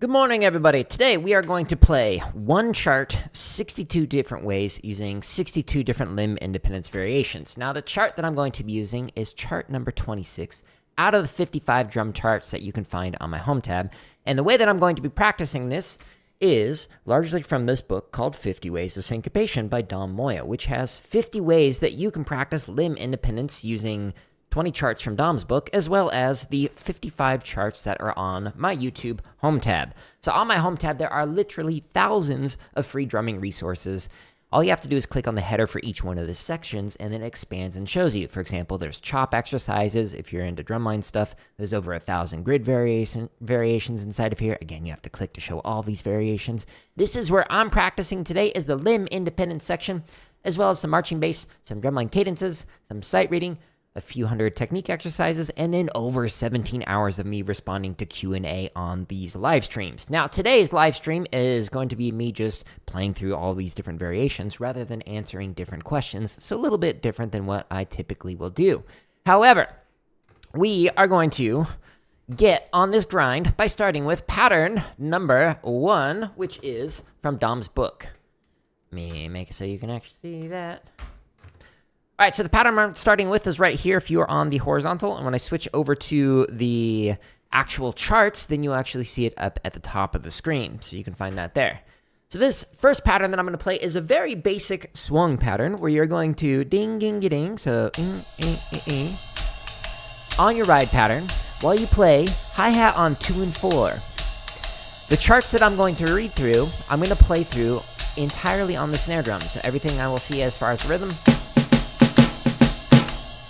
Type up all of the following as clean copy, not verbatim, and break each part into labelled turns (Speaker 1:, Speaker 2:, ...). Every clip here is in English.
Speaker 1: Good morning, everybody. Today we are going to play one chart 62 different ways using 62 different limb independence variations. Now, the chart that I'm going to be using is chart number 26 out of the 55 drum charts that you can find on my home tab. And the way that I'm going to be practicing this is largely from this book called 50 Ways of Syncopation by Dom Moya, which has 50 ways that you can practice limb independence using 20 charts from Dom's book, as well as the 55 charts that are on my YouTube home tab. So on my home tab, there are literally thousands of free drumming resources. All you have to do is click on the header for each one of the sections, and then it expands and shows you. For example, there's chop exercises. If you're into drumline stuff, there's over 1,000 grid variations inside of here. Again, you have to click to show all these variations. This is where I'm practicing today, is the limb independence section, as well as some marching bass, some drumline cadences, some sight reading, a few hundred technique exercises, and then over 17 hours of me responding to Q&A on these live streams. Now, today's live stream is going to be me just playing through all these different variations rather than answering different questions. So a little bit different than what I typically will do. However, we are going to get on this grind by starting with pattern number 1, which is from Dom's book. Let me make it so you can actually see that. All right, so the pattern I'm starting with is right here if you are on the horizontal. And when I switch over to the actual charts, then you'll actually see it up at the top of the screen. So you can find that there. So this first pattern that I'm going to play is a very basic swung pattern where you're going to ding, ding, ding. So on your ride pattern while you play hi-hat on 2 and 4. The charts that I'm going to read through, I'm going to play through entirely on the snare drum. So everything I will see as far as rhythm,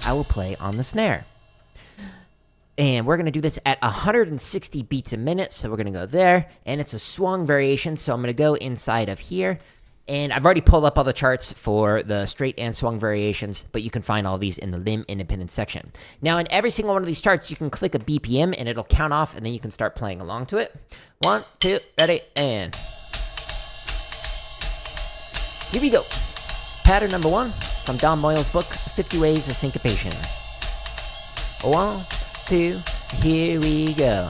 Speaker 1: I will play on the snare. And we're going to do this at 160 beats a minute, so we're going to go there. And it's a swung variation, so I'm going to go inside of here. And I've already pulled up all the charts for the straight and swung variations, but you can find all these in the limb independence section. Now, in every single one of these charts, you can click a BPM, and it'll count off, and then you can start playing along to it. 1, 2, ready, and here we go. Pattern number 1. From Dom Moya's book, 50 Ways of Syncopation. 1, 2, here we go.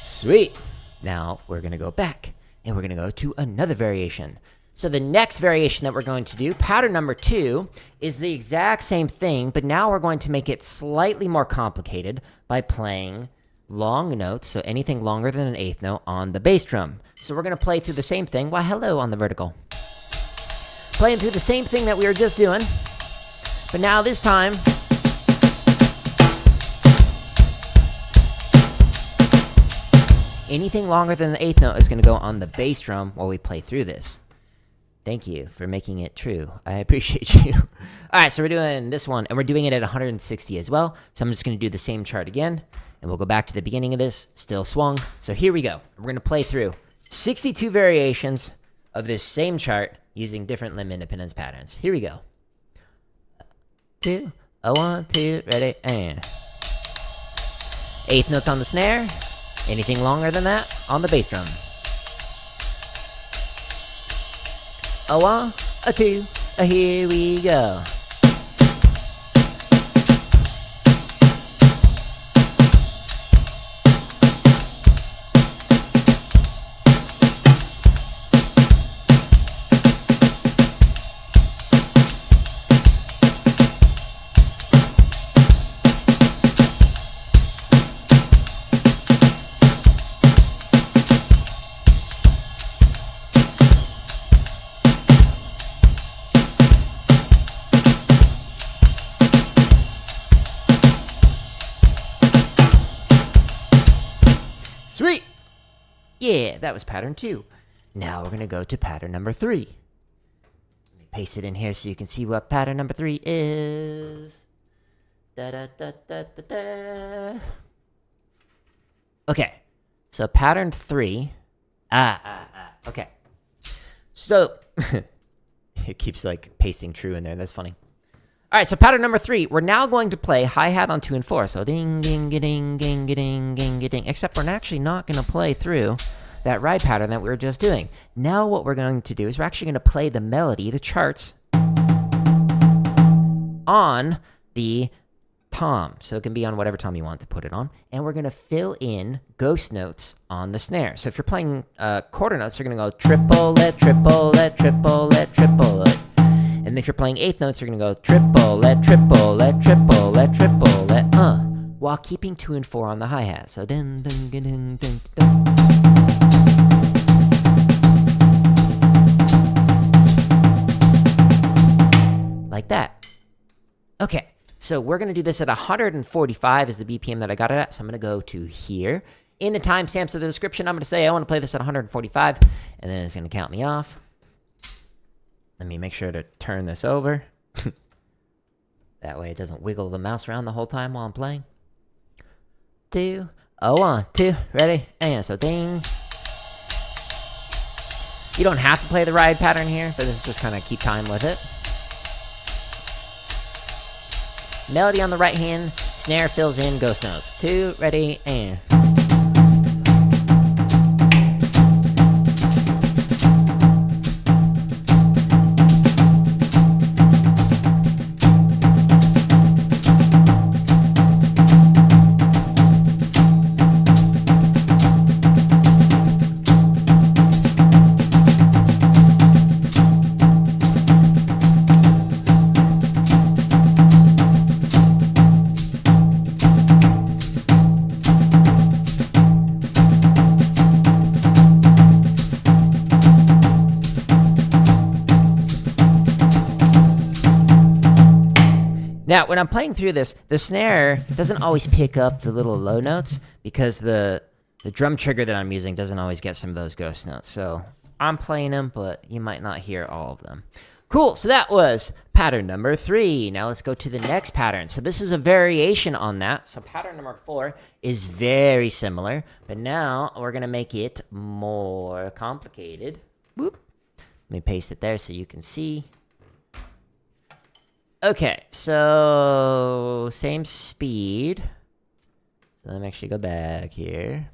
Speaker 1: Sweet. Now we're going to go back and we're going to go to another variation. So the next variation that we're going to do, pattern number 2, is the exact same thing, but now we're going to make it slightly more complicated by playing long notes, so anything longer than an eighth note on the bass drum. So we're going to play through the same thing. Why, hello on the vertical. Playing through the same thing that we were just doing, but now this time, anything longer than the eighth note is going to go on the bass drum while we play through this. Thank you for making it true. I appreciate you. All right, so we're doing this one, and we're doing it at 160 as well. So I'm just going to do the same chart again, and we'll go back to the beginning of this, still swung. So here we go. We're going to play through 62 variations of this same chart using different limb independence patterns. Here we go. 2, 1, 2, ready, and eighth notes on the snare. Anything longer than that on the bass drum. 1, 2, here we go. Sweet! Yeah, that was pattern 2. Now we're going to go to pattern number 3. Let me paste it in here so you can see what pattern number 3 is. Da-da-da-da-da-da. Okay, so pattern 3. Okay. So, it keeps like pasting true in there. That's funny. All right, so pattern number 3. We're now going to play hi-hat on 2 and 4. So ding, ding, ding, ding, ding, ding, ding. Except we're actually not going to play through that ride pattern that we were just doing. Now what we're going to do is we're actually going to play the melody, the charts, on the tom. So it can be on whatever tom you want to put it on. And we're going to fill in ghost notes on the snare. So if you're playing quarter notes, you're going to go triplet, triplet, triplet, triplet. And if you're playing eighth notes, you're going to go triplet, triplet, triplet, triplet, while keeping 2 and 4 on the hi-hat. So ding, ding, ding, ding, ding, ding. Like that. Okay. So we're going to do this at 145 is the BPM that I got it at. So I'm going to go to here. In the timestamps of the description, I'm going to say I want to play this at 145. And then it's going to count me off. Let me make sure to turn this over. That way it doesn't wiggle the mouse around the whole time while I'm playing. 2, 1, 2, ready, and so ding. You don't have to play the ride pattern here, but this is just kind of keep time with it. Melody on the right hand, snare fills in ghost notes. 2, ready, and... Now, when I'm playing through this, the snare doesn't always pick up the little low notes because the drum trigger that I'm using doesn't always get some of those ghost notes. So I'm playing them, but you might not hear all of them. Cool, so that was pattern number 3. Now let's go to the next pattern. So this is a variation on that. So pattern number 4 is very similar, but now we're going to make it more complicated. Whoop. Let me paste it there so you can see. Okay, so same speed. So let me actually go back here.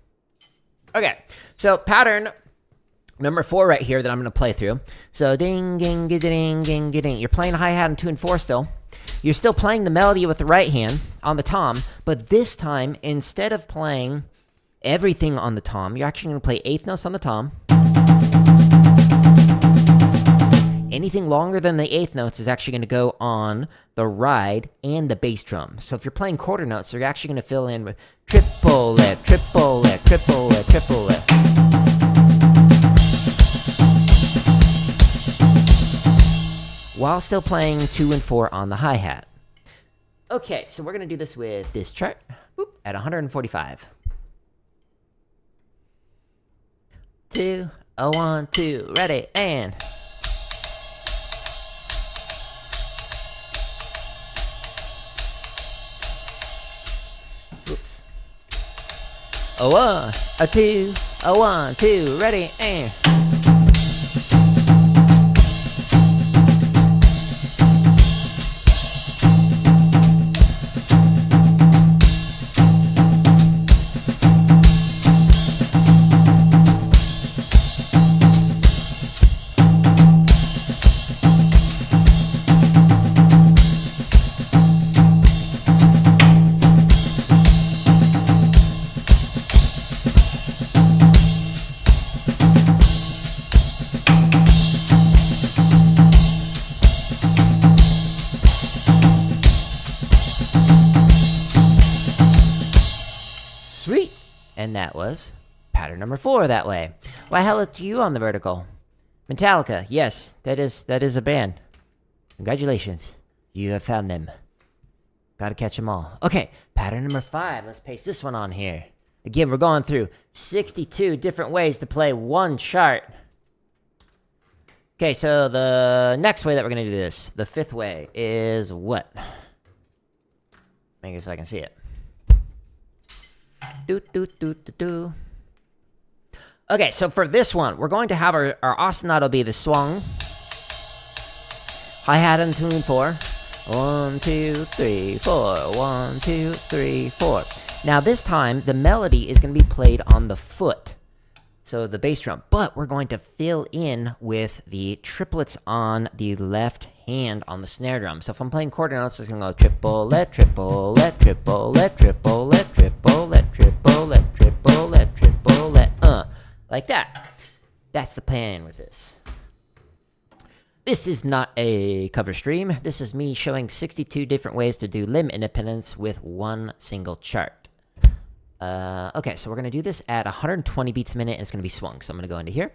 Speaker 1: Okay, so pattern number 4 right here that I'm going to play through. So ding, ding, ding, ding, ding, ding. You're playing hi-hat on 2 and 4 still. You're still playing the melody with the right hand on the tom, but this time, instead of playing everything on the tom, you're actually going to play eighth notes on the tom. Anything longer than the eighth notes is actually going to go on the ride and the bass drum. So if you're playing quarter notes, you're actually going to fill in with triplet, triplet, triplet, triplet. While still playing 2 and 4 on the hi-hat. Okay, so we're going to do this with this chart at 145. 2, 1, 2, ready, and... Oops. A 1, a 2, a 1, 2, ready, and... Sweet! And that was pattern number 4 that way. Why hello to you on the vertical. Metallica, yes, that is a band. Congratulations. You have found them. Gotta catch them all. Okay, pattern number 5. Let's paste this one on here. Again, we're going through 62 different ways to play one chart. Okay, so the next way that we're gonna do this, the 5th way, is what? Make it so I can see it. Do, do, do, do, do. Okay, so for this one, we're going to have our ostinato be the swung. Hi-hat and tune 4. 1, 2, 3, 4. 1, 2, 3, 4. Now this time, the melody is going to be played on the foot. So the bass drum. But we're going to fill in with the triplets on the left hand on the snare drum. So if I'm playing quarter notes, it's going to go triplet, triplet, triplet, triplet, triplet, triplet, triplet, triplet, like that. That's the plan with this. This is not a cover stream. This is me showing 62 different ways to do limb independence with one single chart. Okay, so we're going to do this at 120 beats a minute, and it's going to be swung. So I'm going to go into here.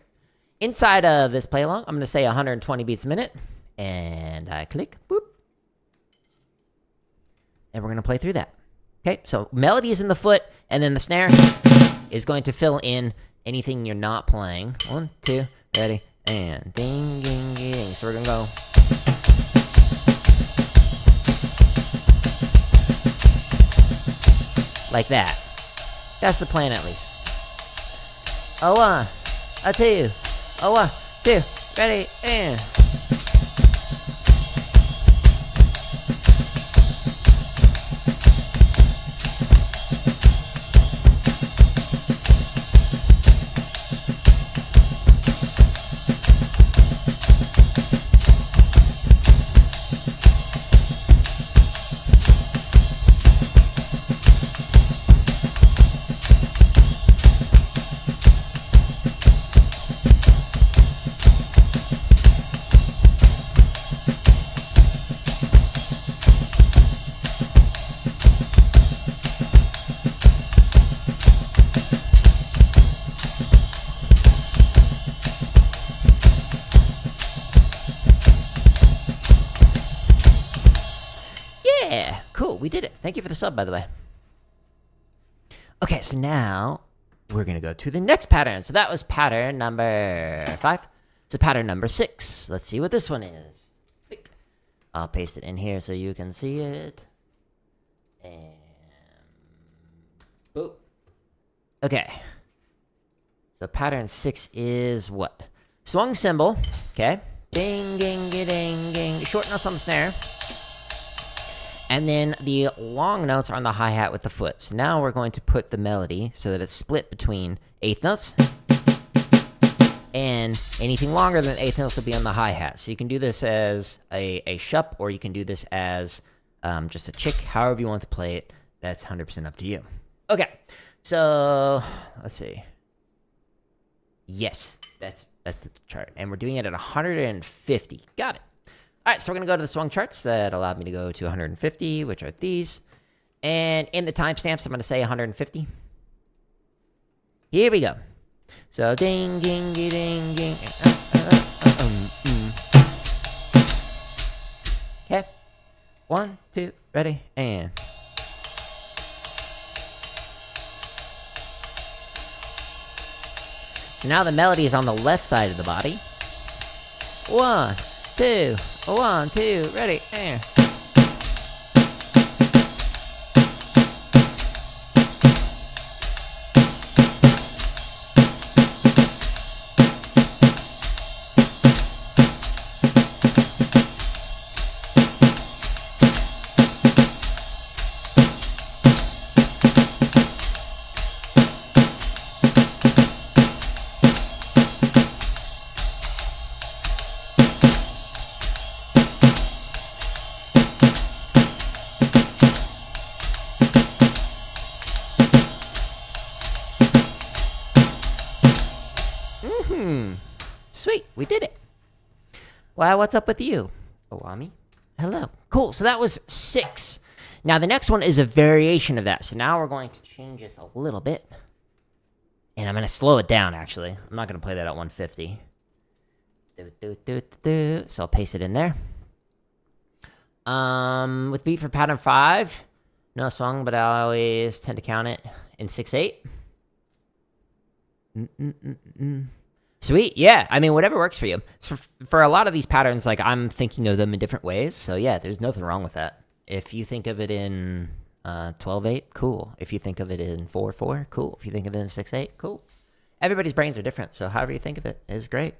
Speaker 1: Inside of this play along, I'm going to say 120 beats a minute, and I click, boop. And we're going to play through that. Okay, so melody is in the foot, and then the snare is going to fill in anything you're not playing. 1, 2, ready, and ding, ding, ding. So we're going to go. Like that. That's the plan, at least. A 1, a 2, a 1, 2, ready, and. Yeah, cool, we did it. Thank you for the sub, by the way. Okay, so now we're going to go to the next pattern. So that was pattern number 5. So pattern number 6. Let's see what this one is. Click. I'll paste it in here so you can see it. And boop. Okay. So pattern 6 is what? Swung cymbal. Okay. Ding, ding, ding, ding. Short notes on the snare. And then the long notes are on the hi-hat with the foot. So now we're going to put the melody so that it's split between eighth notes. And anything longer than eighth notes will be on the hi-hat. So you can do this as a shup, or you can do this as just a chick. However you want to play it, that's 100% up to you. Okay, so let's see. Yes, that's the chart. And we're doing it at 150. Got it. All right, so we're going to go to the swung charts that allowed me to go to 150, which are these. And in the timestamps, I'm going to say 150. Here we go. So ding, ding, ding, ding, ding. Okay. 1, 2, ready, and. So now the melody is on the left side of the body. 1, 2, 1, 2, ready, and. Sweet, we did it. Well, what's up with you, Owami? Hello. Cool, so that was 6. Now, the next one is a variation of that. So now we're going to change this a little bit. And I'm going to slow it down, actually. I'm not going to play that at 150. So I'll paste it in there. With beat for pattern 5. No swung, but I always tend to count it in 6/8. Sweet, yeah. I mean, whatever works for you. So for a lot of these patterns, like, I'm thinking of them in different ways. So yeah, there's nothing wrong with that. If you think of it in 12/8, cool. If you think of it in 4/4, cool. If you think of it in 6/8, cool. Everybody's brains are different, so however you think of it is great.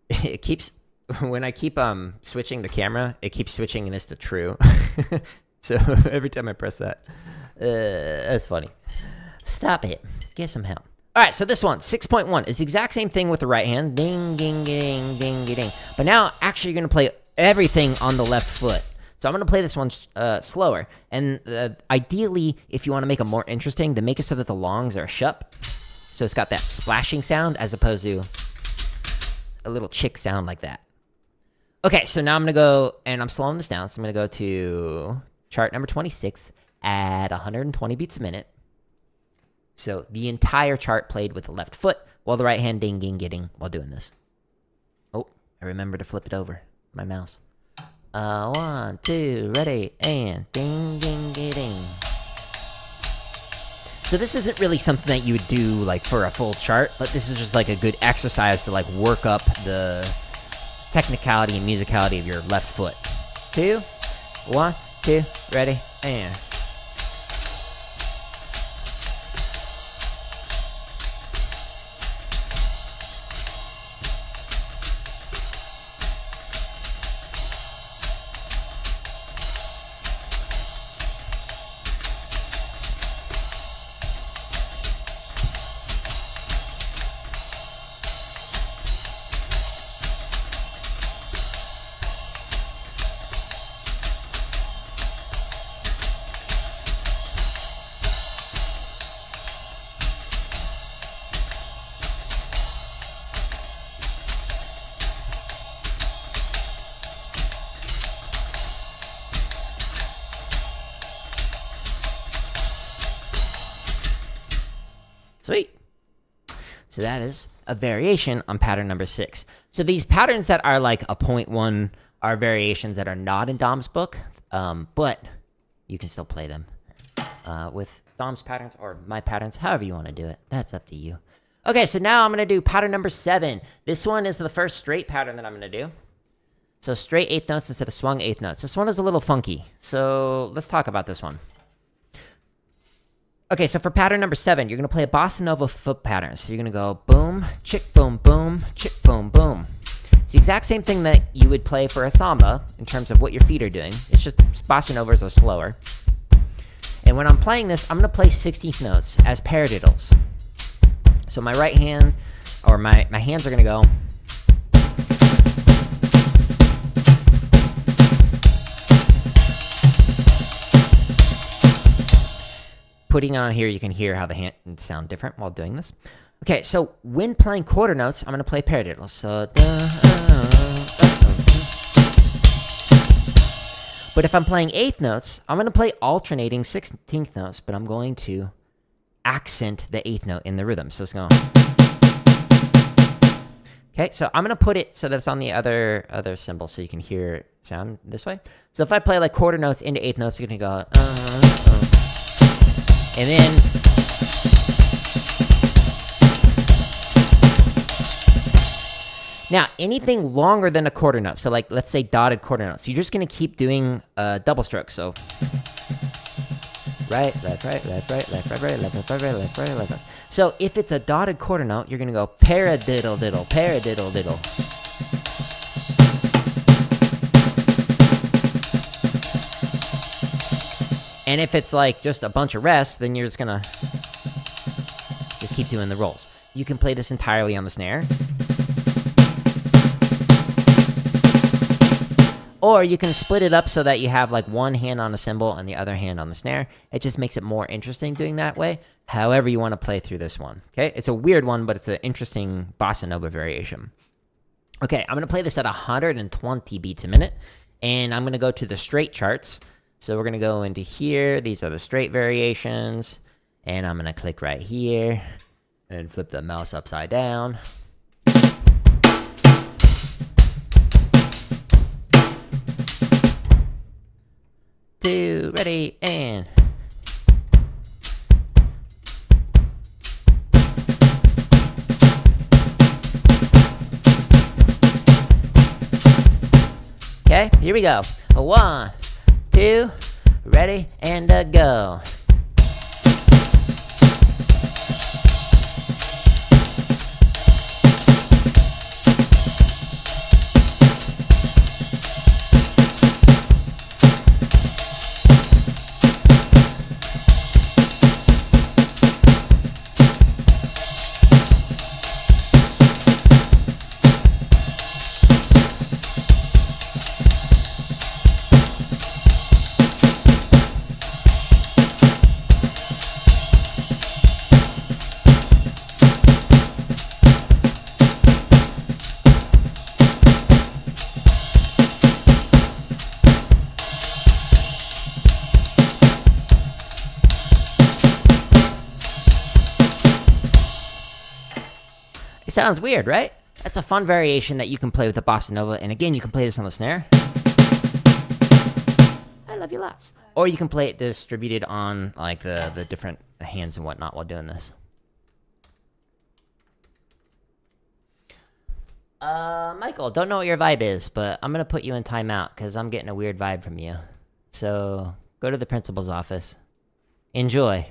Speaker 1: It keeps, when I keep switching the camera, it keeps switching this to true. So every time I press that, that's funny. Stop it. Get some help. All right, so this one, 6.1, is the exact same thing with the right hand. Ding, ding, ding, ding, ding. But now, actually, you're going to play everything on the left foot. So I'm going to play this one slower. And ideally, if you want to make it more interesting, to make it so that the longs are shup. So it's got that splashing sound as opposed to a little chick sound like that. Okay, so now I'm going to go, and I'm slowing this down. So I'm going to go to chart number 26 at 120 beats a minute. So the entire chart played with the left foot, while the right hand ding, ding, getting while doing this. Oh, I remember to flip it over, my mouse. 1, 2, ready, and ding, ding, getting. So this isn't really something that you would do like for a full chart, but this is just like a good exercise to like work up the technicality and musicality of your left foot. 2, 1, 2, ready, and. Sweet. So that is a variation on pattern number 6. So these patterns that are like a 0.1 are variations that are not in Dom's book, but you can still play them with Dom's patterns or my patterns, however you want to do it. That's up to you. Okay, so now I'm going to do pattern number 7. This one is the first straight pattern that I'm going to do. So straight 8th notes instead of swung 8th notes. This one is a little funky. So let's talk about this one. Okay, so for pattern number 7, you're going to play a bossa nova foot pattern. So you're going to go boom, chick, boom, chick, boom. It's the exact same thing that you would play for a samba in terms of what your feet are doing. It's just bossa novas are slower. And when I'm playing this, I'm going to play 16th notes as paradiddles. So my right hand, or my hands are going to go. Putting on here, you can hear how the hands sound different while doing this. Okay, so when playing quarter notes, I'm going to play paradiddles. So, but if I'm playing 8th notes, I'm going to play alternating 16th notes, but I'm going to accent the 8th note in the rhythm. So it's going. Okay, so I'm going to put it so that it's on the other cymbal so you can hear it sound this way. So if I play like quarter notes into 8th notes, you're going to go. And then now anything longer than a quarter note, so like let's say dotted quarter notes, you're just going to keep doing double strokes. So right, left, right, left, right, left, right, right, left, right, right, left, right, left, right. So if it's a dotted quarter note, you're going to go paradiddle diddle, paradiddle diddle. And if it's like just a bunch of rests, then you're just gonna just keep doing the rolls. You can play this entirely on the snare. Or you can split it up so that you have like one hand on the cymbal and the other hand on the snare. It just makes it more interesting doing that way. However you want to play through this one. Okay, it's a weird one, but it's an interesting bossa nova variation. Okay, I'm gonna play this at 120 beats a minute, and I'm gonna go to the straight charts. So we're going to go into here. These are the straight variations. And I'm going to click right here and flip the mouse upside down. Two, ready, and... Okay, here we go. 1, 2, ready, and go. It sounds weird, right? That's a fun variation that you can play with the bossa nova, and again, you can play this on the snare. I love you lots. Or you can play it distributed on like the different hands and whatnot while doing this. Michael, don't know what your vibe is, but I'm gonna put you in timeout because I'm getting a weird vibe from you. So go to the principal's office. Enjoy.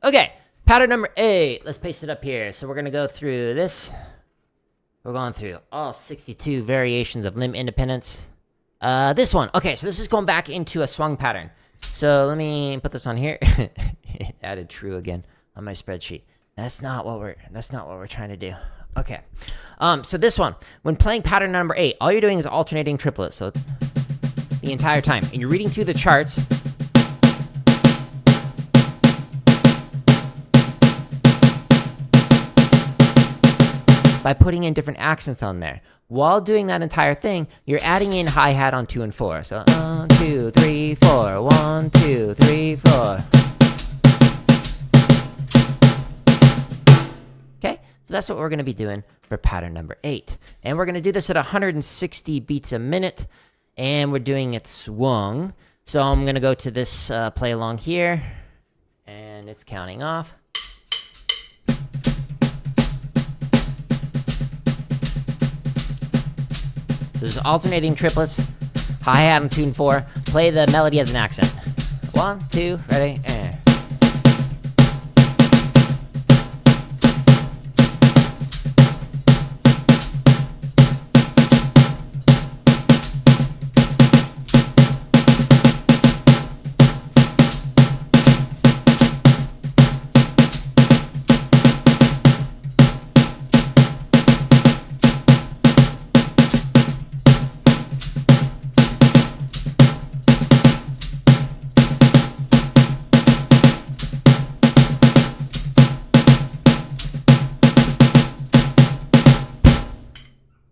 Speaker 1: Okay. Pattern number 8, let's paste it up here. So we're going to go through this. We're going through all 62 variations of limb independence. This one. Okay, so this is going back into a swung pattern. So let me put this on here. It added true again on my spreadsheet. That's not what we're trying to do. Okay. So this one, when playing pattern number 8, all you're doing is alternating triplets. So the entire time. And you're reading through the charts. By putting in different accents on there. While doing that entire thing, you're adding in hi-hat on 2 and 4. So 1, 2, 3, 4. 1, 2, 3, 4. Okay, so that's what we're going to be doing for pattern number 8. And we're going to do this at 160 beats a minute. And we're doing it swung. So I'm going to go to this play along here. And it's counting off. So there's alternating triplets, hi-hat on 2 and 4. Play the melody as an accent. 1, 2, ready, and.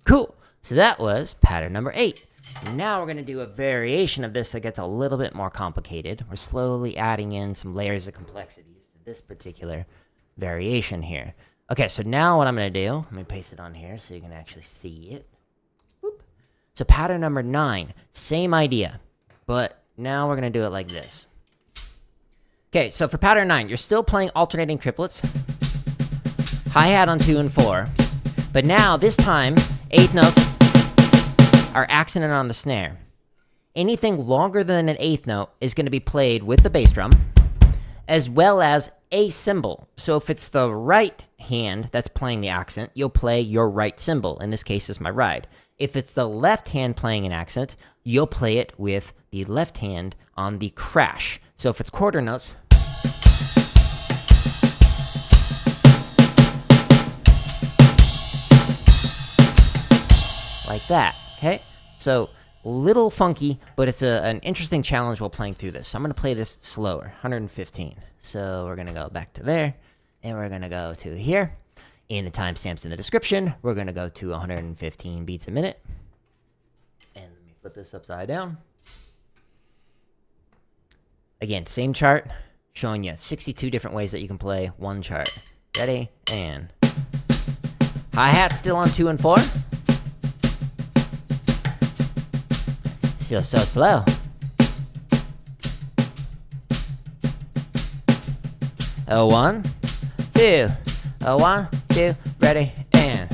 Speaker 1: Cool. So that was pattern number 8. Now we're going to do a variation of this that gets a little bit more complicated. We're slowly adding in some layers of complexities to this particular variation here. Okay, so now what I'm going to do, let me paste it on here so you can actually see it. Whoop. So pattern number 9, same idea, but now we're going to do it like this. Okay, so for pattern 9, you're still playing alternating triplets, hi-hat on 2 and 4, but now this time, 8th notes are accented on the snare. Anything longer than an 8th note is going to be played with the bass drum, as well as a cymbal. So if it's the right hand that's playing the accent, you'll play your right cymbal. In this case, it's my ride. If it's the left hand playing an accent, you'll play it with the left hand on the crash. So if it's quarter notes, like that, okay? So, little funky, but it's an interesting challenge while playing through this. So I'm going to play this slower, 115. So we're going to go back to there, and we're going to go to here. In the timestamps in the description, we're going to go to 115 beats a minute. And let me flip this upside down. Again, same chart, showing you 62 different ways that you can play one chart. Ready? And hi-hat still on 2 and 4. This feels so slow. A 1, 2, a 1, 2, ready, and.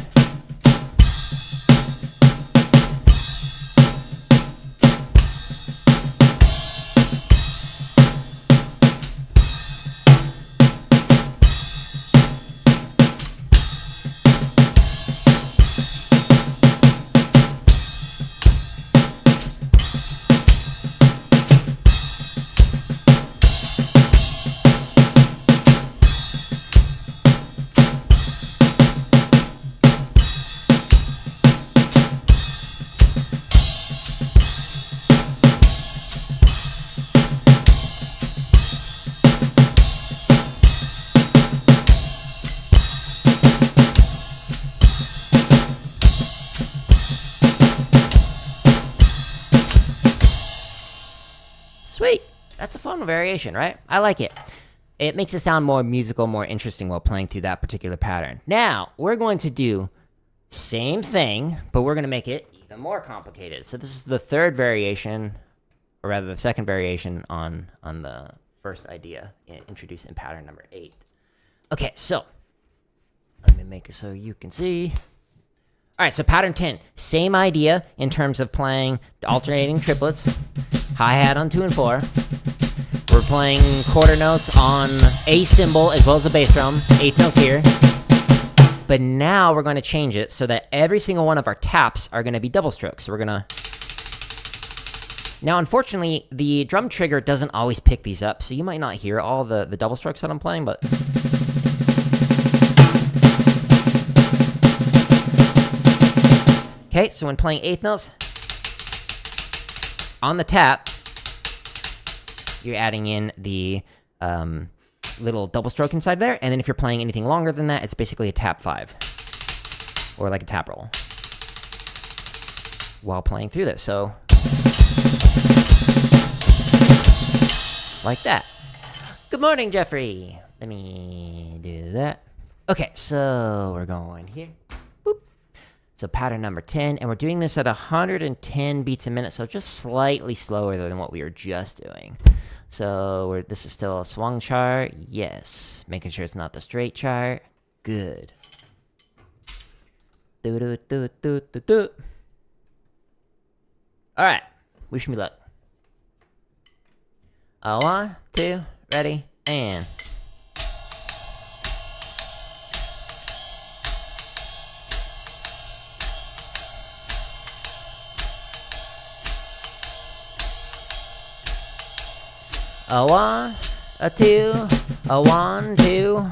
Speaker 1: Sweet. That's a fun variation, right? I like it. It makes it sound more musical, more interesting while playing through that particular pattern. Now, we're going to do same thing, but we're going to make it even more complicated. So this is the third variation, or rather the second variation on the first idea introduced in pattern number 8. Okay, so let me make it so you can see. All right, so pattern 10, same idea in terms of playing alternating triplets, hi-hat on 2 and 4. We're playing quarter notes on A cymbal as well as the bass drum, 8th notes here. But now we're going to change it so that every single one of our taps are going to be double strokes. So we're going to... Now, unfortunately, the drum trigger doesn't always pick these up, so you might not hear all the double strokes that I'm playing, but... Okay, so when playing 8th notes, on the tap, you're adding in the little double stroke inside there, and then if you're playing anything longer than that, it's basically a tap 5, or like a tap roll, while playing through this, so... like that. Good morning, Jeffrey! Let me do that. Okay, so we're going here. So pattern number 10, and we're doing this at 110 beats a minute, so just slightly slower than what we were just doing. So this is still a swung chart, yes. Making sure it's not the straight chart, good. Do. All right, wish me luck. 1, 2, ready, and... A 1, a 2, a 1, 2.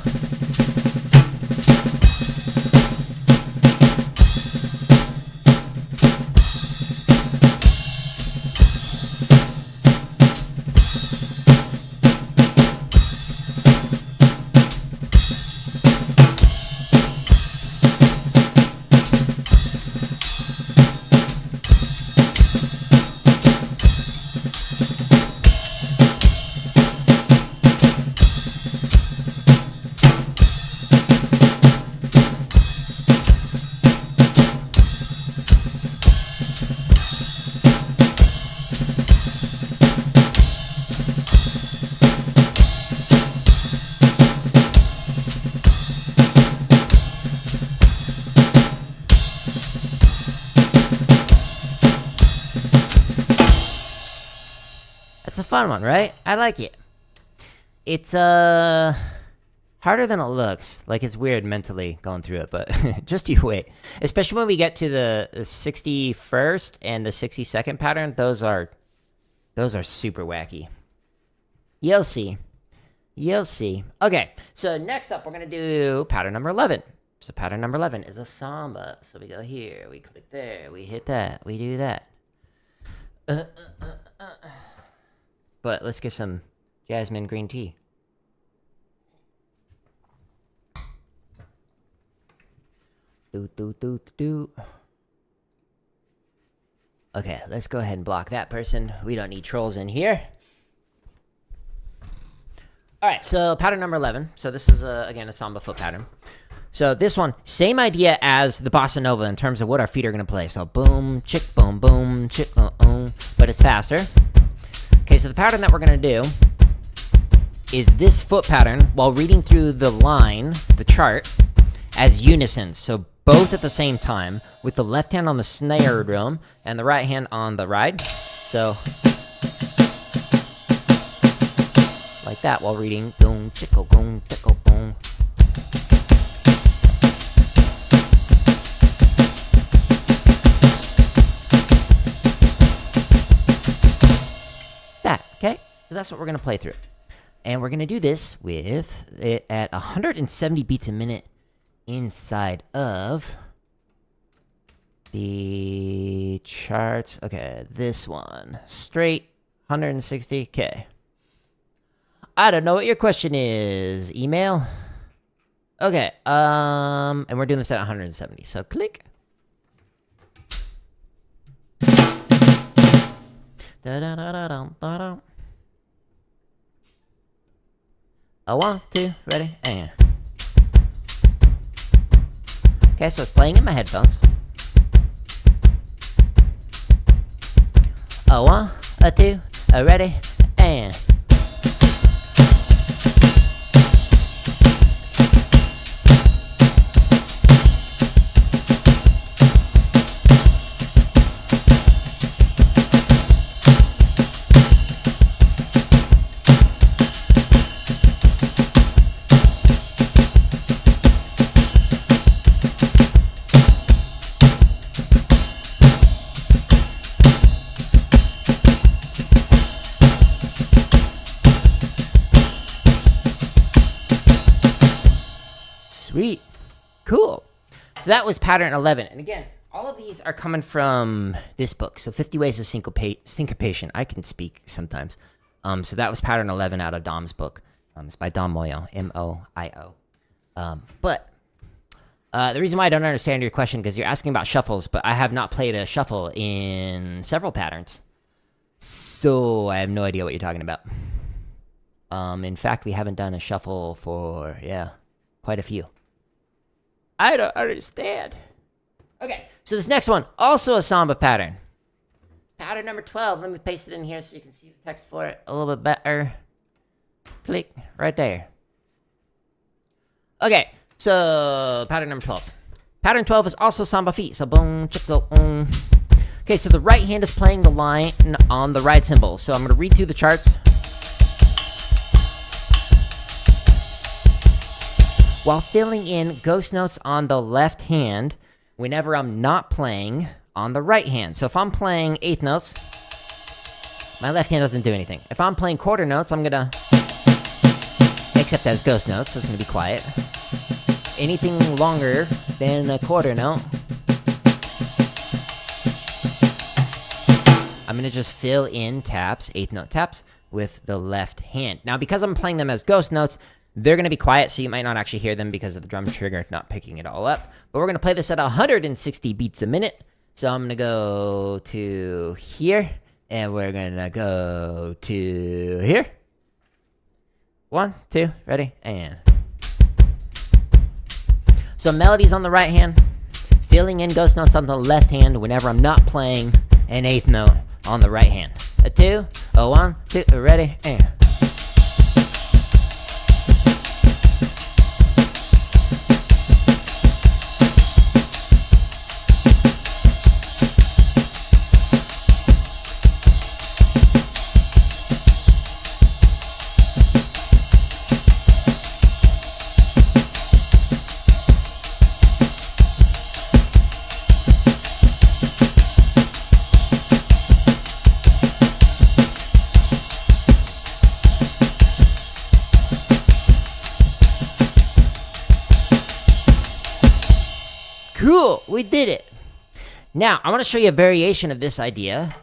Speaker 1: It's a fun one, right? I like it. It's harder than it looks. Like, it's weird mentally going through it, but just you wait. Especially when we get to the 61st and the 62nd pattern, those are super wacky. You'll see. You'll see. Okay, so next up we're gonna do pattern number 11. So pattern number 11 is a samba. So we go here, we click there, we hit that, we do that. But let's get some jasmine green tea. Do. Okay, let's go ahead and block that person. We don't need trolls in here. All right, so pattern number 11. So this is, again, a samba foot pattern. So this one, same idea as the bossa nova in terms of what our feet are going to play. So boom, chick, boom, chick, but it's faster. Okay, so the pattern that we're going to do is this foot pattern while reading through the line, the chart, as unison. So both at the same time, with the left hand on the snare drum and the right hand on the ride. So, like that while reading. Boom, tickle, boom, tickle, boom. That, okay? So that's what we're going to play through. And we're going to do this with it at 170 beats a minute inside of the charts. Okay, this one. Straight 160. Okay. I don't know what your question is. Email? Okay, and we're doing this at 170. So click. Da da da da da da. A 1, 2, ready, and. Okay, so it's playing in my headphones. A 1, a 2, a ready, and. Sweet. Cool. So that was pattern 11. And again, all of these are coming from this book. So 50 Ways of Syncopation. I can speak sometimes. So that was pattern 11 out of Dom's book. It's by Dom Moyo, M-O-I-O. But the reason why I don't understand your question, because you're asking about shuffles, but I have not played a shuffle in several patterns. So I have no idea what you're talking about. In fact, we haven't done a shuffle for, quite a few. I don't understand. Okay, so this next one, also a samba pattern. Pattern number 12. Let me paste it in here so you can see the text for it a little bit better. Click, right there. Okay, so pattern number 12. Pattern 12 is also samba feet, so boom, chico, Okay, so the right hand is playing the line on the ride cymbal. So I'm going to read through the charts. While filling in ghost notes on the left hand whenever I'm not playing on the right hand. So if I'm playing eighth notes, my left hand doesn't do anything. If I'm playing quarter notes, I'm gonna, except as ghost notes, so it's gonna be quiet. Anything longer than a quarter note, I'm gonna just fill in taps, eighth note taps, with the left hand. Now, because I'm playing them as ghost notes, they're going to be quiet, so you might not actually hear them because of the drum trigger not picking it all up. But we're going to play this at 160 beats a minute. So I'm going to go to here, and we're going to go to here. 1, 2, ready, and. So melodies on the right hand, filling in ghost notes on the left hand whenever I'm not playing an eighth note on the right hand. A 2, a 1, 2, ready, and. Cool, we did it. Now, I want to show you a variation of this idea.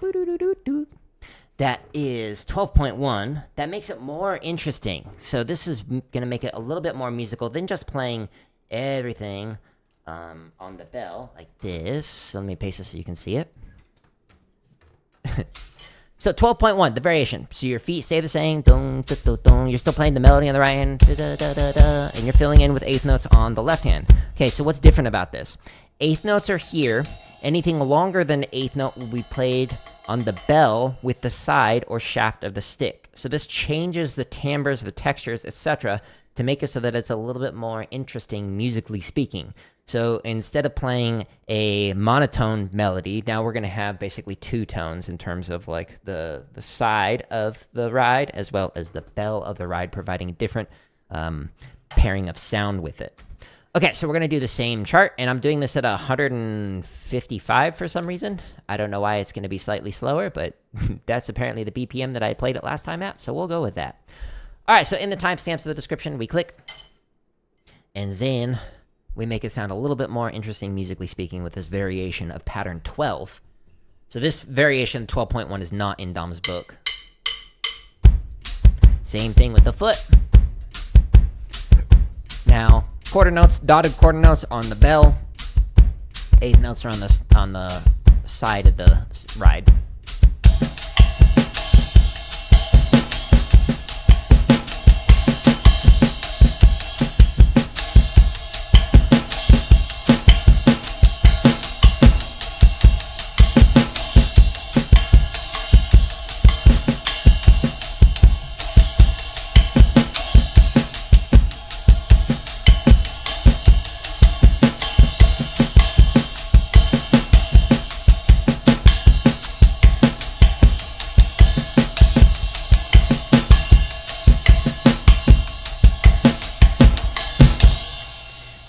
Speaker 1: That is 12.1. That makes it more interesting. So this is going to make it a little bit more musical than just playing everything on the bell like this. Let me paste this so you can see it. So 12.1, the variation. So your feet stay the same. Dun, dun, dun, dun. You're still playing the melody on the right hand. Da, da, da, da, da, and you're filling in with eighth notes on the left hand. Okay, so what's different about this? Eighth notes are here. Anything longer than the eighth note will be played on the bell with the side or shaft of the stick. So this changes the timbres, the textures, etc. to make it so that it's a little bit more interesting musically speaking. So instead of playing a monotone melody, now we're going to have basically two tones in terms of like the side of the ride as well as the bell of the ride, providing a different pairing of sound with it. Okay, so we're going to do the same chart, and I'm doing this at 155 for some reason. I don't know why it's going to be slightly slower, but that's apparently the BPM that I played it last time at, so we'll go with that. All right, so in the timestamps of the description, we click, and then we make it sound a little bit more interesting musically speaking with this variation of pattern 12. So this variation, 12.1, is not in Dom's book. Same thing with the foot. Now, quarter notes, dotted quarter notes on the bell. Eighth notes are on the side of the ride.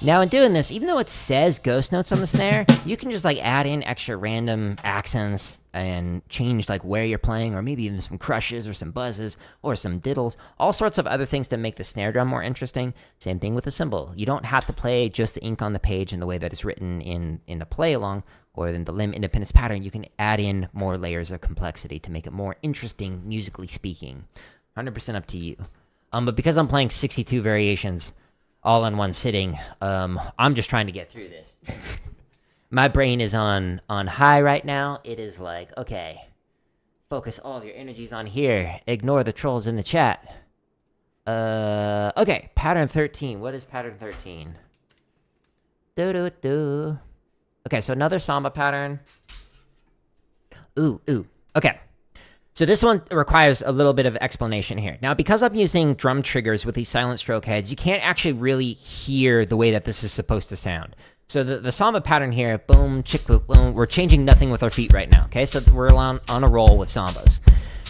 Speaker 1: Now in doing this, even though it says ghost notes on the snare, you can just like add in extra random accents and change like where you're playing, or maybe even some crushes or some buzzes or some diddles, all sorts of other things to make the snare drum more interesting. Same thing with the cymbal. You don't have to play just the ink on the page in the way that it's written in the play along or in the limb independence pattern. You can add in more layers of complexity to make it more interesting musically speaking. 100% up to you. But because I'm playing 62 variations all in one sitting, I'm just trying to get through this. My brain is on high right now. It is like, okay, focus all of your energies on here. Ignore the trolls in the chat. Okay, pattern 13. What is pattern 13? Do-do-do. Okay, so another samba pattern. Ooh. Okay. So this one requires a little bit of explanation here. Now, because I'm using drum triggers with these silent stroke heads, you can't actually really hear the way that this is supposed to sound. So the samba pattern here, boom, chick, boom, boom, we're changing nothing with our feet right now, okay? So we're on a roll with sambas.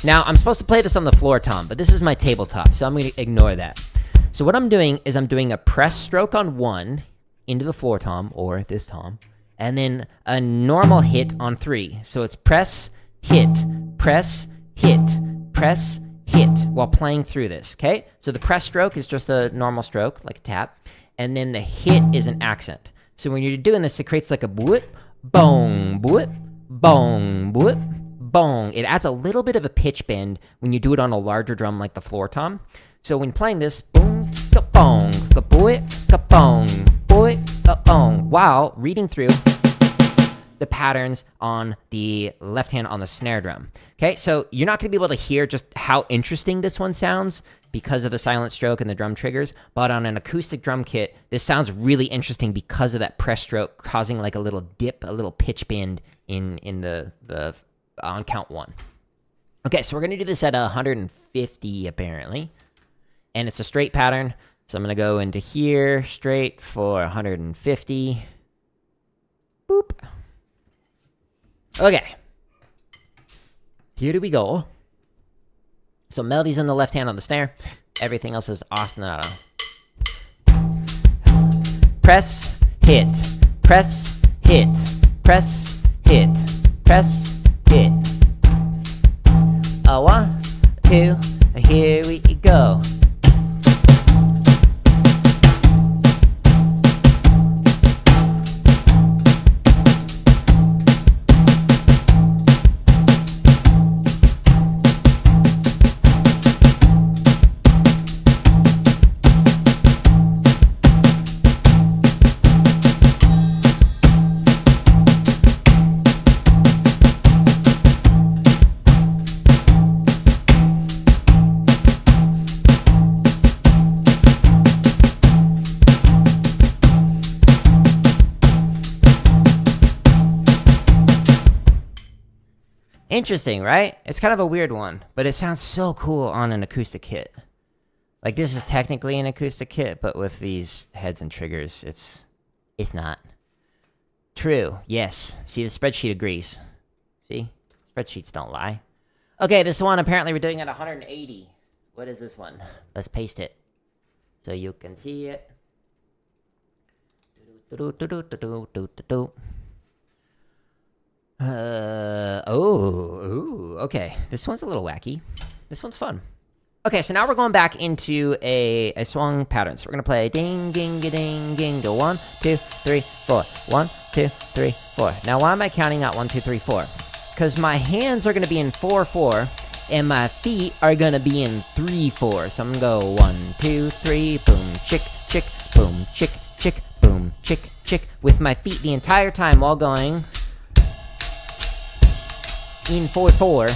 Speaker 1: Now, I'm supposed to play this on the floor tom, but this is my tabletop, so I'm going to ignore that. So what I'm doing is I'm doing a press stroke on 1 into the floor tom, or this tom, and then a normal hit on 3. So it's press, hit, press, hit, press, hit, while playing through this, okay? So the press stroke is just a normal stroke, like a tap, and then the hit is an accent. So when you're doing this, it creates like a boop, bong, boop, bong, boop, bong. It adds a little bit of a pitch bend when you do it on a larger drum like the floor tom. So when playing this, boom, ka-bong, ka-boop, ka-bong, boop, ka-bong, while reading through the patterns on the left hand on the snare drum. Okay, so you're not going to be able to hear just how interesting this one sounds because of the silent stroke and the drum triggers, but on an acoustic drum kit, this sounds really interesting because of that press stroke causing like a little dip, a little pitch bend in the on count 1. Okay, so we're going to do this at 150 apparently, and it's a straight pattern. So I'm going to go into here straight for 150. Boop. Okay, here do we go. So melody's in the left hand on the snare. Everything else is ostinato. Press, hit, press, hit, press, hit, press, hit. 1, 2, here we go. Interesting, right? It's kind of a weird one, but it sounds so cool on an acoustic kit. Like, this is technically an acoustic kit, but with these heads and triggers, it's not. True, yes. See, the spreadsheet agrees. See? Spreadsheets don't lie. Okay, this one, apparently we're doing at 180. What is this one? Let's paste it so you can see it. Okay. This one's a little wacky. This one's fun. Okay, so now we're going back into a swung pattern. So we're gonna play ding, ding, ding, ding, go 1, 2, 3, 4. 1, 2, 3, 4. Now, why am I counting out 1, 2, 3, 4? Because my hands are gonna be in 4, 4, and my feet are gonna be in 3, 4. So I'm gonna go 1, 2, 3, boom, chick, chick, boom, chick, chick, boom, chick, chick, with my feet the entire time while going in 4, 4,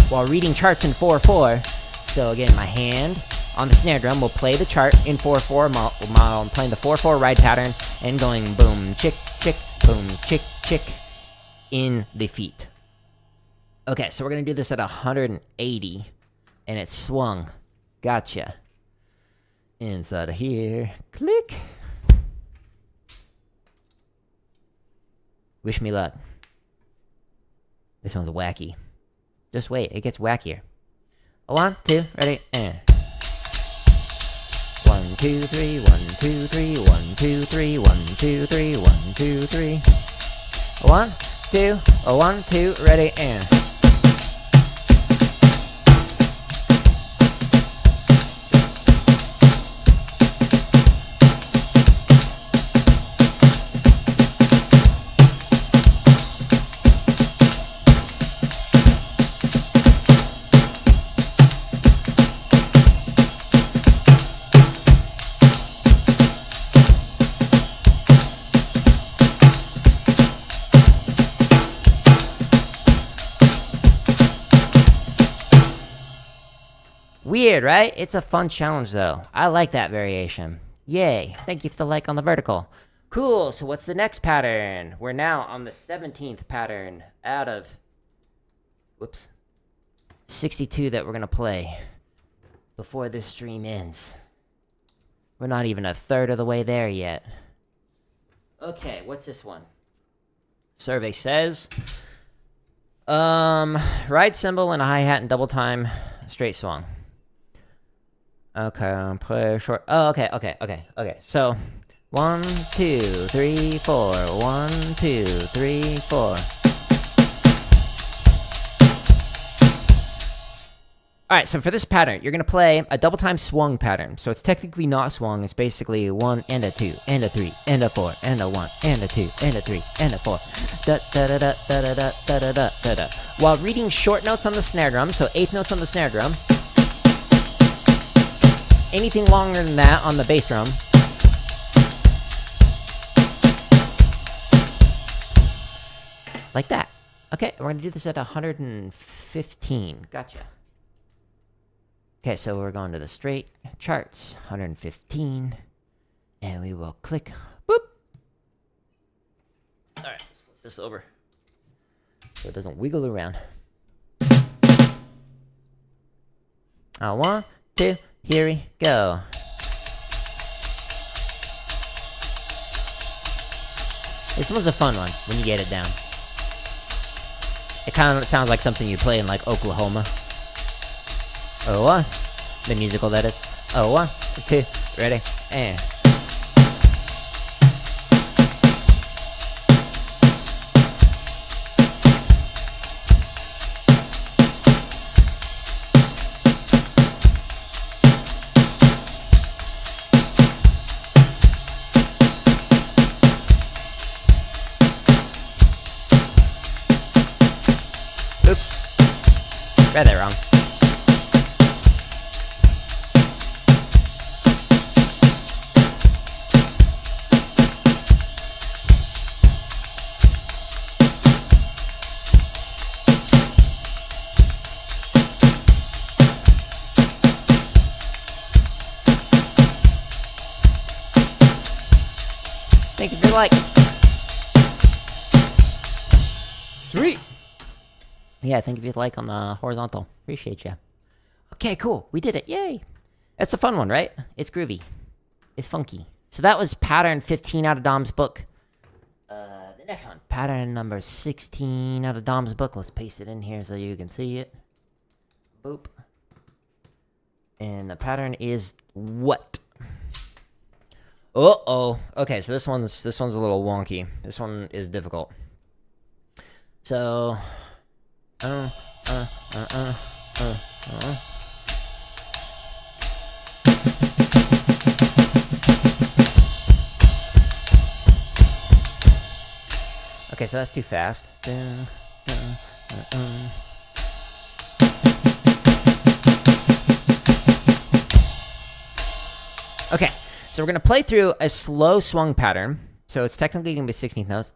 Speaker 1: while reading charts in 4, 4. So again, my hand on the snare drum will play the chart in 4, 4 while I'm playing the 4, 4 ride pattern and going boom, chick, chick, boom, chick, chick in the feet. Okay, so we're gonna do this at 180, and it's swung. Gotcha. Inside of here, click. Wish me luck. This one's wacky. Just wait, it gets wackier. 1, 2, ready, and 1, 2, 3, 1, 2, 3, 1, 2, 3, 1, 2, 3, 1, 2, 3. 1, 2, 1, 2, ready, and. Weird, right? It's a fun challenge, though. I like that variation. Yay. Thank you for the like on the vertical. Cool. So what's the next pattern? We're now on the 17th pattern out of... Whoops. 62 that we're going to play before this stream ends. We're not even a third of the way there yet. Okay, what's this one? Survey says... ride cymbal and a hi-hat and double time straight swung. Okay, play short. Oh, okay. So, 1, 2, 3, 4. 1, 2, 3, 4. Alright, so for this pattern, you're gonna play a double time swung pattern. So it's technically not swung, it's basically a 1 and a 2, and a 3, and a 4, and a 1, and a 2, and a 3, and a 4. Da da da da da da da da da da da. While reading short notes on the snare drum, so eighth notes on the snare drum. Anything longer than that on the bass drum. Like that. Okay, we're gonna do this at 115. Gotcha. Okay, so we're going to the straight charts, 115, and we will click, boop. All right, let's flip this over so it doesn't wiggle around. 1, 2, here we go. This one's a fun one when you get it down. It kind of sounds like something you play in like Oklahoma. 1, the musical that is. 1, 2, ready, and. Oops, read that wrong. Thank you for the like. Sweet. Yeah, thank you for the like on the horizontal. Appreciate you. Okay, cool. We did it. Yay. That's a fun one, right? It's groovy. It's funky. So that was pattern 15 out of Dom's book. The next one. Pattern number 16 out of Dom's book. Let's paste it in here so you can see it. Boop. And the pattern is what? Uh-oh. Okay, so this one's a little wonky. This one is difficult. So, Okay, so that's too fast. Okay, so we're going to play through a slow swung pattern. So it's technically going to be 16th notes.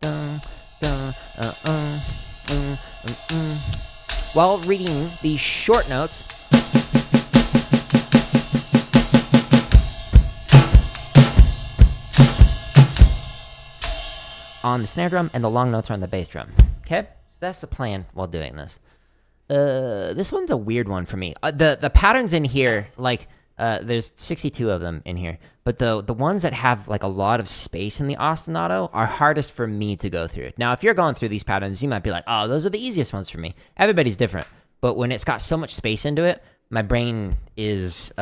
Speaker 1: While reading these short notes. On the snare drum, and the long notes are on the bass drum. Okay? So that's the plan while doing this. This one's a weird one for me. The patterns in here, like, there's 62 of them in here, but the ones that have like a lot of space in the ostinato are hardest for me to go through. Now, if you're going through these patterns, you might be like, oh, those are the easiest ones for me. Everybody's different. But when it's got so much space into it, my brain is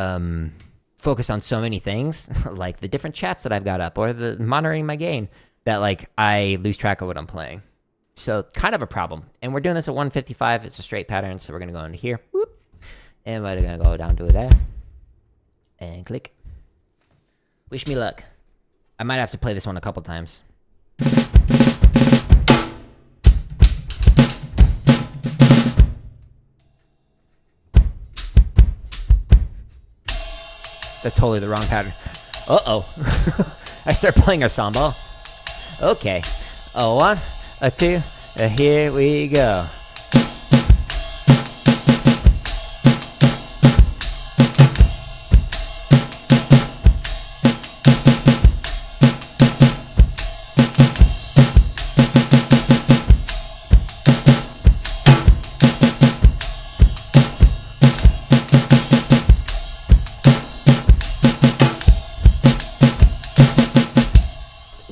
Speaker 1: focus on so many things, like the different chats that I've got up or the monitoring my gain, that like I lose track of what I'm playing. So kind of a problem. And we're doing this at 155. It's a straight pattern, so we're gonna go into here. Whoop. And we're gonna go down to it there. And click. Wish me luck. I might have to play this one a couple times. That's totally the wrong pattern. Uh-oh. I start playing a samba. Okay. A one, a two, here we go.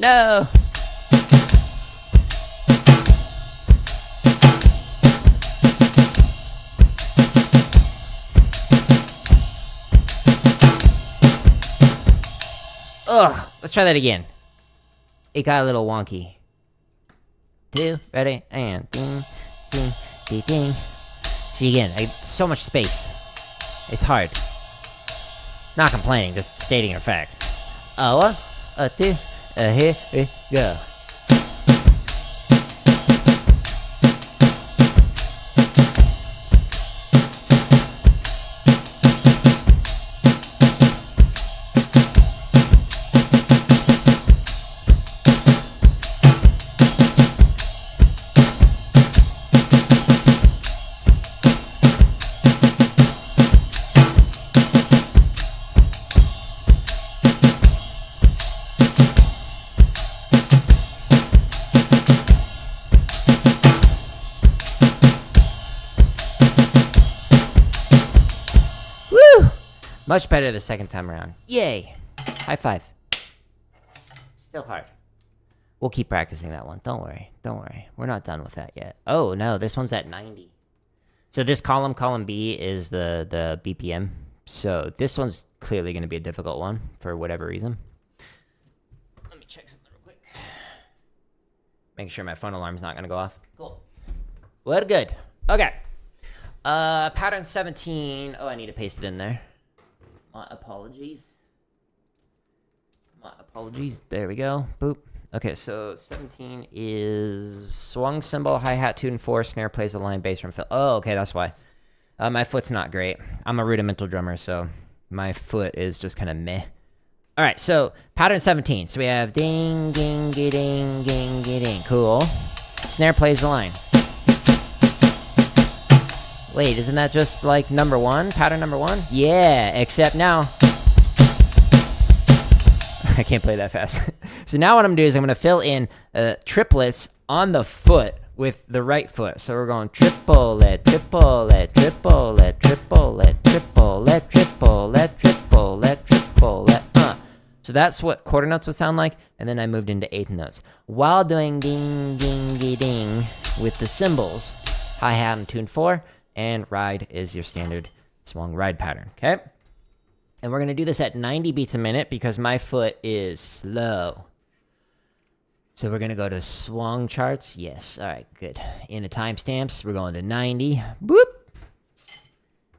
Speaker 1: No! Ugh, let's try that again. It got a little wonky. Two, ready, and ding, ding, ding, ding. See again, so much space. It's hard. Not complaining, just stating a fact. A one, a two, here we go. Much better the second time around. Yay! High five. Still hard. We'll keep practicing that one. Don't worry. Don't worry. We're not done with that yet. Oh, no. This one's at 90. So this column B, is the BPM. So this one's clearly going to be a difficult one for whatever reason. Let me check something real quick. Making sure my phone alarm's not going to go off. Cool. Well, good. Okay. Pattern 17. Oh, I need to paste it in there. My apologies. My apologies. There we go. Boop. Okay, so 17 is swung cymbal, hi-hat, 2 and 4, snare plays the line, bass drum fill. Oh, okay, that's why. My foot's not great. I'm a rudimental drummer, so my foot is just kind of meh. All right, so pattern 17. So we have ding, ding, ding, ding, ding, ding. Cool. Snare plays the line. Wait, isn't that just like number 1? Pattern number 1? Yeah, except now... I can't play that fast. So now what I'm doing is I'm going to fill in triplets on the foot with the right foot. So we're going triplet, triplet, triplet, triplet, triplet, triplet, triplet, triplet. So that's what quarter notes would sound like, and then I moved into eighth notes. While doing ding, ding, ding, ding with the cymbals, hi-hat and 2 and 4, and ride is your standard swung ride pattern, okay? And we're going to do this at 90 beats a minute because my foot is slow. So we're going to go to swung charts. Yes, all right, good. In the timestamps, we're going to 90. Boop.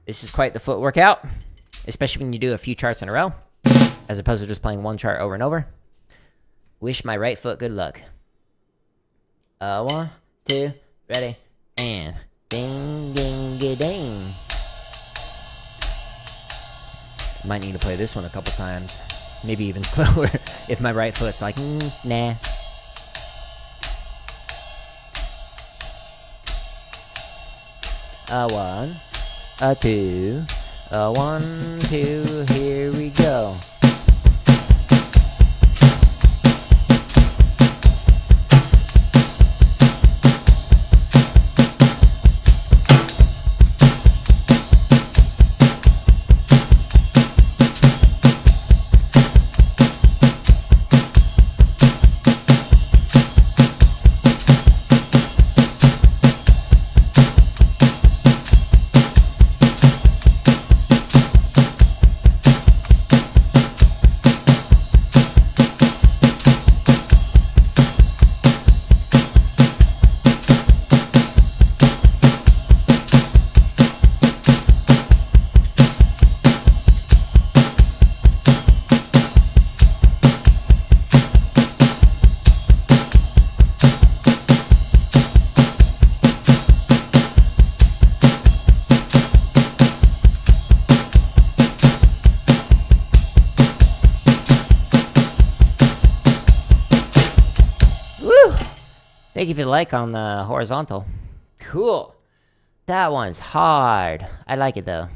Speaker 1: This is quite the foot workout, especially when you do a few charts in a row, as opposed to just playing one chart over and over. Wish my right foot good luck. 1, 2, ready, and... ding, ding, ding. Might need to play this one a couple times. Maybe even slower if my right foot's like, nah. A 1, a 2, a 1, 2, here we go. if you like on the horizontal. Cool. That one's hard. I like it though.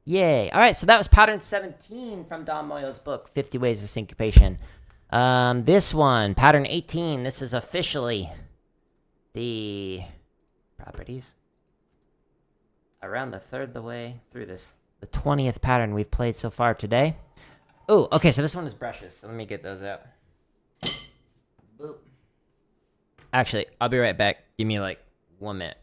Speaker 1: Yay. All right, so that was pattern 17 from Don Moyo's book, 50 Ways of Syncopation. This one, pattern 18, this is officially the properties. Around the third the way through this. The 20th pattern we've played so far today. Oh, okay, so this one is brushes, so let me get those out. Boop. Actually, I'll be right back. Give me like 1 minute.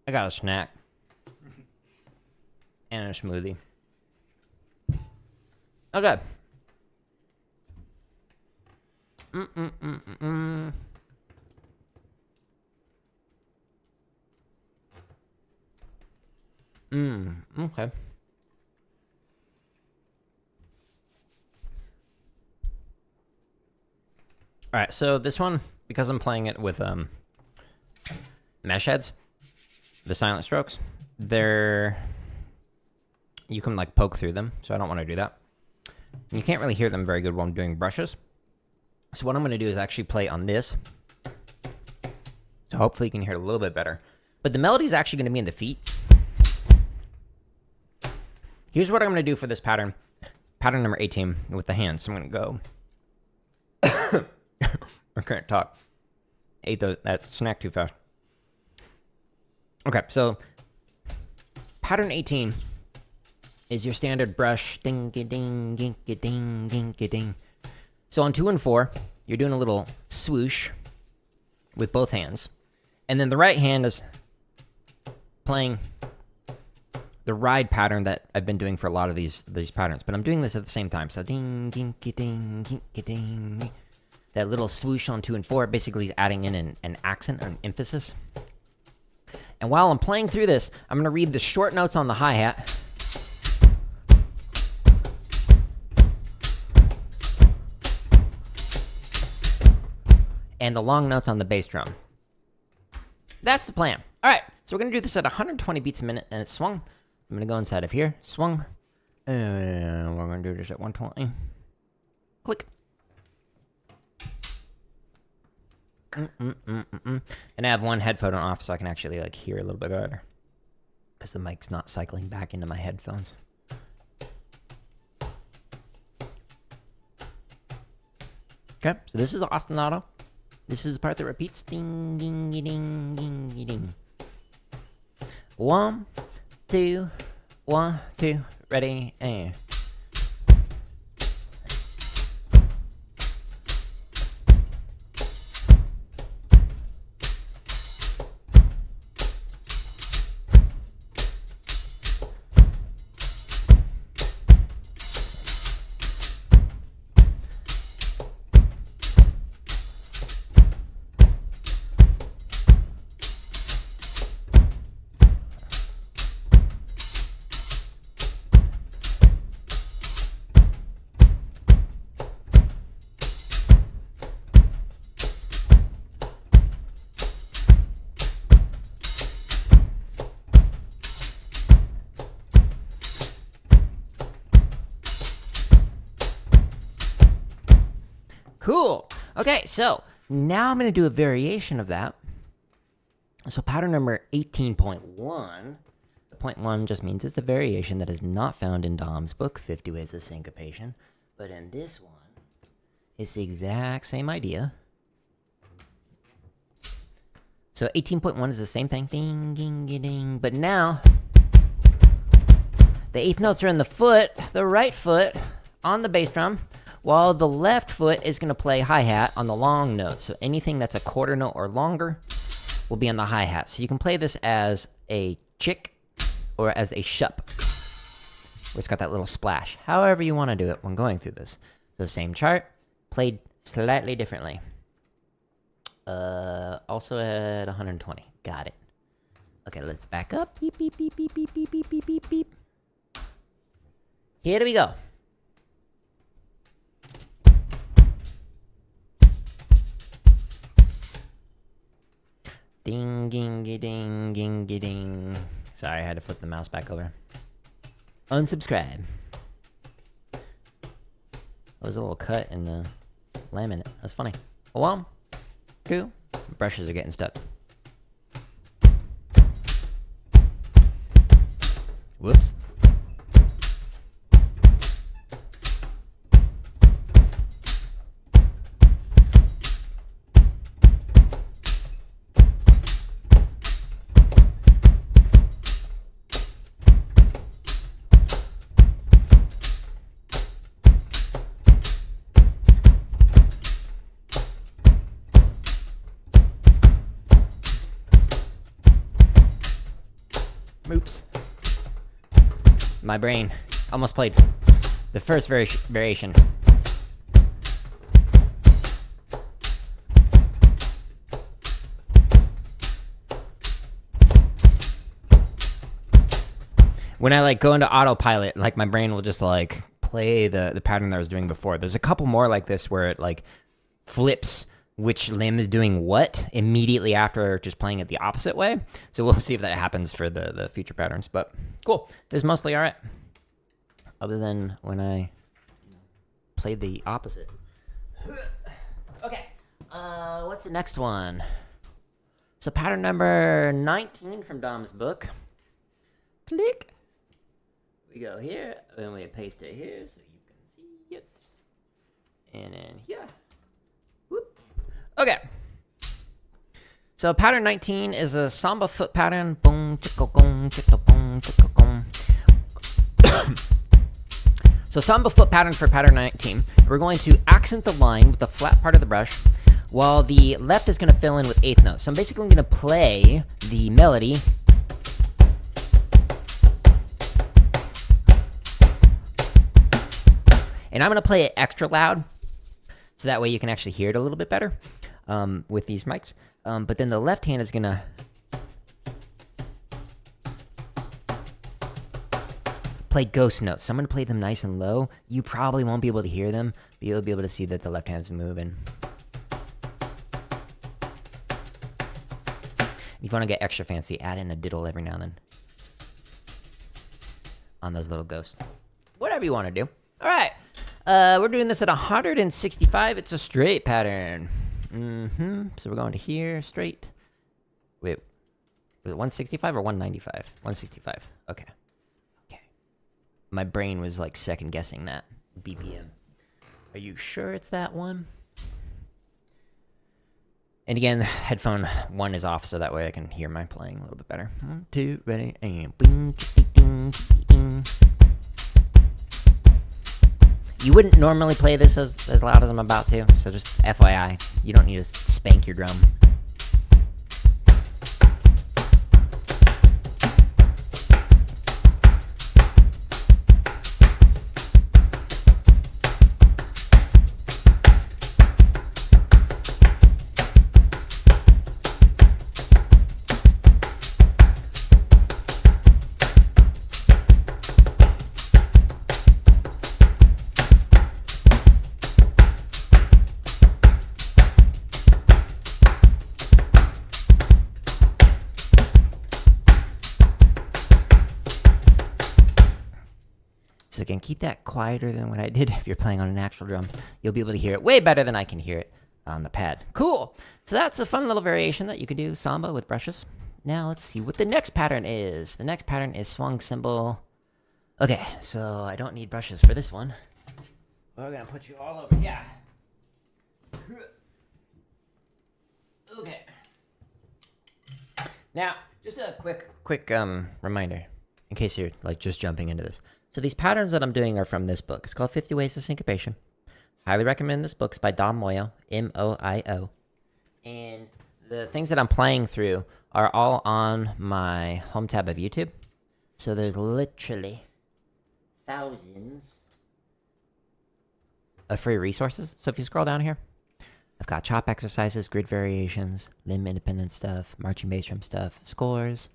Speaker 1: I got a snack. And a smoothie. Okay. Okay. Alright, so this one, because I'm playing it with mesh heads, the silent strokes, they're... you can like poke through them, so I don't want to do that. And you can't really hear them very good while I'm doing brushes. So what I'm going to do is actually play on this. So hopefully you can hear it a little bit better. But the melody is actually going to be in the feet. Here's what I'm going to do for this pattern. Pattern number 18 with the hands. So I'm going to go... I can't talk. Ate that snack too fast. Okay, so pattern 18 is your standard brush. Ding-a-ding, ding-a-ding, ding-a-ding. So on 2 and 4, you're doing a little swoosh with both hands. And then the right hand is playing the ride pattern that I've been doing for a lot of these patterns. But I'm doing this at the same time. So ding, ding-a-ding, ding-a-ding. That little swoosh on 2 and 4 basically is adding in an accent or an emphasis. And while I'm playing through this, I'm going to read the short notes on the hi-hat. And the long notes on the bass drum. That's the plan. All right, so we're going to do this at 120 beats a minute, and it's swung. I'm going to go inside of here, swung. And we're going to do this at 120. Click. And I have one headphone off so I can actually like hear a little bit better. Because the mic's not cycling back into my headphones. Okay, so this is ostinato. This is the part that repeats. Ding, ding, ding, ding, ding, ding. 1, 2, 1, 2, ready, and... Cool. Okay, so now I'm going to do a variation of that. So pattern number 18.1. The point 1 just means it's a variation that is not found in Dom's book, 50 Ways of Syncopation. But in this one, it's the exact same idea. So 18.1 is the same thing. Ding, ding, ding, ding. But now, the eighth notes are in the right foot on the bass drum, while the left foot is going to play hi-hat on the long notes. So anything that's a quarter note or longer will be on the hi-hat. So you can play this as a chick or as a shup, where it's got that little splash. However you want to do it when going through this. So same chart, played slightly differently. Also at 120. Got it. Okay, let's back up. Beep, beep, beep, beep, beep, beep, beep, beep, beep, beep. Here we go. Ding, ding, ding, ding, ding. Sorry, I had to flip the mouse back over. Unsubscribe. There was a little cut in the laminate. That's funny. 1, 2. Brushes are getting stuck. Whoops. Oops. My brain almost played the first variation. When I like go into autopilot, like my brain will just like play the pattern that I was doing before. There's a couple more like this where it like flips which limb is doing what immediately after just playing it the opposite way. So we'll see if that happens for the future patterns. But cool. This is mostly all right. Other than when I played the opposite. Okay. What's the next one? So pattern number 19 from Dom's book. Click. We go here, and we paste it here so you can see it. And then here. Whoop. Okay. So pattern 19 is a samba foot pattern. Boom, tickle, boom, tickle, boom, tickle, boom. So samba foot pattern for pattern 19. We're going to accent the line with the flat part of the brush, while the left is going to fill in with eighth notes. So I'm basically going to play the melody. And I'm going to play it extra loud, so that way you can actually hear it a little bit better with these mics. But then the left hand is going to play ghost notes. So I'm going to play them nice and low. You probably won't be able to hear them, but you'll be able to see that the left hand's moving. If you want to get extra fancy, add in a diddle every now and then on those little ghosts. Whatever you want to do. All right. We're doing this at 165. It's a straight pattern. So we're going to here, straight. Wait, was it 165 or 195? 165. Okay. Okay. My brain was like second guessing that BPM. Are you sure it's that one? And again, headphone 1 is off, so that way I can hear my playing a little bit better. 1, 2, ready, and boom, ding, ding. You wouldn't normally play this as loud as I'm about to, so just FYI, you don't need to spank your drum. So again, keep that quieter than what I did. If you're playing on an actual drum, you'll be able to hear it way better than I can hear it on the pad. Cool. So that's a fun little variation that you can do samba with brushes. Now let's see what the next pattern is. The next pattern is swung cymbal. Okay, so I don't need brushes for this one. We're gonna put you all over. Yeah. Okay. Now, just a quick reminder, in case you're like just jumping into this. So these patterns that I'm doing are from this book. It's called 50 Ways to Syncopation. Highly recommend this book. It's by Dom Moyo, M-O-I-O. And the things that I'm playing through are all on my home tab of YouTube. So there's literally thousands of free resources. So if you scroll down here, I've got chop exercises, grid variations, limb independent stuff, marching bass drum stuff, scores,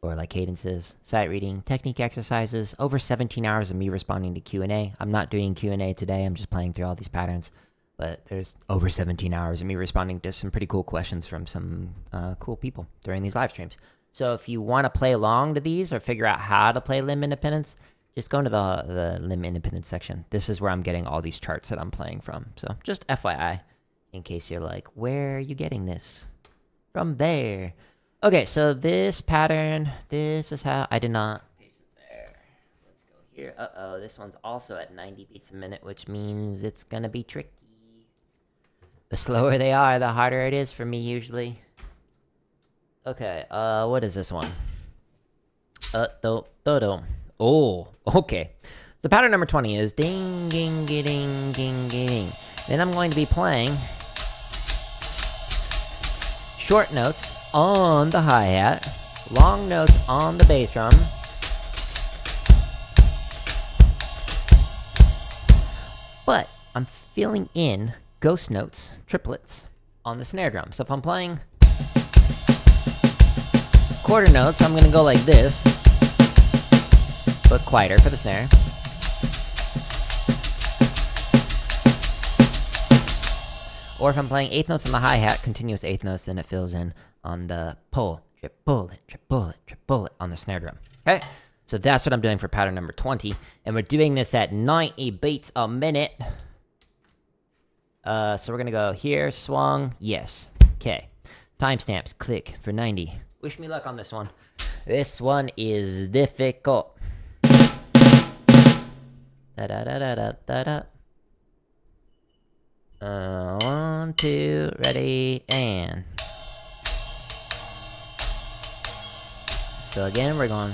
Speaker 1: or like cadences, sight reading, technique exercises, over 17 hours of me responding to Q&A. I'm not doing Q&A today, I'm just playing through all these patterns. But there's over 17 hours of me responding to some pretty cool questions from some cool people during these live streams. So if you want to play along to these or figure out how to play limb independence, just go into the limb independence section. This is where I'm getting all these charts that I'm playing from. So just FYI, in case you're like, where are you getting this? From there. Okay, so this pattern, this is how I did not paste it there. Let's go here. Uh-oh, this one's also at 90 beats a minute, which means it's gonna be tricky. The slower they are, the harder it is for me usually. Okay, what is this one? Oh, okay. So pattern number 20 is ding, ding, ding, ding, ding, ding. Then I'm going to be playing short notes on the hi-hat, long notes on the bass drum, but I'm filling in ghost notes, triplets, on the snare drum. So if I'm playing quarter notes, I'm gonna go like this, but quieter for the snare. Or if I'm playing eighth notes on the hi-hat, continuous eighth notes, then it fills in on the pull, trip, pull it on the snare drum. Okay? So that's what I'm doing for pattern number 20. And we're doing this at 90 beats a minute. So we're gonna go here, swung, yes. Okay. Timestamps, click for 90. Wish me luck on this one. This one is difficult. Da-da-da-da-da-da-da. 1, 2, ready, and. So again, we're going.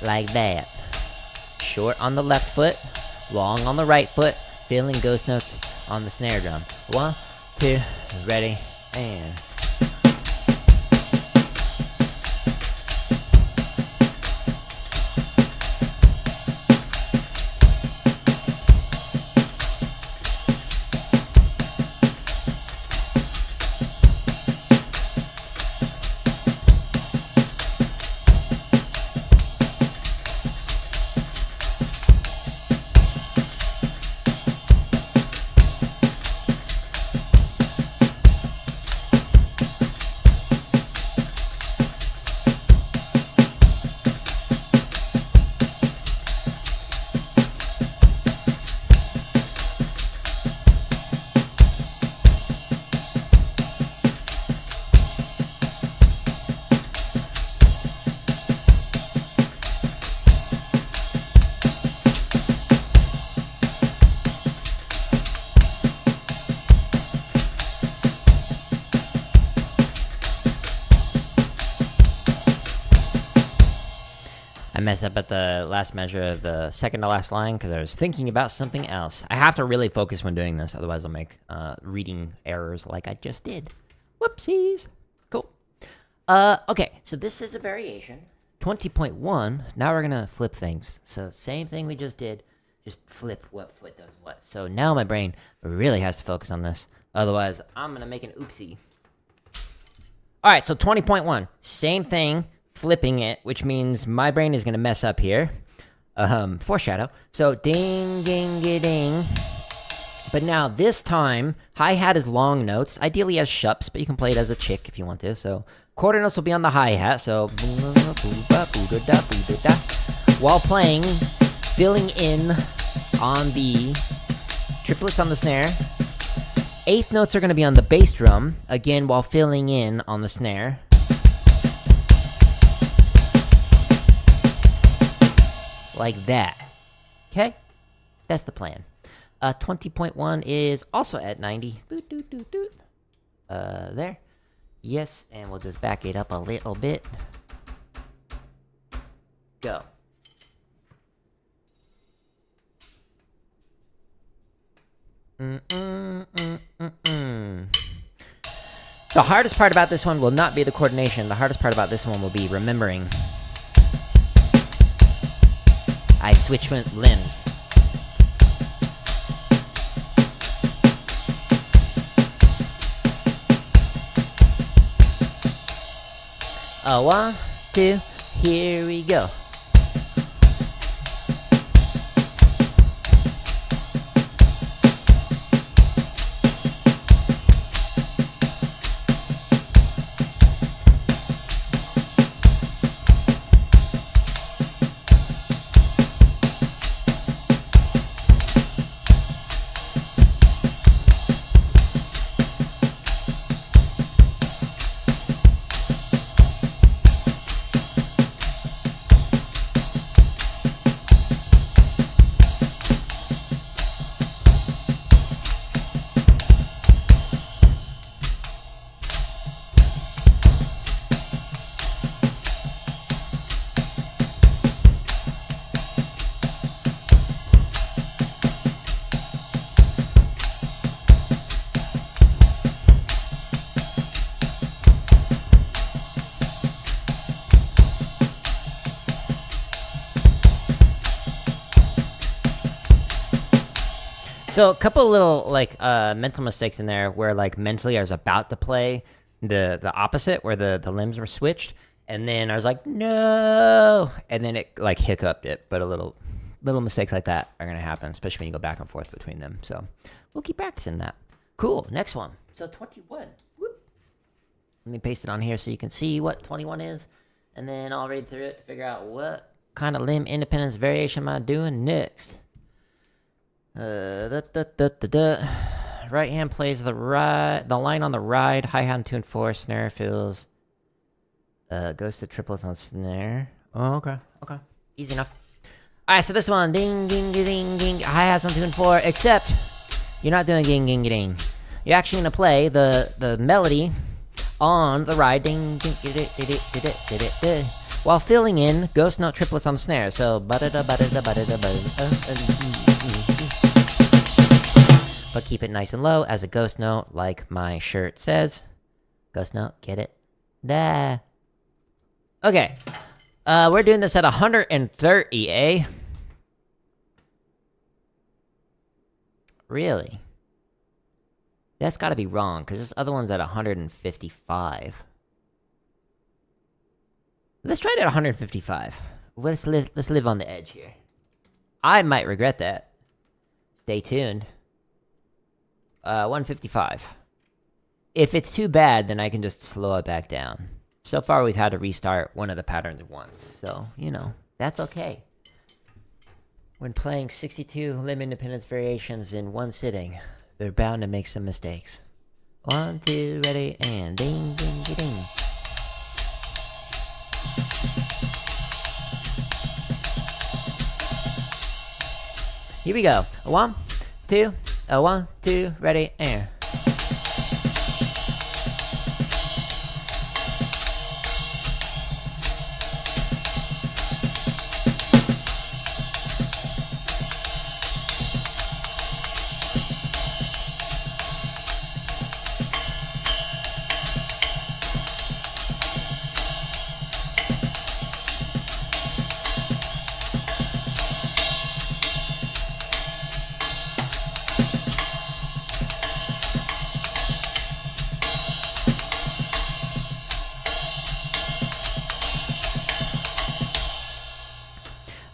Speaker 1: Like that. Short on the left foot, long on the right foot, filling ghost notes on the snare drum. 1, 2, ready, and. I messed up at the last measure of the second to last line because I was thinking about something else. I have to really focus when doing this, otherwise I'll make reading errors like I just did. Whoopsies. Cool. Okay, so this is a variation. 20.1, now we're gonna flip things. So same thing we just did, just flip what foot does what. So now my brain really has to focus on this, otherwise I'm gonna make an oopsie. Alright, so 20.1, same thing, flipping it, which means my brain is gonna mess up here. Foreshadow. So ding, ding, ding. But now this time, hi-hat is long notes, ideally as shups, but you can play it as a chick if you want to. So quarter notes will be on the hi-hat, so while playing, filling in on the triplets on the snare. Eighth notes are going to be on the bass drum, again while filling in on the snare. Like that. Okay? That's the plan. 20.1 is also at 90. Boot, doot, doot, doot. There. Yes, and we'll just back it up a little bit. Go. The hardest part about this one will not be the coordination. The hardest part about this one will be remembering. I switch limbs. A 1, 2, here we go. So a couple little like mental mistakes in there where like mentally I was about to play the opposite where the limbs were switched, and then I was like no, and then it like hiccuped it. But a little mistakes like that are gonna happen, especially when you go back and forth between them. So we'll keep practicing that. Cool. Next one. So 21. Whoop. Let me paste it on here so you can see what 21 is, and then I'll read through it to figure out what kind of limb independence variation am I doing next. Right hand plays the line on the ride, hi-hat on 2 and 4, snare fills, goes to triplets on snare. Oh, okay, easy enough. Alright, so this one, ding, ding, ding, ding, hi-hats on 2 and 4, except you're not doing ding, ding, ding. You're actually gonna play the melody on the ride, ding, ding, while filling in ghost note triplets on the snare. So, but keep it nice and low as a ghost note, like my shirt says. Ghost note, get it? Da. Okay. We're doing this at 130, eh? Really? That's gotta be wrong, because this other one's at 155. Let's try it at 155. Let's live on the edge here. I might regret that. Stay tuned. 155. If it's too bad, then I can just slow it back down. So far, we've had to restart one of the patterns once. So, you know, that's okay. When playing 62 limb independence variations in one sitting, they're bound to make some mistakes. 1, 2, ready, and ding, ding, ding, ding. Here we go. 1, 2, 1, 2, ready, and.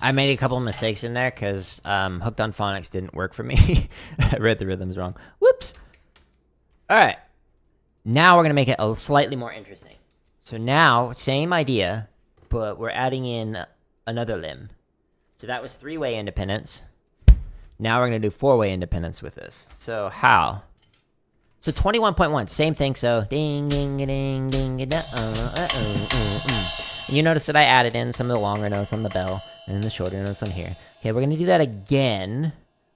Speaker 1: I made a couple of mistakes in there because Hooked on Phonics didn't work for me. I read the rhythms wrong. Whoops. All right. Now we're going to make it a slightly more interesting. So now, same idea, but we're adding in another limb. So that was 3-way independence. Now we're going to do 4-way independence with this. So how? So 21.1, same thing. So ding, ding, ding, ding, ding, You notice that I added in some of the longer notes on the bell and the shorter notes on here. Okay, we're going to do that again.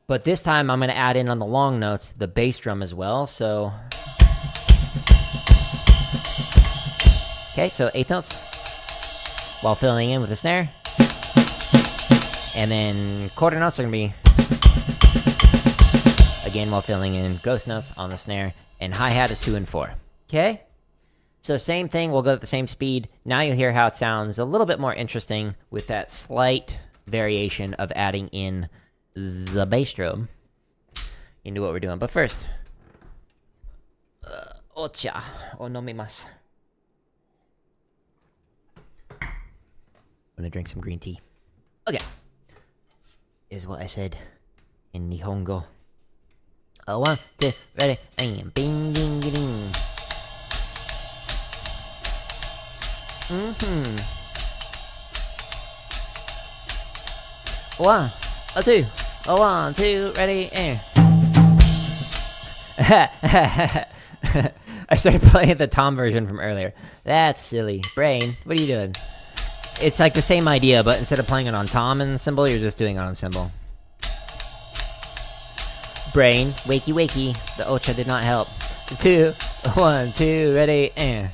Speaker 1: But this time I'm going to add in on the long notes the bass drum as well. So, okay, so 8th notes while filling in with the snare. And then quarter notes are going to be, again, while filling in ghost notes on the snare. And hi-hat is 2 and 4. Okay? So same thing, we'll go at the same speed. Now you'll hear how it sounds a little bit more interesting with that slight variation of adding in the bass drum into what we're doing. But first, ocha, onomimasu. I'm gonna drink some green tea. Okay. Is what I said in Nihongo. 1, 2, ready, and bing, ding, ding. One, 2, 1, 2, ready, and. I started playing the Tom version from earlier. That's silly. Brain, what are you doing? It's like the same idea, but instead of playing it on Tom and cymbal, you're just doing it on cymbal. Brain, wakey wakey. The ocha did not help. 2, 1, 2, ready, and.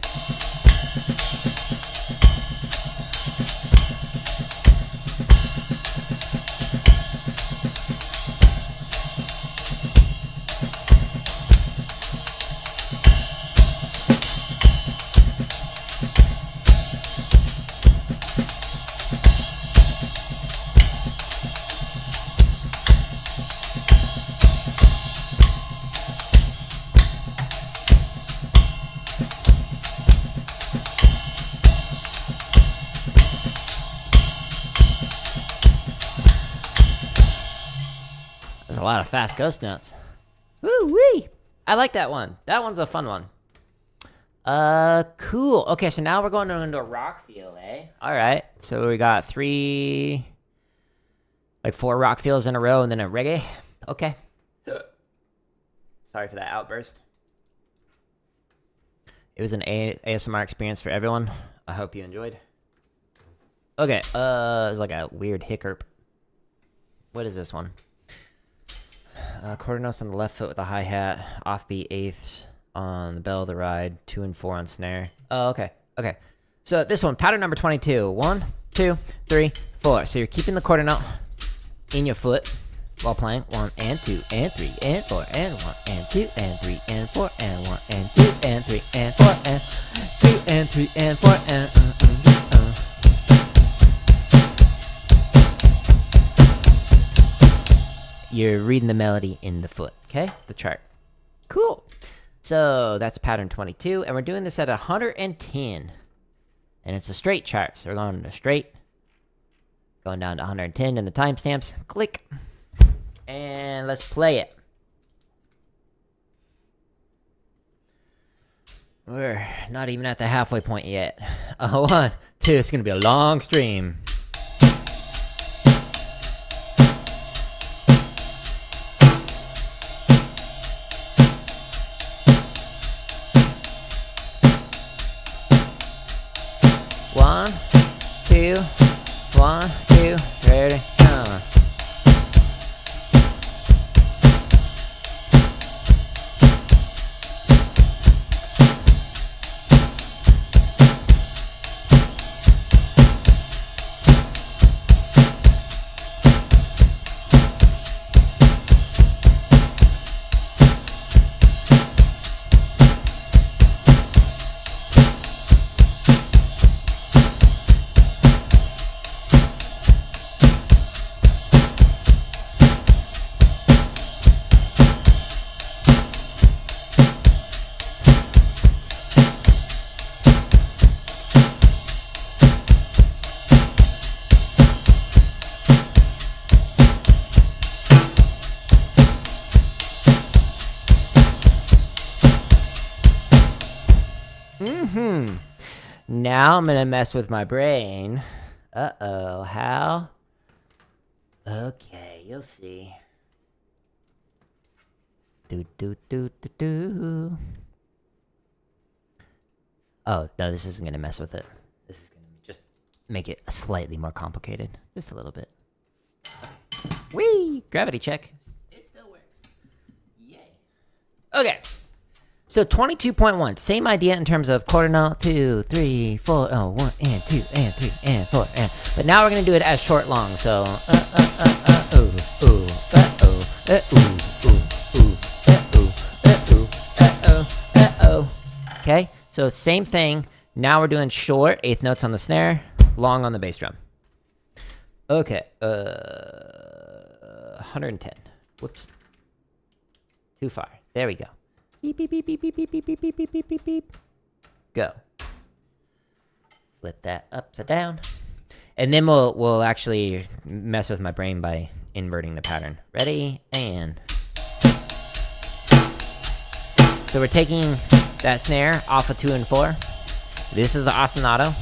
Speaker 1: There's a lot of fast ghost notes. Woo-wee! I like that one. That one's a fun one. Cool. Okay, so now we're going into a rock feel, eh? Alright, so we got 4 rock feels in a row and then a reggae. Okay. Sorry for that outburst. It was an ASMR experience for everyone. I hope you enjoyed. Okay, it was like a weird hiccup. What is this one? Quarter notes on the left foot with the hi-hat, offbeat 8ths on the bell of the ride, 2 and 4 on snare. Oh, okay, okay. So this one, pattern number 22. 1, 2, 3, 4. So you're keeping the quarter note in your foot while playing 1 and 2 and 3 and 4 and 1 and 2 and 3 and 4 and 1 and 2 and 3 and 4 and 2 and 3 and 4 and You're reading the melody in the foot, okay? The chart. Cool. So that's pattern 22, and we're doing this at 110. And it's a straight chart, so we're going to straight. Going down to 110 in the timestamps. Click. And let's play it. We're not even at the halfway point yet. 1, 2, it's going to be a long stream. One, two, ready, come on. Now I'm gonna mess with my brain. Uh-oh, how? Okay, you'll see. Do. Oh, no, this isn't gonna mess with it. This is gonna just make it slightly more complicated. Just a little bit. Whee! Gravity check. It still works. Yay. Okay. So 22.1, same idea in terms of quarter note, 2, 3, 4, 1 and 2 and 3 and 4 and. But now we're gonna do it as short long. So Okay, so same thing. Now we're doing short eighth notes on the snare, long on the bass drum. Okay, 110. Whoops. Too far. There we go. Beep, beep, beep, beep, beep, beep, beep, beep, beep, beep, beep, beep, beep. Go. Flip that upside down. And then we'll actually mess with my brain by inverting the pattern. Ready? And. So we're taking that snare off of 2 and 4. This is the ostinato.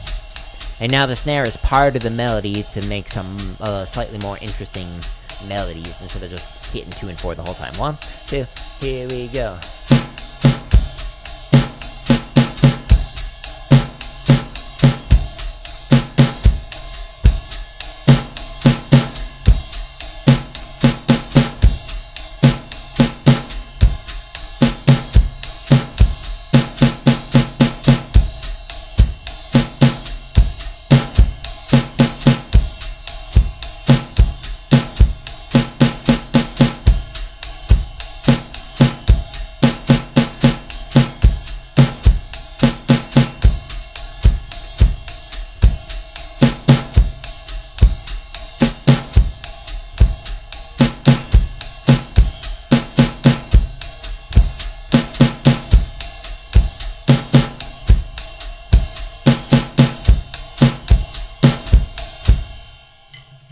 Speaker 1: And now the snare is part of the melody to make some slightly more interesting melodies instead of just hitting 2 and 4 the whole time. 1, 2, here we go.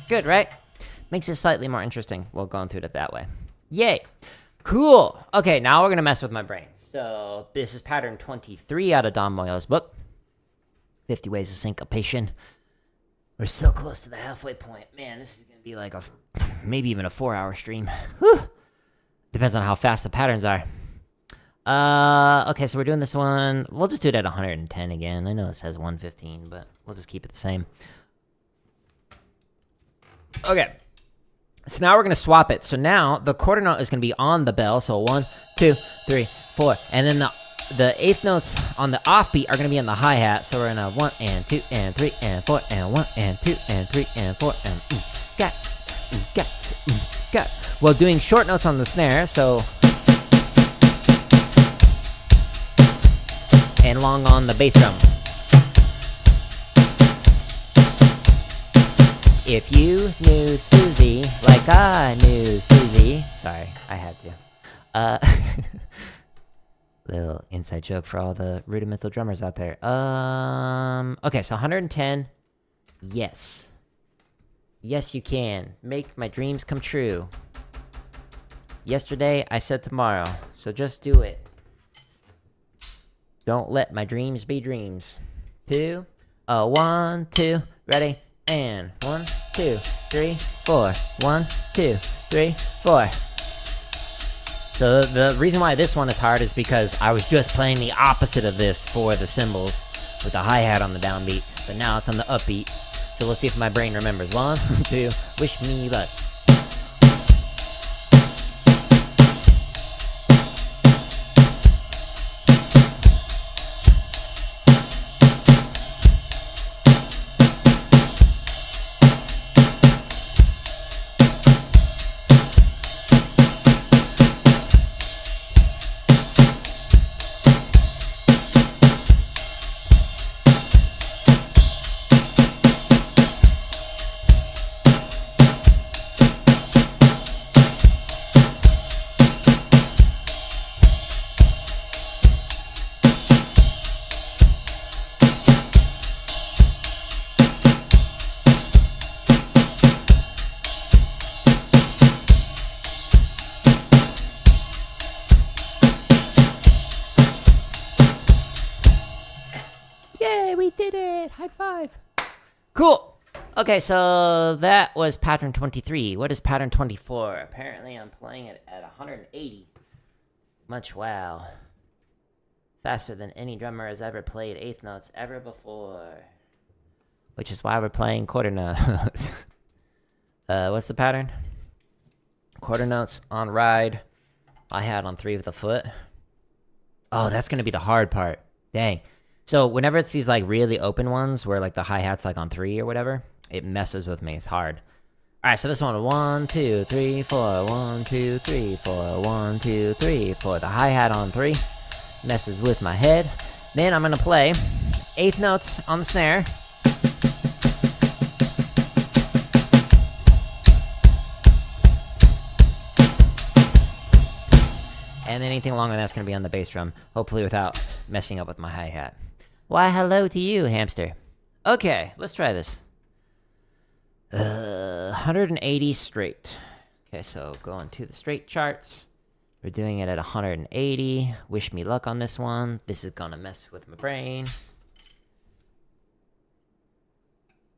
Speaker 1: Good, right? Makes it slightly more interesting while going through it that way. Yay. Cool. Okay, now we're going to mess with my brain. So this is pattern 23 out of Don Moyle's book. 50 Ways of Syncopation. We're so close to the halfway point. Man, this is going to be like maybe even a 4-hour stream. Whew. Depends on how fast the patterns are. Okay, so we're doing this one. We'll just do it at 110 again. I know it says 115, but we'll just keep it the same. Okay, so now we're going to swap it. So now the quarter note is going to be on the bell. So 1, 2, 3, 4. And then the eighth notes on the offbeat are going to be on the hi-hat. So we're going to 1 and 2 and 3 and 4 and 1 and 2 and 3 and 4 and got. Well, doing short notes on the snare. So and long on the bass drum. If you knew Susie like I knew Susie. Sorry, I had to. Little inside joke for all the rudimental drummers out there. Okay, so 110. Yes. Yes, you can. Make my dreams come true. Yesterday, I said tomorrow. So just do it. Don't let my dreams be dreams. 2, 1, 2, ready, and 1, 2, 3, 4. 1, 2, 3, 4. So the reason why this one is hard is because I was just playing the opposite of this for the cymbals with the hi-hat on the downbeat, but now it's on the upbeat. So we'll see if my brain remembers. 1, 2, wish me luck. Yay, we did it! High five! Cool! Okay, so that was pattern 23. What is pattern 24? Apparently I'm playing it at 180. Much wow. Faster than any drummer has ever played eighth notes ever before. Which is why we're playing quarter notes. What's the pattern? Quarter notes on ride. Hi-hat on 3 with a foot. Oh, that's gonna be the hard part. Dang. So whenever it's these like really open ones where like the hi-hat's like on 3 or whatever, it messes with me. It's hard. Alright, so this one, 1, 2, 3, 4, 1, 2, 3, 4, 1, 2, 3, 4. The hi-hat on 3 messes with my head. Then I'm gonna play eighth notes on the snare. And anything longer than that's gonna be on the bass drum, hopefully without messing up with my hi-hat. Why, hello to you, hamster. Okay, let's try this. 180 straight. Okay, so going to the straight charts. We're doing it at 180. Wish me luck on this one. This is gonna mess with my brain.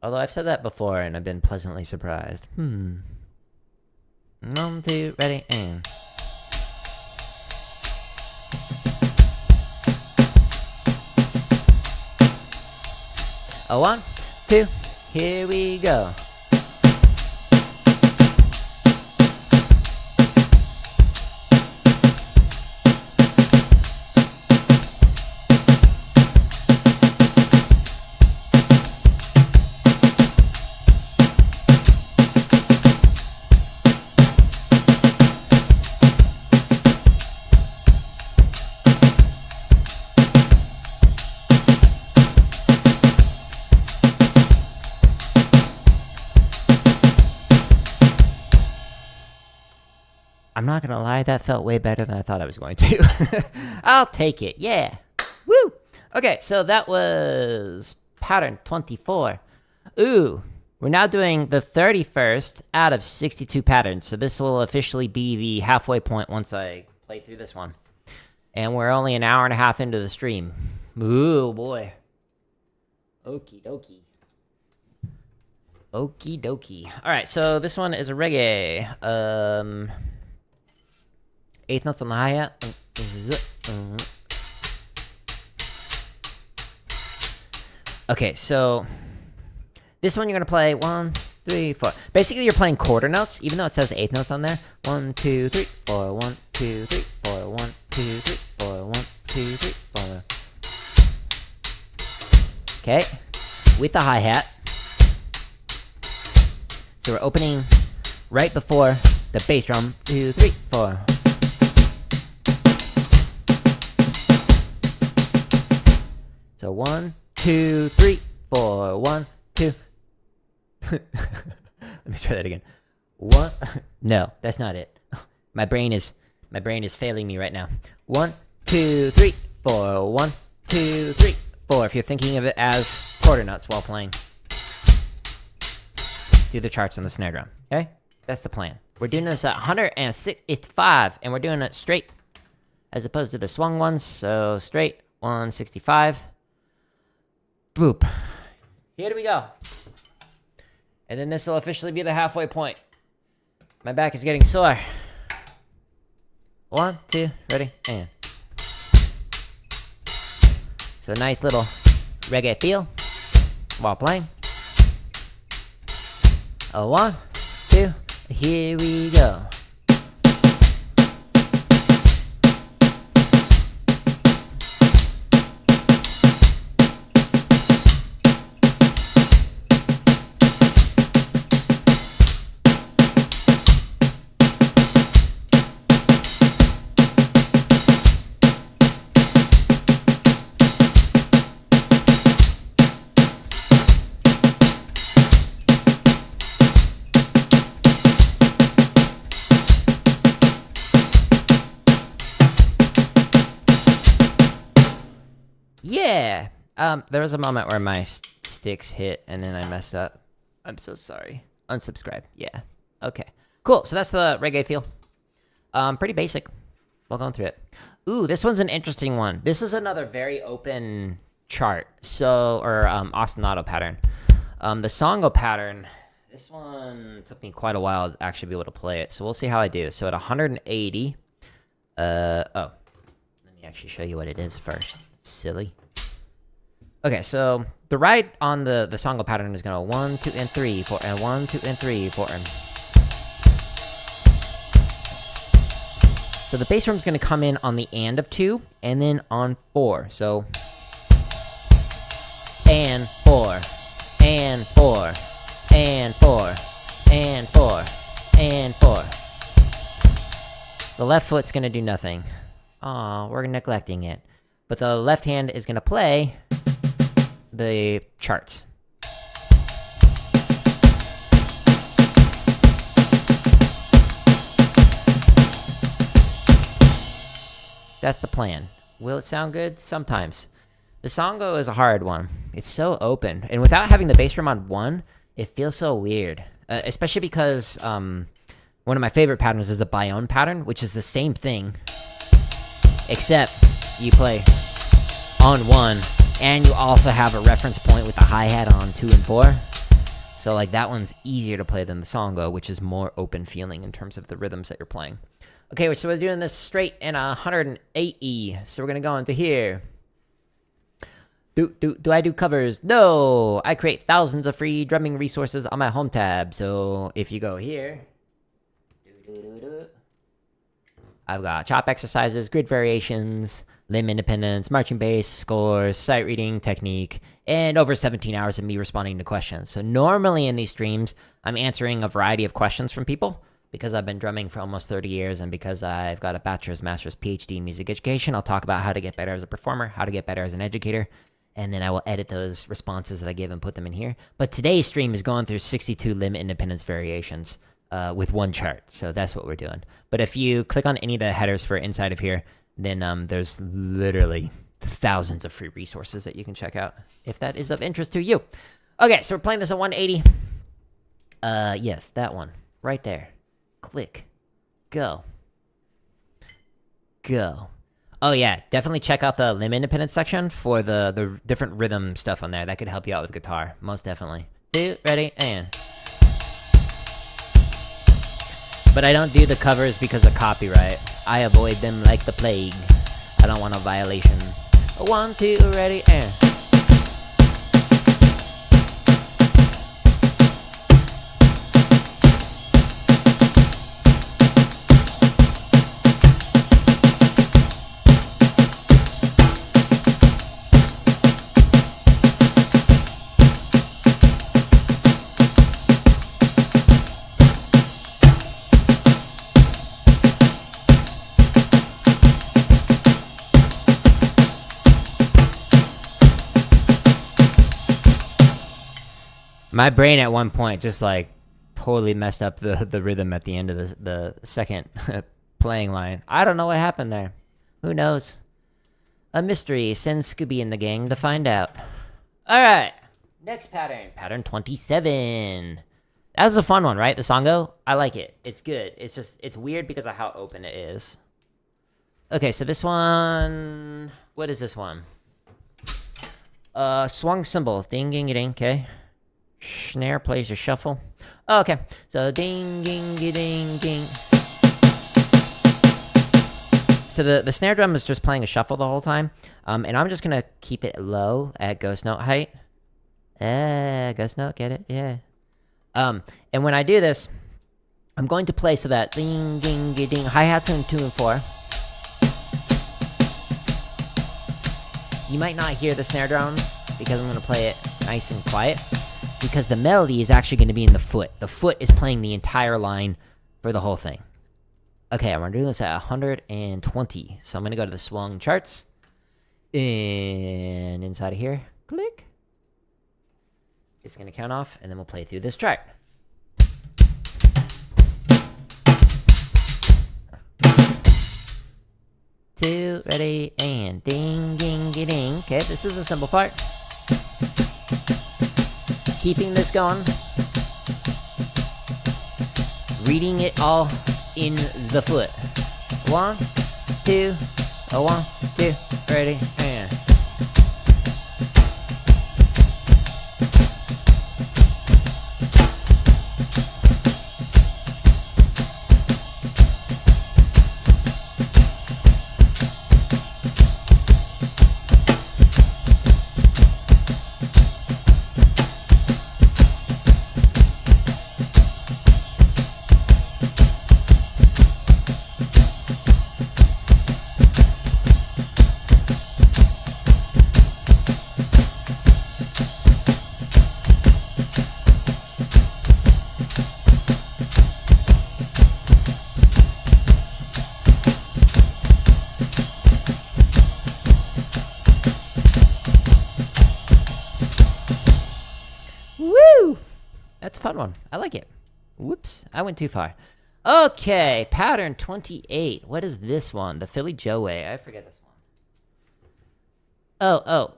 Speaker 1: Although I've said that before and I've been pleasantly surprised. 1, 2, ready, and... A 1, 2, here we go. I'm not gonna lie, that felt way better than I thought I was going to. I'll take it, yeah. Woo! Okay, so that was pattern 24. Ooh, we're now doing the 31st out of 62 patterns, so this will officially be the halfway point once I play through this one. And we're only an hour and a half into the stream. Ooh, boy. Okie dokie. Okie dokie. Alright, so this one is a reggae. Eighth notes on the hi-hat. Okay, so this one you're gonna play 1, 3, 4. Basically, you're playing quarter notes, even though it says eighth notes on there. 1, 2, 3, 4. 1, 2, 3, 4. 1, 2, 3, 4. 1, 2, 3, 4. Okay, with the hi-hat. So we're opening right before the bass drum. 2, 3, 4. So 1, 2, 3, 4. 1, 2. Let me try that again. 1. No, that's not it. My brain is failing me right now. 1, 2, 3, 4. 1, 2, 3, 4. If you're thinking of it as quarter notes while playing, do the charts on the snare drum. Okay, that's the plan. We're doing this at 165, and we're doing it straight, as opposed to the swung ones. So straight 165. Boop. Here we go. And then this will officially be the halfway point. My back is getting sore. 1, 2, ready, and. So nice little reggae feel while playing. 1, 2, here we go. Yeah. There was a moment where my sticks hit and then I messed up. I'm so sorry. Unsubscribe. Yeah. Okay. Cool. So that's the reggae feel. Pretty basic while going through it. Ooh, this one's an interesting one. This is another very open chart, so or ostinato pattern. The songo pattern, this one took me quite a while to actually be able to play it, so we'll see how I do. So at 180, let me actually show you what it is first. Silly. Okay, so the ride on the songo pattern is gonna 1, 2, and 3, 4, and 1, 2, and 3, 4, and. So the bass drum's gonna come in on the and of 2, and then on 4. So and 4, and 4, and 4, and 4, and 4. The left foot's gonna do nothing. Aw, we're neglecting it. But the left hand is gonna play the charts. That's the plan. Will it sound good? Sometimes. The songo is a hard one. It's so open. And without having the bass drum on 1, it feels so weird. Especially because one of my favorite patterns is the Bayonne pattern, which is the same thing. Except you play on 1, and you also have a reference point with the hi-hat on 2 and 4. So like that one's easier to play than the songo, which is more open feeling in terms of the rhythms that you're playing. Okay, so we're doing this straight in 108E. So we're gonna go into here. Do I do covers? No! I create thousands of free drumming resources on my home tab. So if you go here, I've got chop exercises, grid variations, limb independence, marching bass, scores, sight reading, technique, and over 17 hours of me responding to questions. So normally in these streams, I'm answering a variety of questions from people. Because I've been drumming for almost 30 years and because I've got a bachelor's, master's, PhD in music education, I'll talk about how to get better as a performer, how to get better as an educator, and then I will edit those responses that I give and put them in here. But today's stream is going through 62 limb independence variations with one chart, so that's what we're doing. But if you click on any of the headers for inside of here, then there's literally thousands of free resources that you can check out if that is of interest to you. Okay, so we're playing this at 180. Yes, that one, right there. Click. Go. Go. Oh yeah, definitely check out the limb independence section for the different rhythm stuff on there. That could help you out with guitar. Most definitely. Do, ready, and. But I don't do the covers because of copyright. I avoid them like the plague. I don't want a violation. 1, 2, ready, and. My brain at one point just like totally messed up the rhythm at the end of the second playing line. I don't know what happened there. Who knows? A mystery. Send Scooby and the gang to find out. Alright. Next pattern. Pattern 27. That was a fun one, right? The songo? I like it. It's good. It's just, it's weird because of how open it is. Okay, so this one... What is this one? Swung cymbal. Ding, ding, ding, okay. Snare plays a shuffle. Oh, okay, so ding, ding, ding, ding. So the snare drum is just playing a shuffle the whole time, and I'm just gonna keep it low at ghost note height. Ghost note, get it? Yeah. And when I do this, I'm going to play so that ding, ding, ding, hi-hats in 2 and 4. You might not hear the snare drum because I'm gonna play it nice and quiet. Because the melody is actually going to be in the foot. The foot is playing the entire line for the whole thing. Okay, I'm going to do this at 120. So I'm going to go to the swung charts. And inside of here, click. It's going to count off, and then we'll play through this chart. Two, ready, and ding, ding, ding. Okay, this is the cymbal part. Keeping this going. Reading it all in the foot. 1, 2, 1, 2, ready, and. That's a fun one. I like it. Whoops, I went too far. Okay, pattern 28. What is this one? The Philly Joe way. I forget this one. Oh.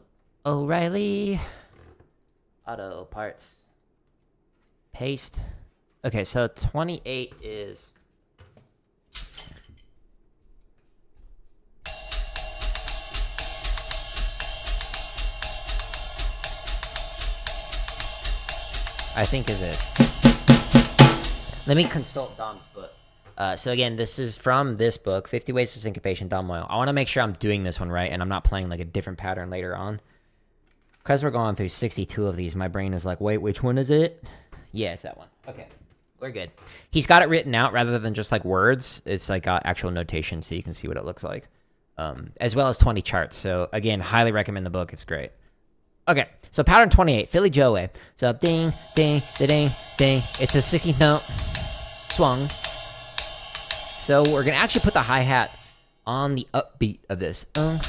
Speaker 1: O'Reilly. Auto parts. Paste. Okay, so 28 is... I think is this. Let me consult Dom's book. So again, this is from this book, 50 Ways to Syncopation, Dom Moyle. I want to make sure I'm doing this one right and I'm not playing like a different pattern later on. Because we're going through 62 of these, my brain is like, wait, which one is it? Yeah, it's that one. Okay, we're good. He's got it written out rather than just like words. It's like actual notation so you can see what it looks like. As well as 20 charts. So again, highly recommend the book. It's great. Okay, so pattern 28, Philly Joe way. So ding, ding, ding, ding. It's a 16th note swung. So we're gonna actually put the hi-hat on the upbeat of this. 1 and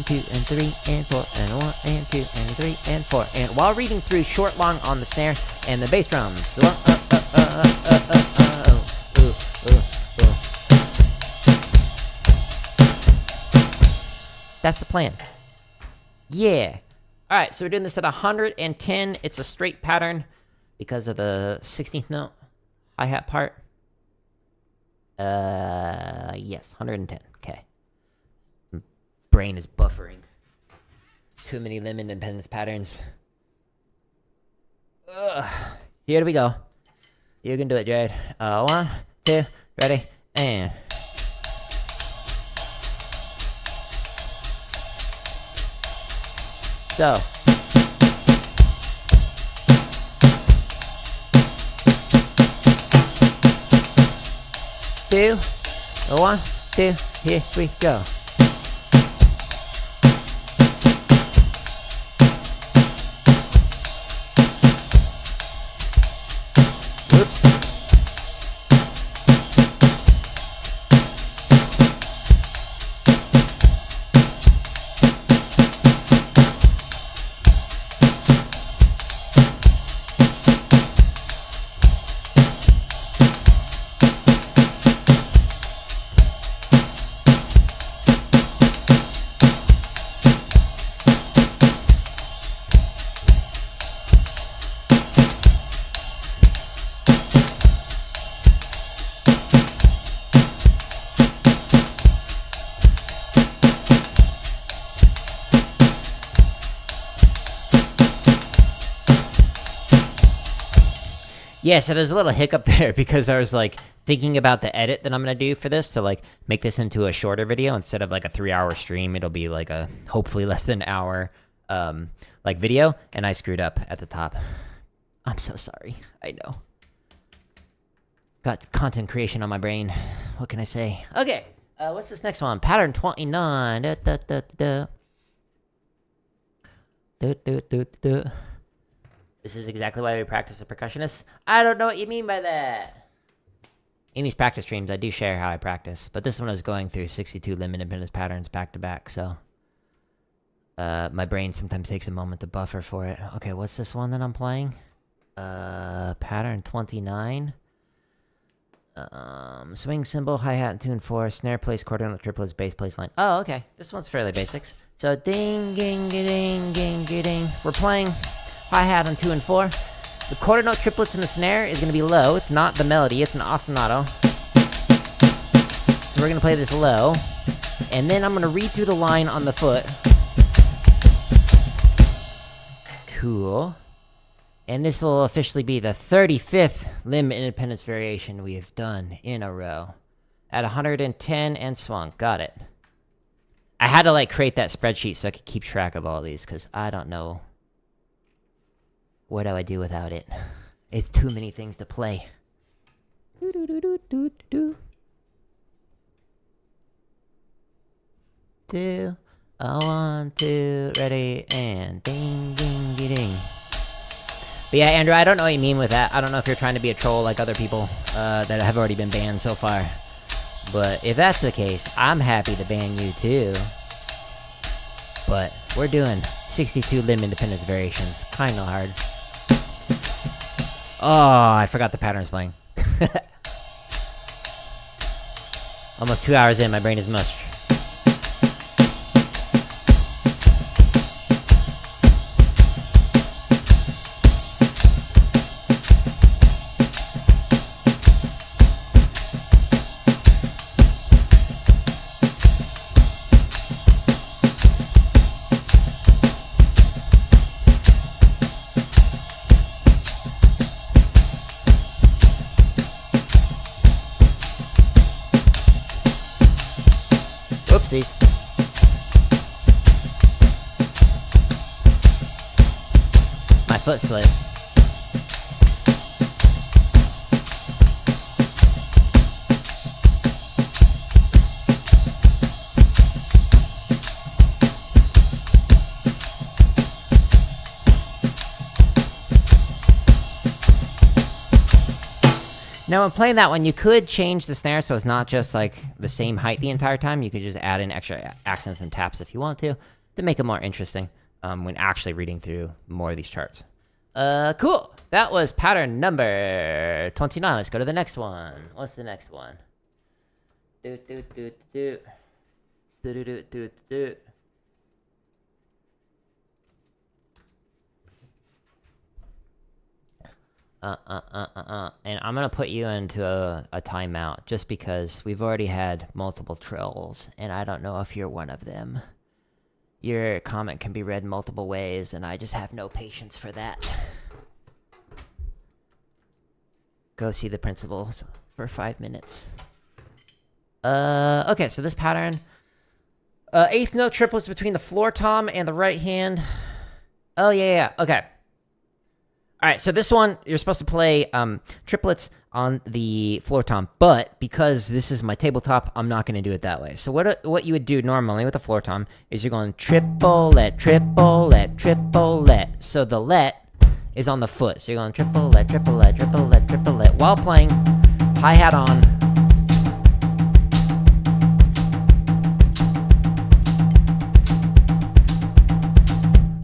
Speaker 1: 2 and 3 and 4 and 1 and 2 and 3 and 4. And while reading through short, long on the snare and the bass drums. That's the plan. Yeah. All right, so we're doing this at 110. It's a straight pattern because of the 16th note hi-hat part. Yes, 110. Okay. Brain is buffering. Too many limb independence patterns. Ugh. Here we go. You can do it, Jared. 1, 2, ready, and... So, two, 1, 2, here we go. Whoops. Yeah, so there's a little hiccup there because I was like thinking about the edit that I'm gonna do for this to like make this into a shorter video instead of like a 3-hour stream. It'll be like a hopefully less than an hour like video, and I screwed up at the top. I'm so sorry. I know. Got content creation on my brain. What can I say? Okay, what's this next one? Pattern 29. This is exactly why we practice a percussionist. I don't know what you mean by that. In these practice streams, I do share how I practice, but this one is going through 62 limb independence patterns back to back, so my brain sometimes takes a moment to buffer for it. Okay, what's this one that I'm playing? Pattern 29. Swing cymbal, hi-hat, and tune 4, snare place, quarter note, triplets, bass place line. Oh, okay. This one's fairly basics. So ding, ding, ding, ding, ding. We're playing hi-hat on 2 and 4. The quarter note triplets in the snare is going to be low. It's not the melody, it's an ostinato. So we're going to play this low. And then I'm going to read through the line on the foot. Cool. And this will officially be the 35th limb independence variation we have done in a row. At 110 and swung. Got it. I had to like create that spreadsheet so I could keep track of all these because I don't know. What do I do without it? It's too many things to play. Do do do do do do. 2, 1, 2, ready, and ding, ding, ding, ding. But yeah, Andrew, I don't know what you mean with that. I don't know if you're trying to be a troll like other people that have already been banned so far. But if that's the case, I'm happy to ban you too. but we're doing 62 limb independence variations. Kinda hard. Oh, I forgot the pattern's playing. Almost 2 hours in, my brain is mush. Oopsies. My foot slipped. Now, when playing that one, you could change the snare so it's not just like the same height the entire time. You could just add in extra accents and taps if you want to make it more interesting when actually reading through more of these charts. Cool. That was pattern number 29. Let's go to the next one. What's the next one? Do do do do do do do do do. And I'm gonna put you into a timeout just because we've already had multiple trolls, and I don't know if you're one of them. Your comment can be read multiple ways, and I just have no patience for that. Go see the principals for 5 minutes. Okay, so this pattern. Eighth note triplets between the floor tom and the right hand. Oh, yeah, okay. Alright, so this one, you're supposed to play triplets on the floor tom, but because this is my tabletop, I'm not going to do it that way. So what you would do normally with a floor tom is you're going triplet, triplet, triplet. So the let is on the foot. So you're going triplet, triplet, triplet, triplet, while playing hi-hat on.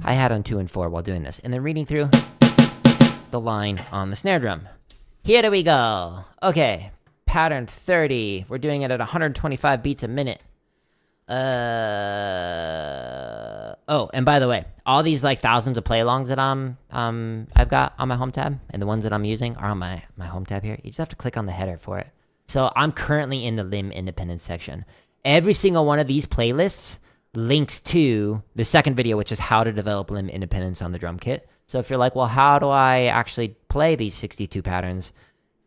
Speaker 1: Hi-hat on 2 and 4 while doing this. And then reading through the line on the snare drum. Here we go. Okay, pattern 30. We're doing it at 125 beats a minute. Oh, and by the way, all these like thousands of play-alongs that I've got on my home tab, and the ones that I'm using are on my home tab here. You just have to click on the header for it. So I'm currently in the limb independence section. Every single one of these playlists links to the second video, which is how to develop limb independence on the drum kit. So if you're like, well, how do I actually play these 62 patterns?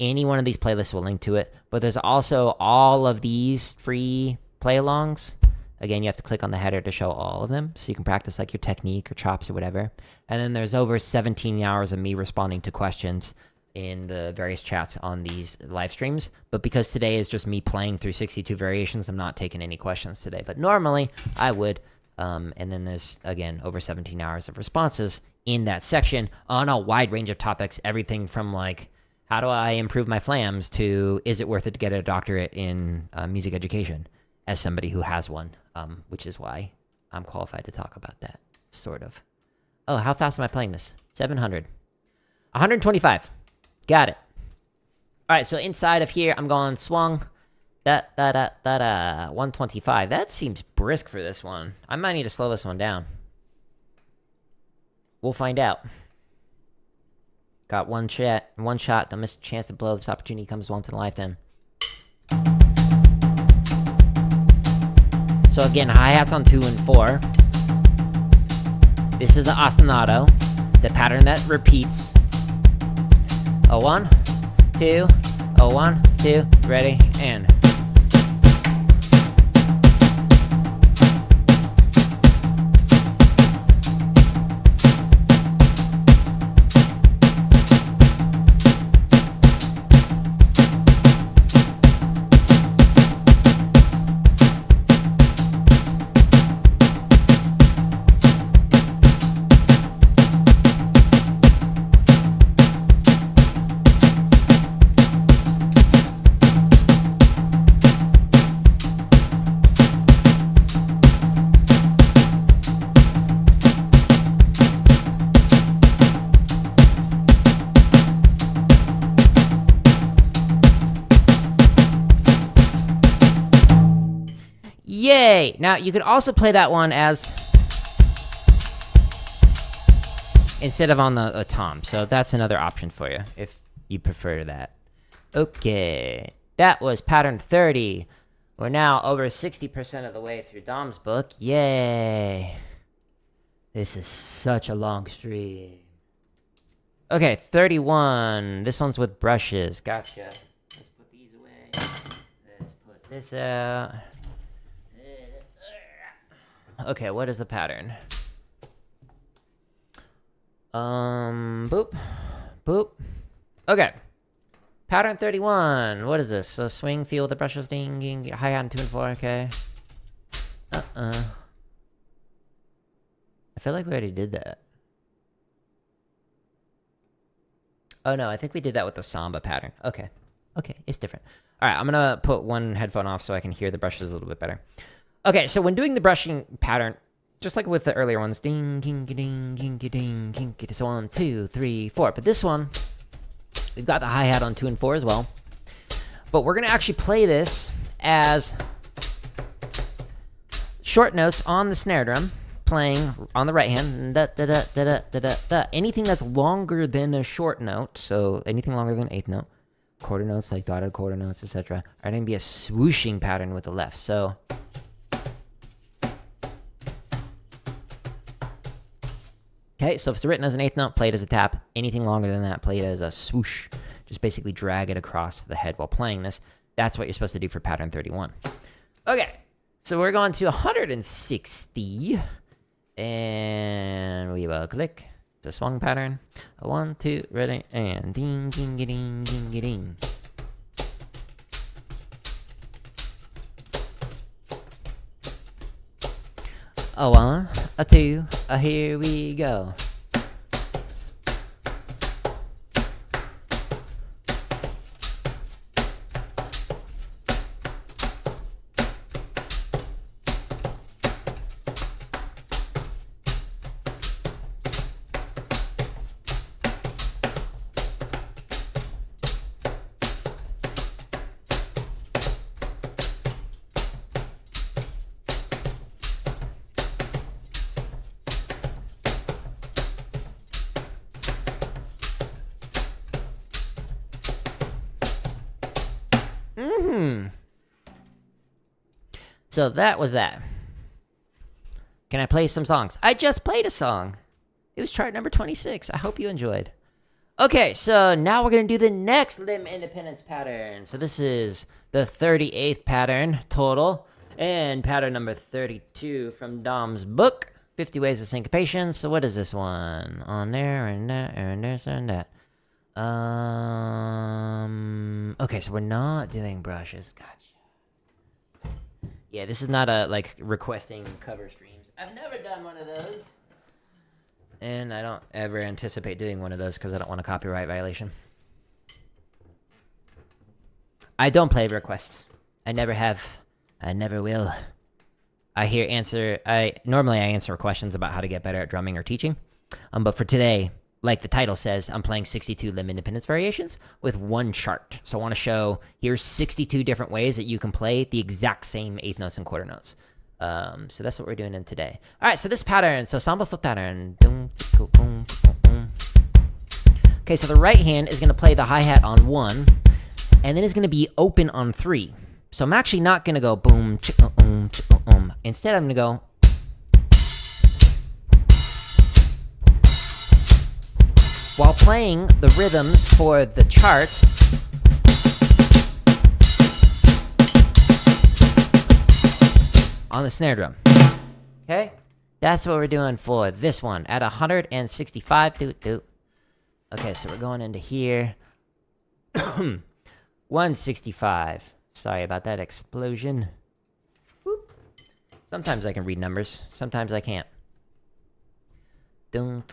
Speaker 1: Any one of these playlists will link to it. But there's also all of these free play-alongs. Again, you have to click on the header to show all of them, so you can practice like your technique or chops or whatever. And then there's over 17 hours of me responding to questions in the various chats on these live streams. But because today is just me playing through 62 variations, I'm not taking any questions today. But normally, I would. And then there's, again, over 17 hours of responses in that section on a wide range of topics, everything from like, how do I improve my flams to is it worth it to get a doctorate in music education as somebody who has one, which is why I'm qualified to talk about that, sort of. Oh, how fast am I playing this? 700. 125. Got it. All right, so inside of here, I'm going swung. 125. That seems brisk for this one. I might need to slow this one down. We'll find out. Got one shot. Don't miss a chance to blow. This opportunity comes once in a lifetime. So again, hi-hats on 2 and 4. This is the ostinato, the pattern that repeats. 1, 2, 1, 2, ready, and... Yay! Now, you could also play that one as... instead of on the tom. So that's another option for you, if you prefer that. Okay. That was pattern 30. We're now over 60% of the way through Dom's book. Yay! This is such a long stream. Okay, 31. This one's with brushes. Gotcha. Let's put these away. Let's put this out. Okay, what is the pattern? Boop. Boop. Okay. Pattern 31. What is this? So swing, feel the brushes, ding, ding, hi-hat and 2 and 4, okay. I feel like we already did that. Oh no, I think we did that with the samba pattern. Okay. Okay, it's different. Alright, I'm gonna put one headphone off so I can hear the brushes a little bit better. Okay, so when doing the brushing pattern, just like with the earlier ones, ding, ding, ding, ding, ding, ding, so 1, 2, 3, 4. But this one, we've got the hi-hat on 2 and 4 as well. But we're gonna actually play this as short notes on the snare drum, playing on the right hand. Da, da, da, da, da, da, da. Anything that's longer than a short note, so anything longer than an eighth note, quarter notes like dotted quarter notes, etc., are gonna be a swooshing pattern with the left. So. Okay, so if it's written as an eighth note, play it as a tap. Anything longer than that, play it as a swoosh. Just basically drag it across the head while playing this. That's what you're supposed to do for pattern 31. Okay, so we're going to 160. And we will click the swung pattern. 1, 2, ready, and ding, ding, ding, ding, ding. A 1, a 2, a here we go. So that was that. Can I play some songs? I just played a song. It was chart number 26. I hope you enjoyed. Okay, so now we're going to do the next limb independence pattern. So this is the 38th pattern total. And pattern number 32 from Dom's book, 50 Ways of Syncopation. So what is this one? On there, and that, and this, and that. Okay, so we're not doing brushes. Gotcha. Yeah, this is not a, like, requesting cover streams. I've never done one of those. And I don't ever anticipate doing one of those because I don't want a copyright violation. I don't play requests. I never have. I never will. Normally I answer questions about how to get better at drumming or teaching. But for today, like the title says, I'm playing 62 limb independence variations with one chart. So I want to show, here's 62 different ways that you can play the exact same eighth notes and quarter notes. So that's what we're doing in today. All right, so this pattern, so samba foot pattern. Okay, so the right hand is going to play the hi-hat on 1, and then it's going to be open on 3. So I'm actually not going to go boom, Instead, I'm going to go. While playing the rhythms for the charts, on the snare drum. Okay? That's what we're doing for this one at 165. Doot. Okay, so we're going into here. 165. Sorry about that explosion. Whoop. Sometimes I can read numbers, sometimes I can't. Don't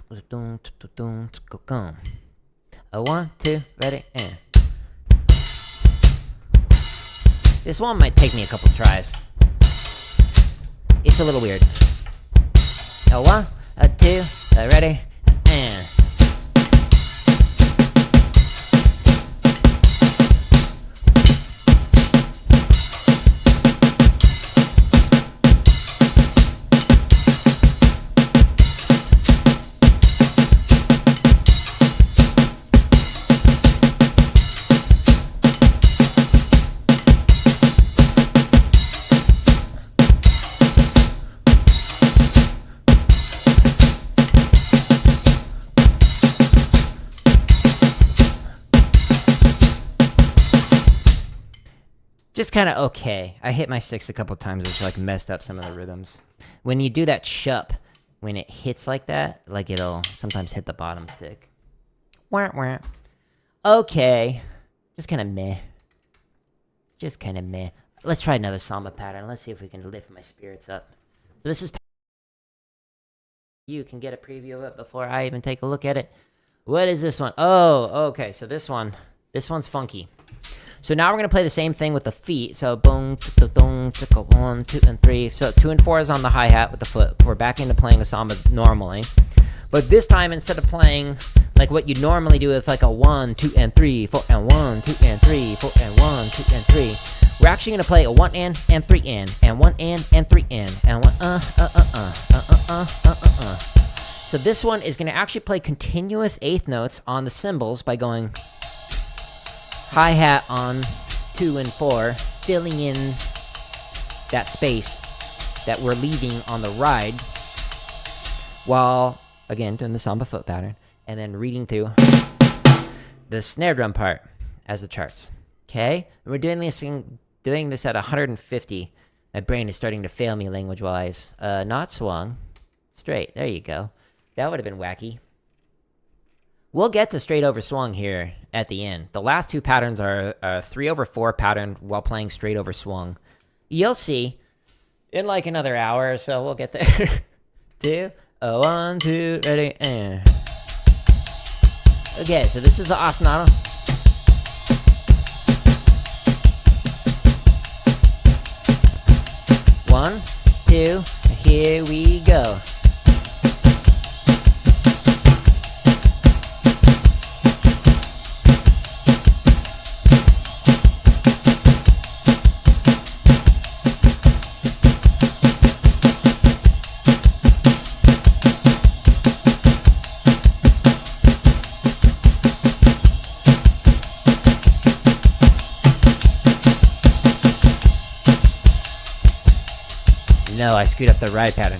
Speaker 1: go. A 1, 2, ready, and. This one might take me a couple tries. It's a little weird. A 1, a 2, ready, and. Just kind of okay. I hit my six a couple times, it's like messed up some of the rhythms. When you do that shup, when it hits like that, like it'll sometimes hit the bottom stick. Wah, wah. Okay. Just kind of meh. Just kind of meh. Let's try another samba pattern. Let's see if we can lift my spirits up. So this is... You can get a preview of it before I even take a look at it. What is this one? Oh, okay. So this one's funky. So now we're going to play the same thing with the feet. So boom, chicka, dong, chicka, 1, 2, and 3. So 2 and 4 is on the hi-hat with the foot. We're back into playing a samba normally. But this time, instead of playing like what you normally do with like a 1, 2, and 3, 4, and 1, 2, and 3, 4, and 1, 2, and 3, we're actually going to play a 1 and 3 and 1 and 3 and 1 So this one is going to actually play continuous eighth notes on the cymbals by going hi-hat on 2 and 4, filling in that space that we're leaving on the ride, while, again, doing the samba foot pattern, and then reading through the snare drum part as the charts. Okay? And we're doing this at 150. My brain is starting to fail me language-wise. Not swung. Straight. There you go. That would have been wacky. We'll get to straight over swung here at the end. The last two patterns are a 3/4 pattern while playing straight over swung. You'll see in like another hour or so. We'll get there. 2, 1, 2, ready, and... Okay, so this is the ostinato. One, two, here we go. No, I screwed up the ride pattern.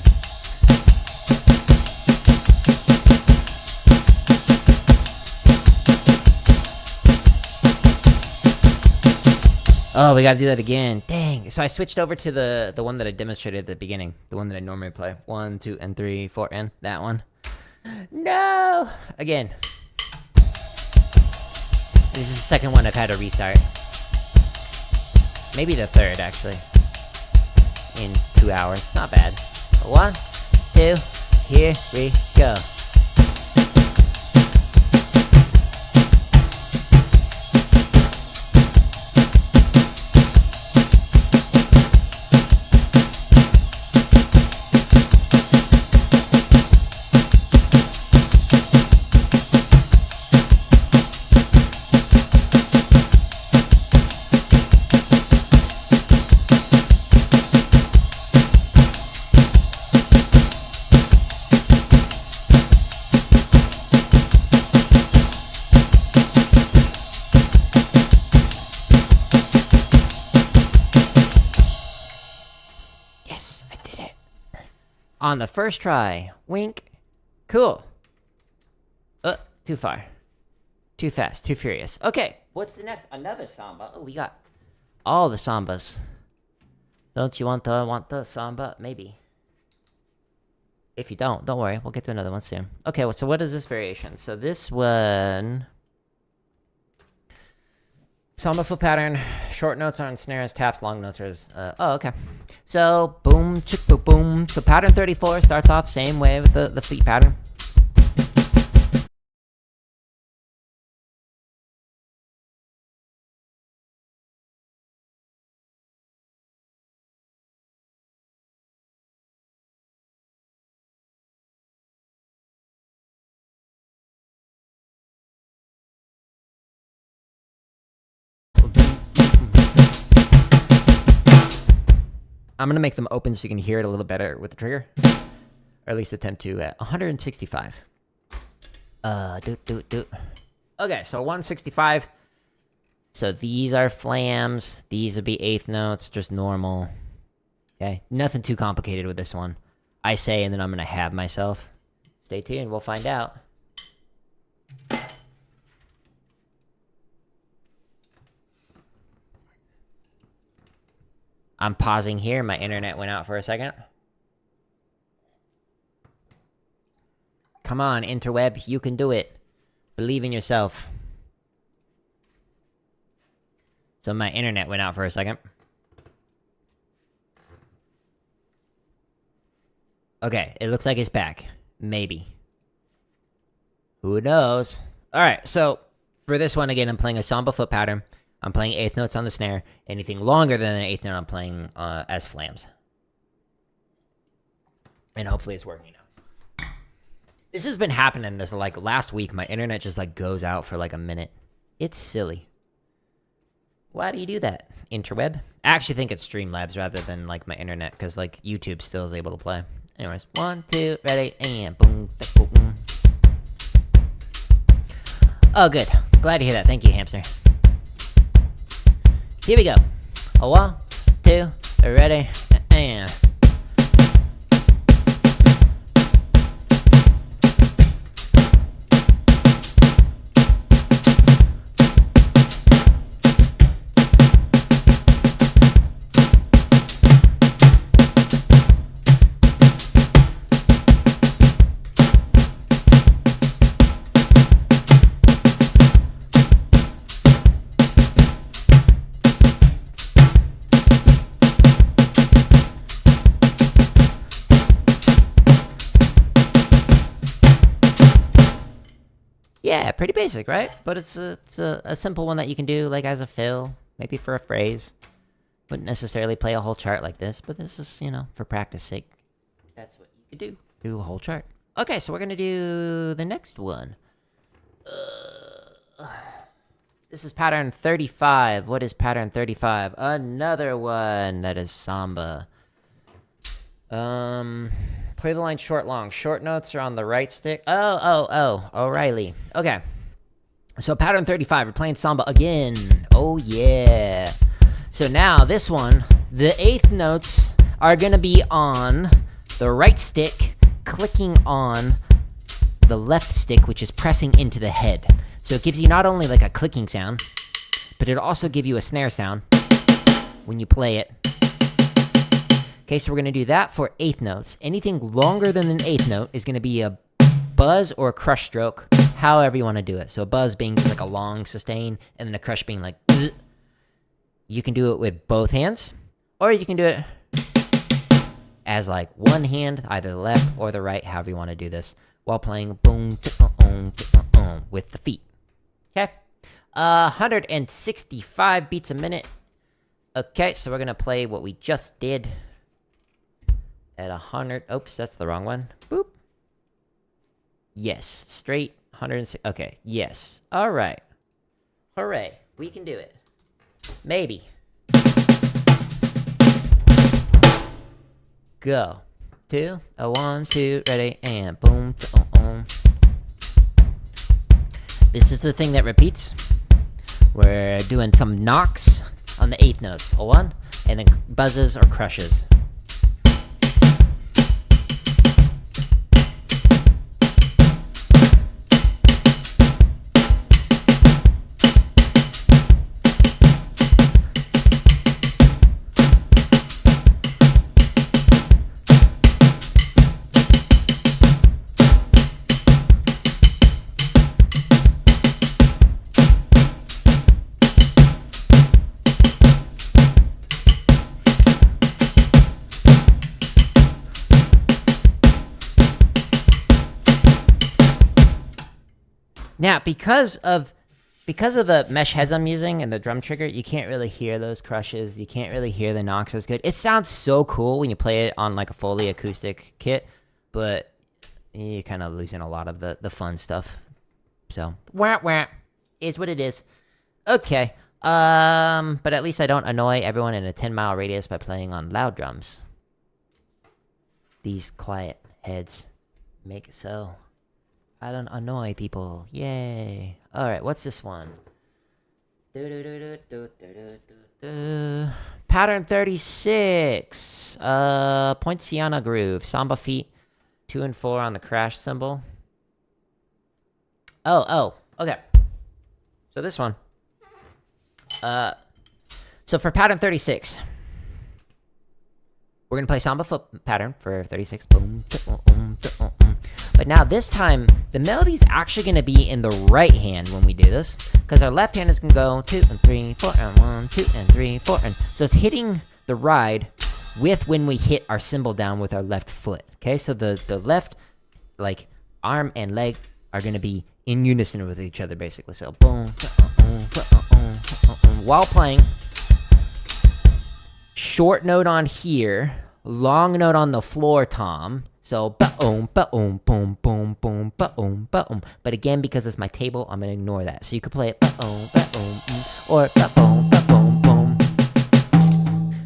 Speaker 1: Oh, we gotta do that again. Dang. So I switched over to the one that I demonstrated at the beginning. The one that I normally play. 1, 2, and 3, 4, and that one. No! Again. This is the second one I've had to restart. Maybe the third, actually. In 2 hours. Not bad. 1, 2, here we go. On the first try. Wink. Cool. Too far. Too fast. Too furious. Okay, what's the next? Another samba. Oh, we got all the sambas. Don't you want the samba? Maybe. If you don't worry. We'll get to another one soon. Okay, well, so what is this variation? So this one... Samba foot pattern, short notes are on snares, taps, long notes are... oh, okay. So, boom, chick, boom, boom. So pattern 34 starts off same way with the feet pattern. I'm gonna make them open so you can hear it a little better with the trigger. Or at least attempt to at 165. Okay, so 165. So these are flams. These would be eighth notes, just normal. Okay, nothing too complicated with this one. I say, and then I'm gonna have myself. Stay tuned, we'll find out. I'm pausing here. My internet went out for a second. Come on, interweb. You can do it. Believe in yourself. So my internet went out for a second. Okay, it looks like it's back. Maybe. Who knows? Alright, so for this one, again, I'm playing a samba foot pattern. I'm playing eighth notes on the snare. Anything longer than an eighth note, I'm playing as flams. And hopefully it's working now. This has been happening this, like, last week. My internet just, like, goes out for, like, a minute. It's silly. Why do you do that, interweb? I actually think it's Streamlabs rather than, like, my internet, because, like, YouTube still is able to play. Anyways, 1, 2, ready, and boom, boom. Oh, good. Glad to hear that. Thank you, hamster. Here we go. 1, 2, ready, and... Yeah, pretty basic, right? But it's a simple one that you can do, like, as a fill, maybe for a phrase. Wouldn't necessarily play a whole chart like this, but this is, you know, for practice sake. That's what you could do. Do a whole chart. Okay, so we're gonna do the next one. This is pattern 35. What is pattern 35? Another one that is samba. Play the line short, long. Short notes are on the right stick. Oh, O'Reilly. Okay. So pattern 35, we're playing samba again. Oh, yeah. So now, this one, the eighth notes are gonna be on the right stick, clicking on the left stick, which is pressing into the head. So it gives you not only like a clicking sound, but it'll also give you a snare sound when you play it. Okay, so we're going to do that for eighth notes. Anything longer than an eighth note is going to be a buzz or a crush stroke, however you want to do it. So a buzz being like a long sustain, and then a crush being like zzz. You can do it with both hands, or you can do it as like one hand, either the left or the right, however you want to do this, while playing boom, with the feet. Okay? 165 beats a minute. Okay, so we're going to play what we just did. At 100, oops, that's the wrong one. Boop. Yes, straight 106. Okay, yes. All right. Hooray, we can do it. Maybe. Go. 2, 1, 2, ready, and boom. This is the thing that repeats. We're doing some knocks on the eighth notes. 1, and then buzzes or crushes. Now, because of the mesh heads I'm using and the drum trigger, you can't really hear those crushes. You can't really hear the knocks as good. It sounds so cool when you play it on like a fully acoustic kit, but you're kind of losing a lot of the fun stuff. So, wah, is what it is. Okay, but at least I don't annoy everyone in a 10-mile radius by playing on loud drums. These quiet heads make it so I don't annoy people. Yay. Alright, what's this one? Pattern 36. Poinciana groove. Samba feet. 2 and 4 on the crash cymbal. Oh, okay. So this one. So for pattern 36. We're gonna play samba foot pattern for 36. Boom, but now this time, the melody's actually gonna be in the right hand when we do this, because our left hand is gonna go 2 and 3, 4, and 1, 2 and 3, 4, and so it's hitting the ride with when we hit our cymbal down with our left foot. Okay, so the left like arm and leg are gonna be in unison with each other basically. So boom, while playing. Short note on here, long note on the floor tom. So ba-om, ba-om, boom, boom, boom, ba-om, ba-om. But again, because it's my table, I'm gonna ignore that. So you could play it ba-om, ba-om, or ba-boom, ba-boom, boom,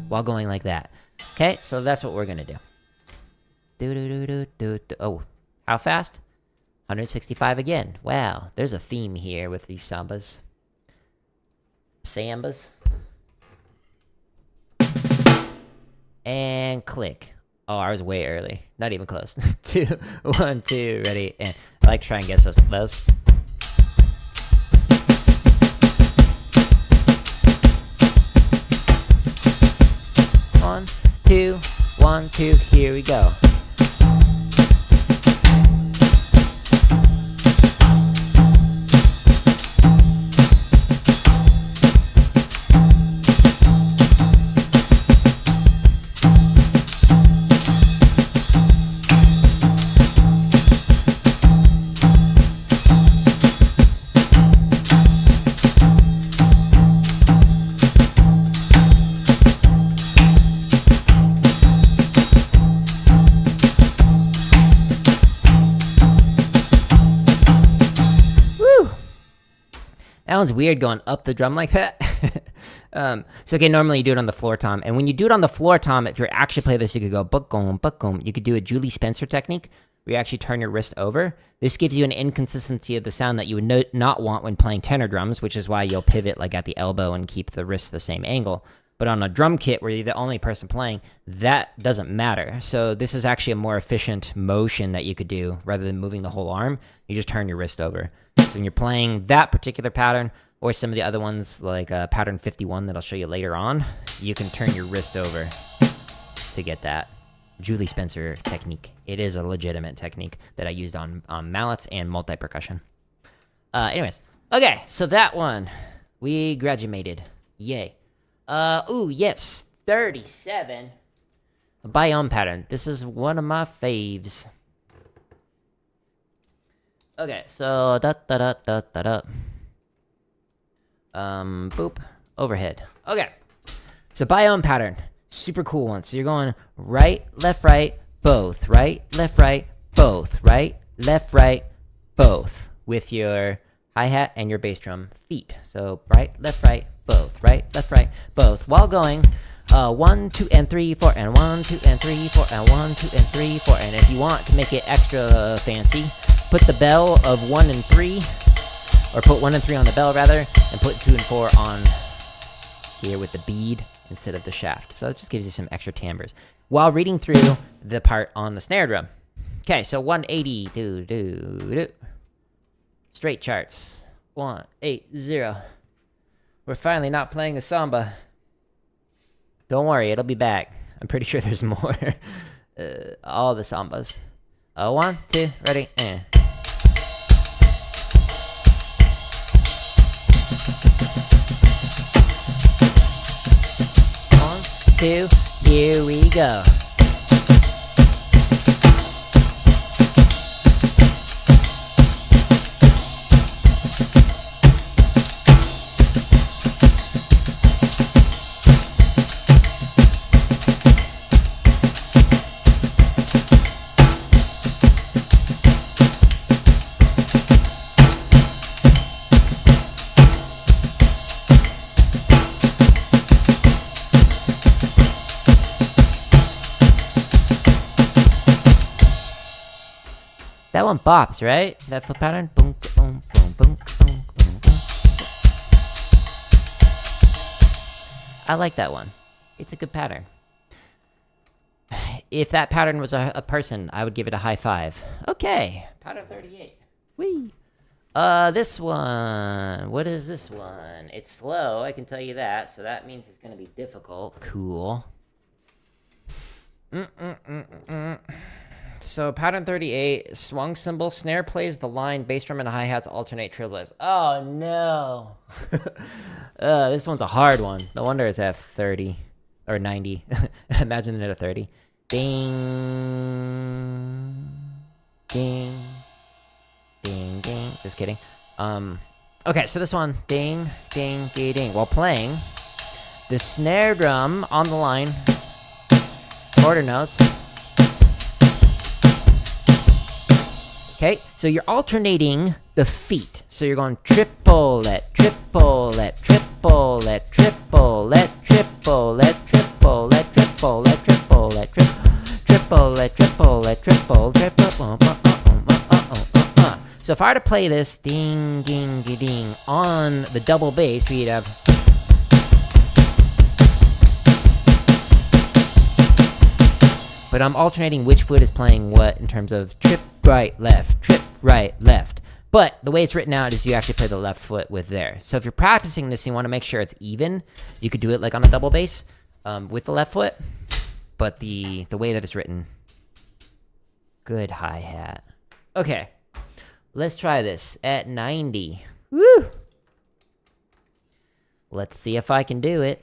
Speaker 1: while going like that. Okay, so that's what we're gonna do. Do-do-do-do-do-do. Oh, how fast? 165 again. Wow, there's a theme here with these sambas. Sambas. And click. Oh, I was way early. Not even close. 2, 1, 2, ready, and I like to try and guess those. 1, 2, 1, 2, here we go. That one's weird going up the drum like that. So okay, normally you do it on the floor tom, and when you do it on the floor tom, if you're actually play this, you could go buck-gom. You could do a Julie Spencer technique, where you actually turn your wrist over. This gives you an inconsistency of the sound that you would not want when playing tenor drums, which is why you'll pivot like at the elbow and keep the wrist the same angle. But on a drum kit where you're the only person playing, that doesn't matter. So this is actually a more efficient motion that you could do rather than moving the whole arm. You just turn your wrist over. So when you're playing that particular pattern, or some of the other ones like pattern 51 that I'll show you later on, you can turn your wrist over to get that Julie Spencer technique. It is a legitimate technique that I used on mallets and multi-percussion. Anyways, okay, so that one, we graduated. Yay. Ooh, yes, 37. A biome pattern. This is one of my faves. Okay, so boop, overhead. Okay, so biome pattern, super cool one. So you're going right, left, both, right, left, both, right, left, both, with your hi-hat and your bass drum feet. So right, left, both, right, left, both, while going 1, 2, and 3, 4, and 1, 2, and 3, 4, and 1, 2, and 3, 4. And if you want to make it extra fancy, put the bell of 1 and 3, or put 1 and 3 on the bell rather, and put 2 and 4 on here with the bead instead of the shaft. So it just gives you some extra timbres while reading through the part on the snare drum. Okay, so 180, straight charts, 180. We're finally not playing a samba. Don't worry, it'll be back. I'm pretty sure there's more. All the sambas. 1, 2, ready, and. 1, 2, here we go. That one bops, right? That flip pattern? Boom, boom, boom, boom, boom, boom, boom. I like that one. It's a good pattern. If that pattern was a person, I would give it a high 5. Okay, pattern 38. Whee! This one. What is this one? It's slow, I can tell you that. So that means it's going to be difficult. Cool. So pattern 38, swung cymbal, snare plays the line, bass drum and hi-hats alternate triplets. Oh no. This one's a hard one. No wonder it's at 30 or 90. Imagine it at 30. Ding, ding, ding, ding. Just kidding. Okay, so this one, ding, ding, ding, ding. While playing, the snare drum on the line, quarter notes. Okay, so you're alternating the feet. So you're going triplet, triplet, triplet, triplet, triplet, triplet, triplet, triplet, triplet, triplet, triplet. So if I were to play this ding, ding, ding, ding on the double bass, we'd have. But I'm alternating which foot is playing what in terms of trip, right, left. But the way it's written out is you actually play the left foot with there. So if you're practicing this, you want to make sure it's even. You could do it like on a double bass with the left foot. But the way that it's written, good hi-hat. Okay, let's try this at 90. Woo! Let's see if I can do it.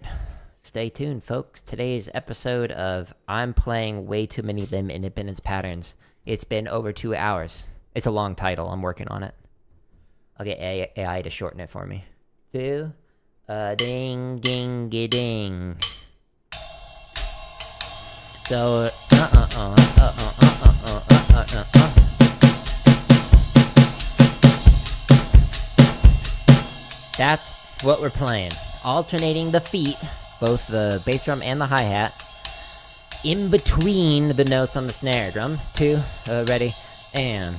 Speaker 1: Stay tuned, folks. Today's episode of I'm playing way too many limb independence patterns. It's been over 2 hours. It's a long title. I'm working on it. I'll get AI to shorten it for me. Ding, ding, ding. So, that's what we're playing. Alternating the feet, both the bass drum and the hi-hat, in between the notes on the snare drum. 2, ready, and...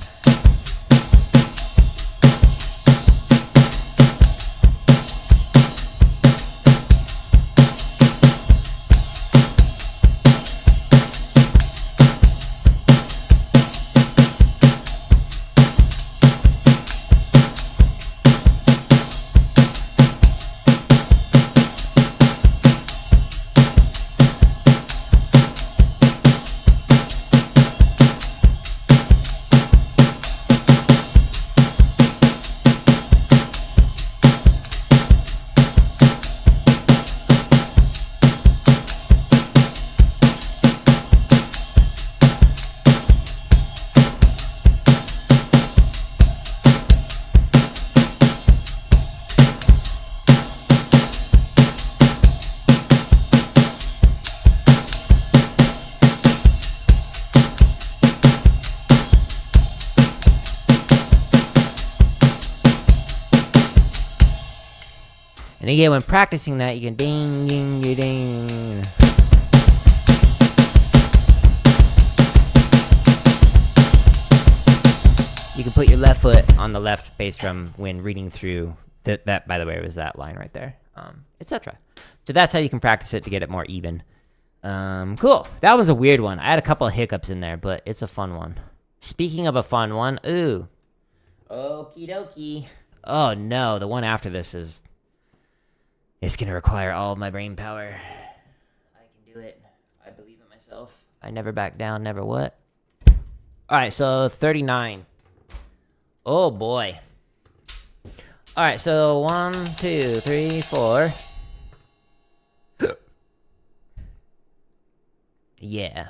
Speaker 1: And again, when practicing that, you can ding, ding, ding, ding. You can put your left foot on the left bass drum when reading through that. By the way, was that line right there, etc. So that's how you can practice it to get it more even. Cool. That one's a weird one. I had a couple of hiccups in there, but it's a fun one. Speaking of a fun one, ooh, okie dokie. Oh no, the one after this is. It's gonna require all of my brain power. I can do it. I believe in myself. I never back down, never what? Alright, so 39. Oh boy. Alright, so 1, 2, 3, 4. Yeah.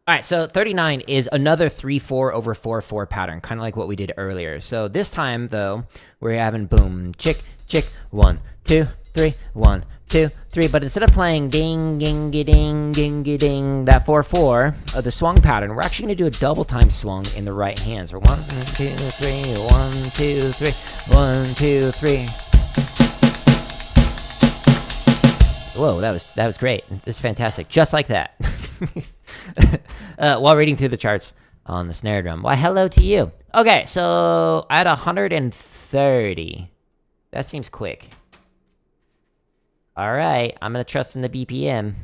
Speaker 1: Alright, so 39 is another 3-4 over 4-4 pattern, kind of like what we did earlier. So this time, though, we're having boom, chick, chick, 1, 2, 3, 1, 2, 3. But instead of playing ding, ding, ding, ding, ding, that 4-4 of the swung pattern, we're actually going to do a double time swung in the right hand. So 1, 2, 3, 1, 2, 3, 1, 2, 3. Whoa, that was great. This is fantastic. Just like that. While reading through the charts on the snare drum. Why, hello to you. Okay, so I had 130. That seems quick. All right, I'm going to trust in the BPM.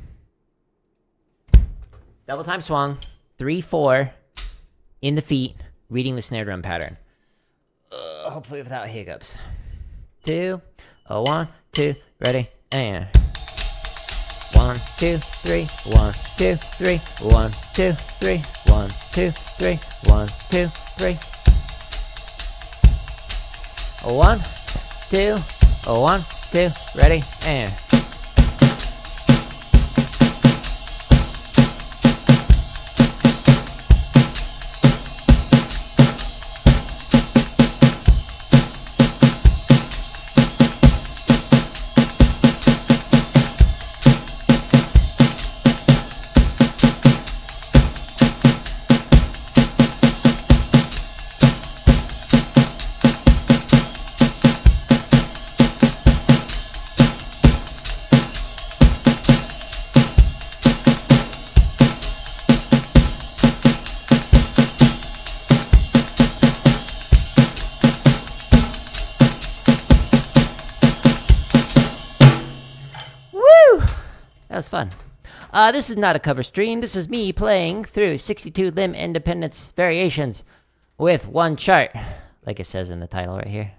Speaker 1: Double time swung, 3-4 in the feet, reading the snare drum pattern. Hopefully without hiccups. 2, 1, 2, ready, and 1, 2, 3, 1, 2, 3, 1, 2, 3, 1, 2, 3, 1, 2, 3. 1, 2, 1, 2, ready, and. That was fun. This is not a cover stream. This is me playing through 62 limb independence variations with one chart, like it says in the title right here.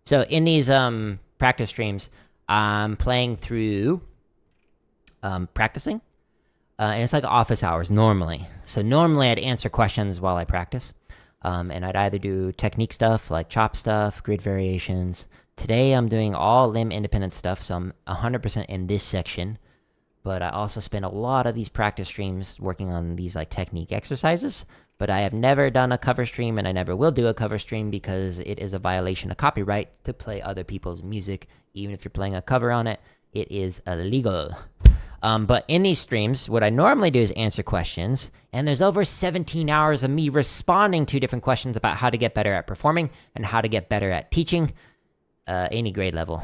Speaker 1: So in these practice streams, I'm playing through practicing, and it's like office hours normally. So normally I'd answer questions while I practice, and I'd either do technique stuff like chop stuff, grid variations. Today I'm doing all limb independent stuff, so I'm 100% in this section. But I also spend a lot of these practice streams working on these like technique exercises. But I have never done a cover stream, and I never will do a cover stream because it is a violation of copyright to play other people's music. Even if you're playing a cover on it, it is illegal. But in these streams, what I normally do is answer questions, and there's over 17 hours of me responding to different questions about how to get better at performing and how to get better at teaching, any grade level.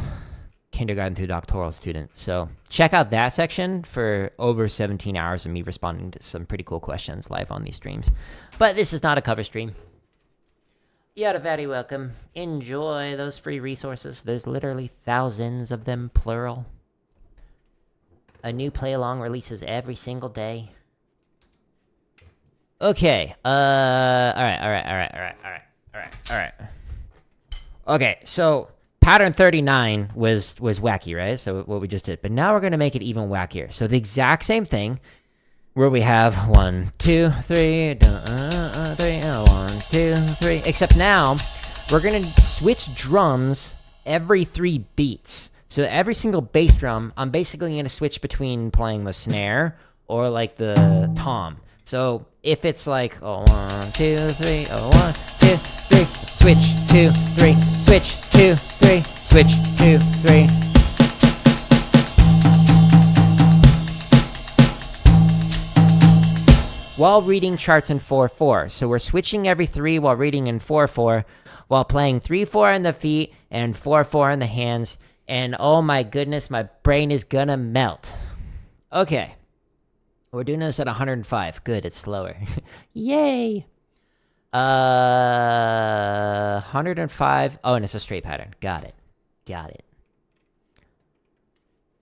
Speaker 1: Kindergarten through doctoral student. So check out that section for over 17 hours of me responding to some pretty cool questions live on these streams. But this is not a cover stream. You're very welcome. Enjoy those free resources. There's literally thousands of them, plural. A new play-along releases every single day. Okay, alright. Okay, so pattern 39 was wacky, right? So what we just did. But now we're going to make it even wackier. So the exact same thing where we have 1, 2, 3, 1, 2, 3. Except now we're going to switch drums every 3 beats. So every single bass drum, I'm basically going to switch between playing the snare or like the tom. So if it's like 1, 2, 3, 1, 2, 3, switch 2, 3, switch 2, 3, switch 2, 3. While reading charts in 4/4. So we're switching every 3 while reading in 4/4, while playing 3/4 in the feet and 4/4 in the hands. And oh my goodness, my brain is gonna melt. Okay. We're doing this at 105. Good, it's slower. Yay! 105. Oh, and it's a straight pattern. Got it.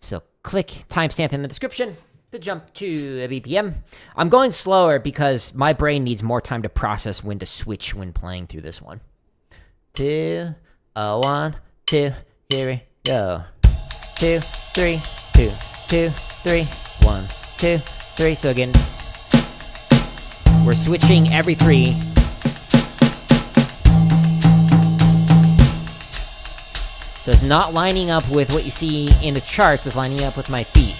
Speaker 1: So click timestamp in the description to jump to a BPM. I'm going slower because my brain needs more time to process when to switch when playing through this one. 2, 1, 2, here we go. 2, 3, 2, 2, 3, 1, 2, 3. So again, we're switching every 3. So it's not lining up with what you see in the charts, it's lining up with my feet.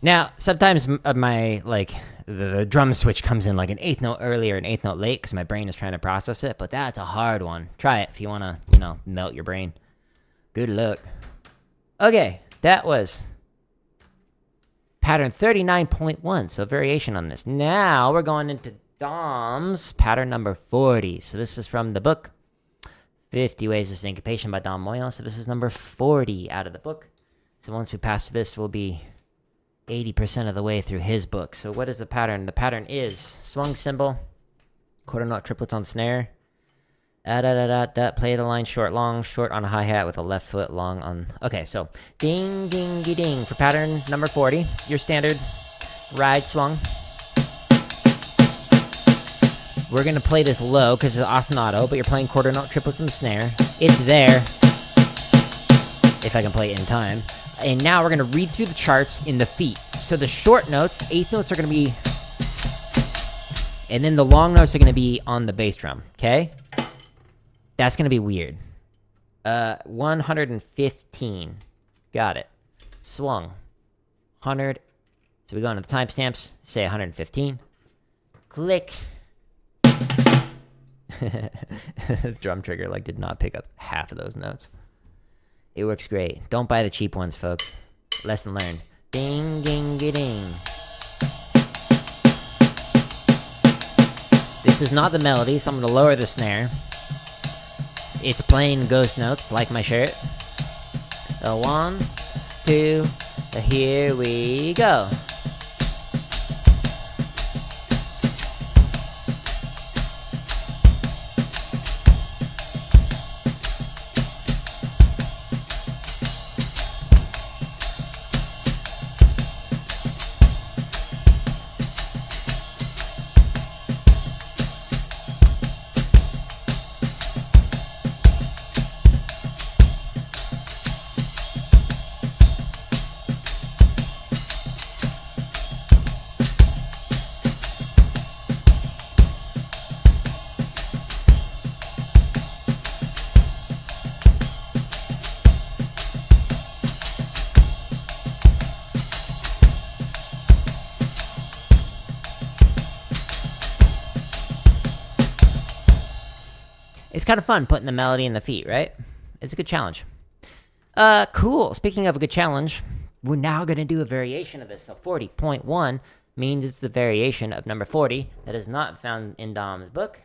Speaker 1: Now, sometimes my, like, the drum switch comes in like an eighth note early or an eighth note late because my brain is trying to process it. But that's a hard one. Try it if you want to, you know, melt your brain. Good luck. Okay, that was pattern 39.1, so variation on this. Now we're going into Dom's pattern number 40. So this is from the book 50 Ways to Syncopation by Dom Moyo. So this is number 40 out of the book. So once we pass this, we'll be 80% of the way through his book. So what is the pattern? The pattern is swung cymbal, quarter note triplets on snare, play the line short, long, short on a hi-hat with a left foot, long on... Okay, so ding, ding, ding for pattern number 40. Your standard ride swung. We're going to play this low because it's ostinato, but you're playing quarter note triplets and snare. It's there, if I can play it in time. And now we're going to read through the charts in the feet. So the short notes, eighth notes are going to be... And then the long notes are going to be on the bass drum, okay? That's going to be weird. 115. Got it. Swung. 100. So we go into the timestamps, say 115. Click. The drum trigger like did not pick up half of those notes. It works great. Don't buy the cheap ones, folks. Lesson learned. Ding, ding, ding. This is not the melody, so I'm going to lower the snare. It's plain ghost notes, like my shirt. So 1, 2, here we go. It's kind of fun putting the melody in the feet, right? It's a good challenge. Cool. Speaking of a good challenge, we're now going to do a variation of this. So 40.1 means it's the variation of number 40 that is not found in Dom's book,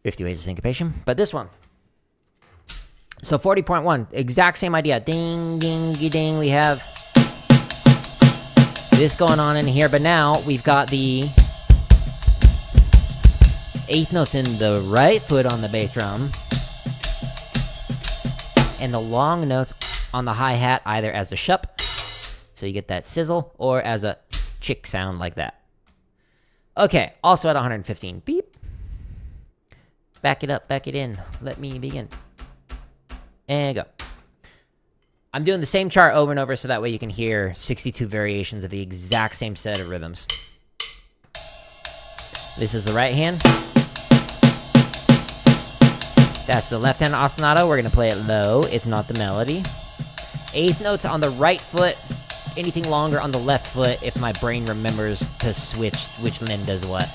Speaker 1: 50 Ways of Syncopation, but this one. So 40.1, exact same idea. Ding, ding, ding. We have this going on in here, but now we've got the eighth notes in the right foot on the bass drum, and the long notes on the hi-hat either as a shup, so you get that sizzle, or as a chick sound like that. Okay, also at 115. Beep. Back it up, back it in. Let me begin. And go. I'm doing the same chart over and over so that way you can hear 62 variations of the exact same set of rhythms. This is the right hand. That's the left hand ostinato. We're going to play it low. It's not the melody. Eighth notes on the right foot. Anything longer on the left foot if my brain remembers to switch which limb does what.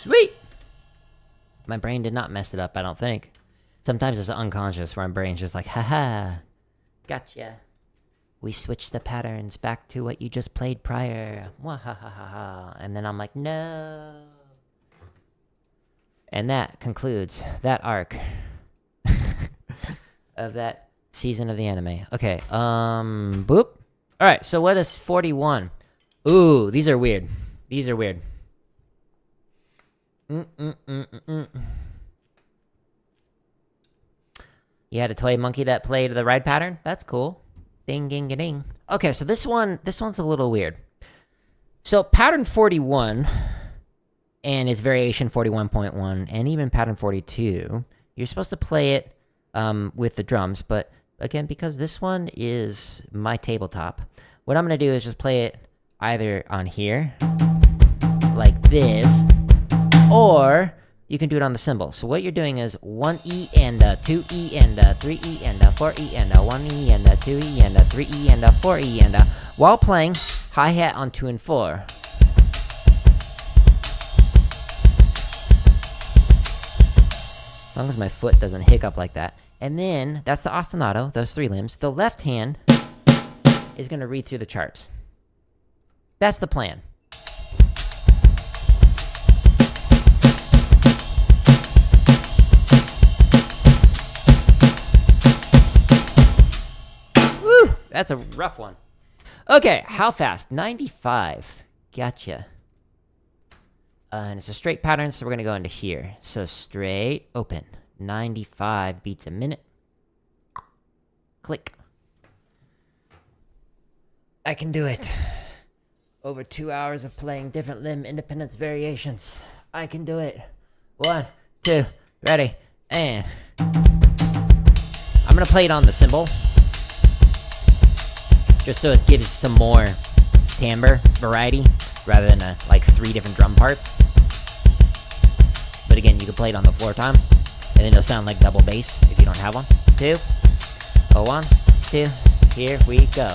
Speaker 1: Sweet! My brain did not mess it up, I don't think. Sometimes it's unconscious where my brain's just like, haha, gotcha. We switched the patterns back to what you just played prior. Wahahaha. And then I'm like, no. And that concludes that arc. of that season of the anime. Okay, boop. Alright, so what is 41? Ooh, these are weird. These are weird. You had a toy monkey that played the ride pattern? That's cool. Ding, ding, ding. Okay, so this one's a little weird. So pattern 41 and its variation 41.1 and even pattern 42, you're supposed to play it with the drums, but again, because this one is my tabletop, what I'm going to do is just play it either on here, like this, or you can do it on the cymbal. So what you're doing is 1E and a 2E and a 3E and a 4E and a 1E and a 2E and a 3E and a 4E and a, while playing hi-hat on 2 and 4. As long as my foot doesn't hiccup like that. And then, that's the ostinato, those 3 limbs. The left hand is going to read through the charts. That's the plan. Woo! That's a rough one. Okay, how fast? 95. Gotcha. And it's a straight pattern, so we're going to go into here. So straight, open. 95 beats a minute. Click. I can do it. Over 2 hours of playing different limb independence variations. I can do it. 1, 2, ready, and... I'm going to play it on the cymbal. Just so it gives some more timbre variety, rather than like 3 different drum parts. But again, you can play it on the floor tom, and then it'll sound like double bass if you don't have one. 2, 1, 2, here we go.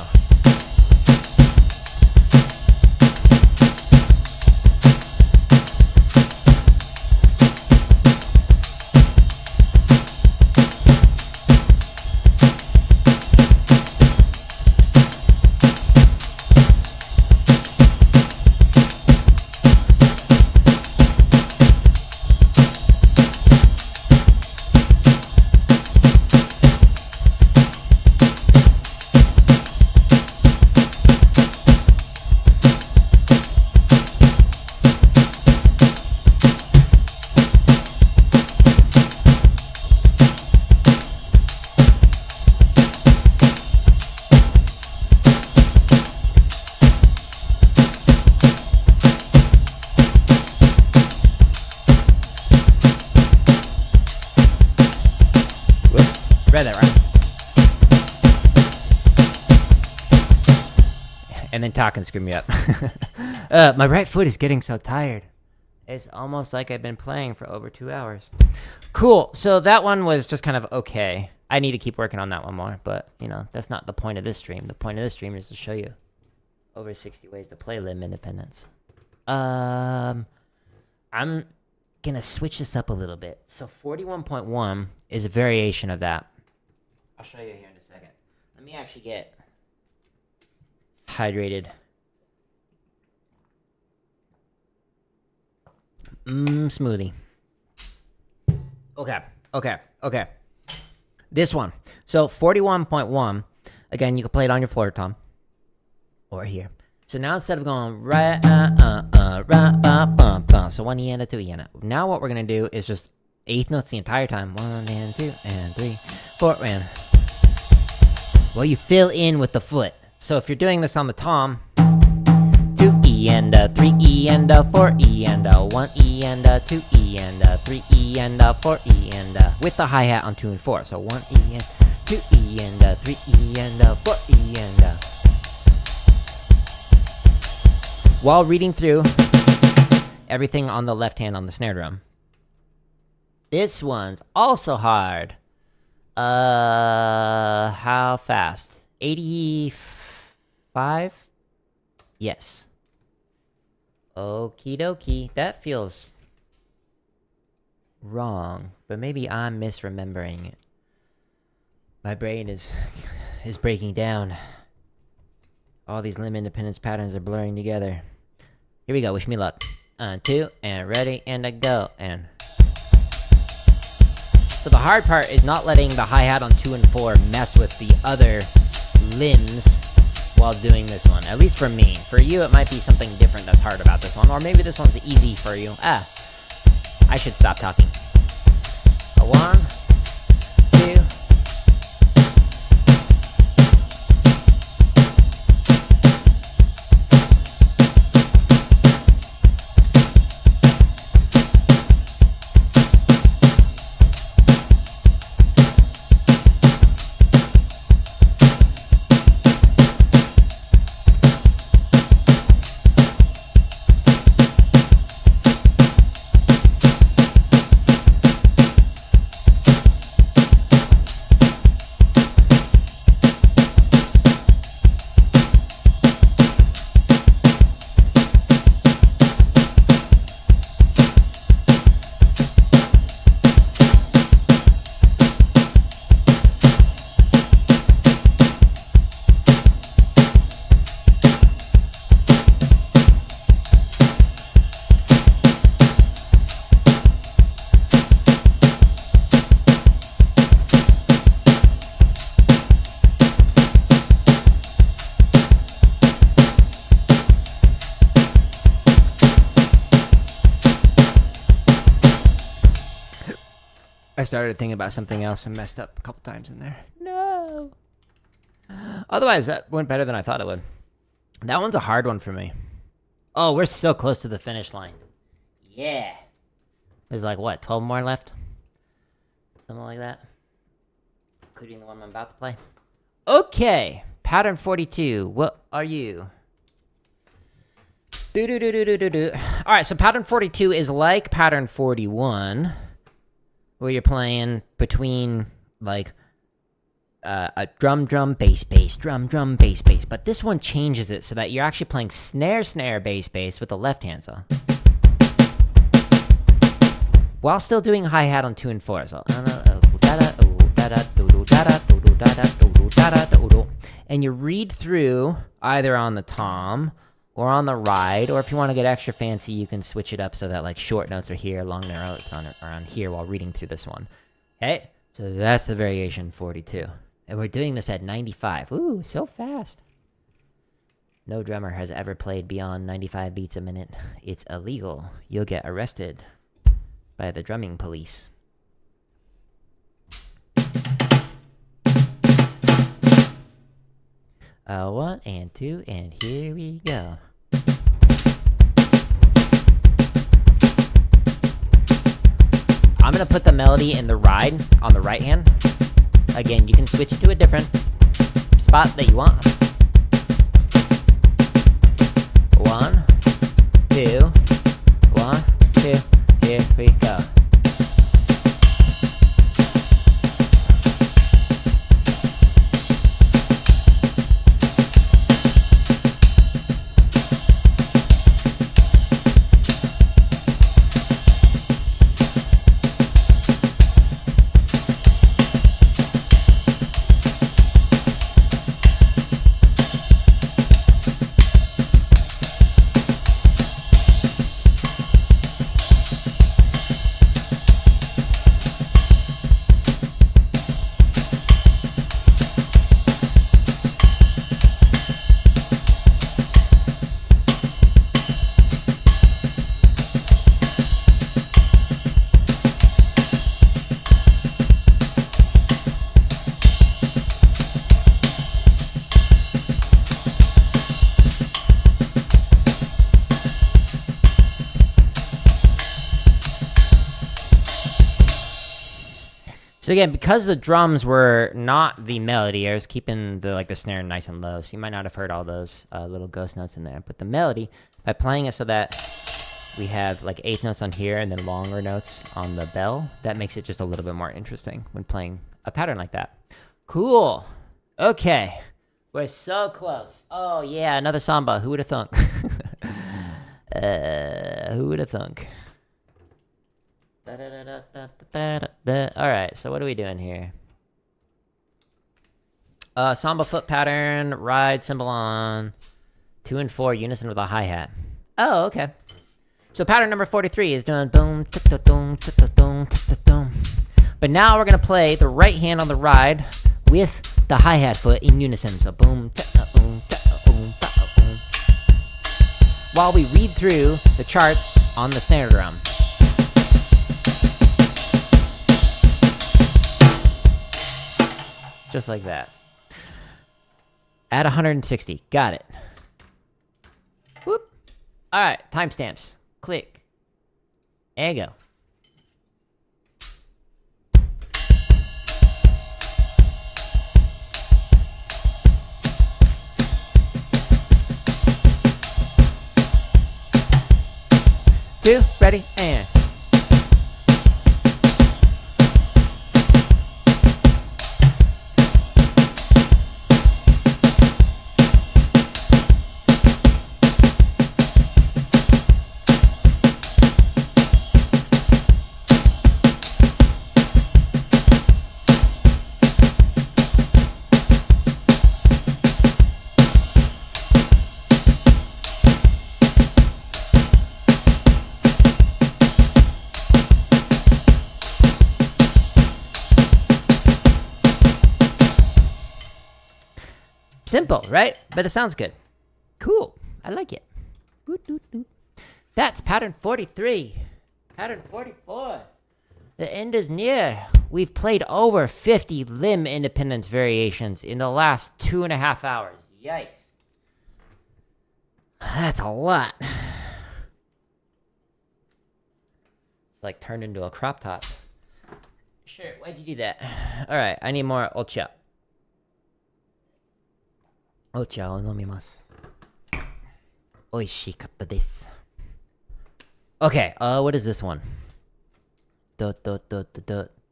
Speaker 1: Read that right. And then talking screwed me up. My right foot is getting so tired. It's almost like I've been playing for over 2 hours. Cool. So that one was just kind of okay. I need to keep working on that one more, but, you know, that's not the point of this stream. The point of this stream is to show you over 60 ways to play limb independence. I'm gonna switch this up a little bit. So 41.1 is a variation of that. I'll show you here in a second. Let me actually get hydrated. Smoothie. Okay. This one. So 41.1. Again, you can play it on your floor tom. Or here. So now instead of going right, so 1 E and a 2 E and a. Now what we're gonna do is just eighth notes the entire time. 1 and 2 and 3, 4 and. Well, you fill in with the foot. So if you're doing this on the tom, 2 E and a 3 E and a 4 E and a 1 E and a 2 E and a 3 E and a 4 E and a, with the hi-hat on 2 and 4. So 1 E and 2 E and a 3 E and a 4 E and a. While reading through everything on the left hand on the snare drum. This one's also hard. How fast? 85? Yes. Okie dokie. That feels wrong, but maybe I'm misremembering it. My brain is breaking down. All these limb independence patterns are blurring together. Here we go. Wish me luck. 2 and ready and a go and. So the hard part is not letting the hi-hat on 2 and 4 mess with the other limbs while doing this one. At least for me. For you, it might be something different that's hard about this one. Or maybe this one's easy for you. I should stop talking. 1, 2... I started thinking about something else and messed up a couple times in there. No. Otherwise, that went better than I thought it would. That one's a hard one for me. Oh, we're so close to the finish line. Yeah. There's like, what, 12 more left? Something like that. Including the one I'm about to play. Okay. Pattern 42. What are you? Alright, so pattern 42 is like pattern 41. Where you're playing between, like, a drum, bass, drum, bass. But this one changes it so that you're actually playing snare, bass with the left hand saw. While still doing hi-hat on 2 and 4. So, and you read through either on the tom or on the ride, or if you want to get extra fancy, you can switch it up so that like short notes are here, long notes are on here while reading through this one. Okay, so that's the variation 42. And we're doing this at 95. Ooh, so fast. No drummer has ever played beyond 95 beats a minute. It's illegal. You'll get arrested by the drumming police. One and two, and here we go. I'm gonna put the melody in the ride on the right hand. Again, you can switch it to a different spot that you want. 1, 2, 1, 2, here we go. So again, because the drums were not the melody, I was keeping the snare nice and low, so you might not have heard all those little ghost notes in there. But the melody, by playing it so that we have like eighth notes on here and then longer notes on the bell, that makes it just a little bit more interesting when playing a pattern like that. Cool. Okay. We're so close. Oh yeah, another samba. Who would have thunk? Who would have thunk? Alright, so what are we doing here? Samba foot pattern, ride cymbal on 2 and 4, unison with a hi-hat. Oh, okay. So pattern number 43 is doing boom, boom, boom, But now we're gonna play the right hand on the ride with the hi-hat foot in unison. So boom, ta-boom, ta-boom, ta-boom. While we read through the charts on the snare drum. Just like that. At 160. Got it. Whoop. Alright, timestamps. Click. And go. Two, ready, and... Simple, right? But it sounds good. Cool. I like it. That's pattern 43. Pattern 44. The end is near. We've played over 50 limb independence variations in the last 2.5 hours. Yikes. That's a lot. It's like turned into a crop top. Sure, why'd you do that? Alright, I need more ocha. Ochaを飲みます。美味しかったです。Okay, what is this one? Did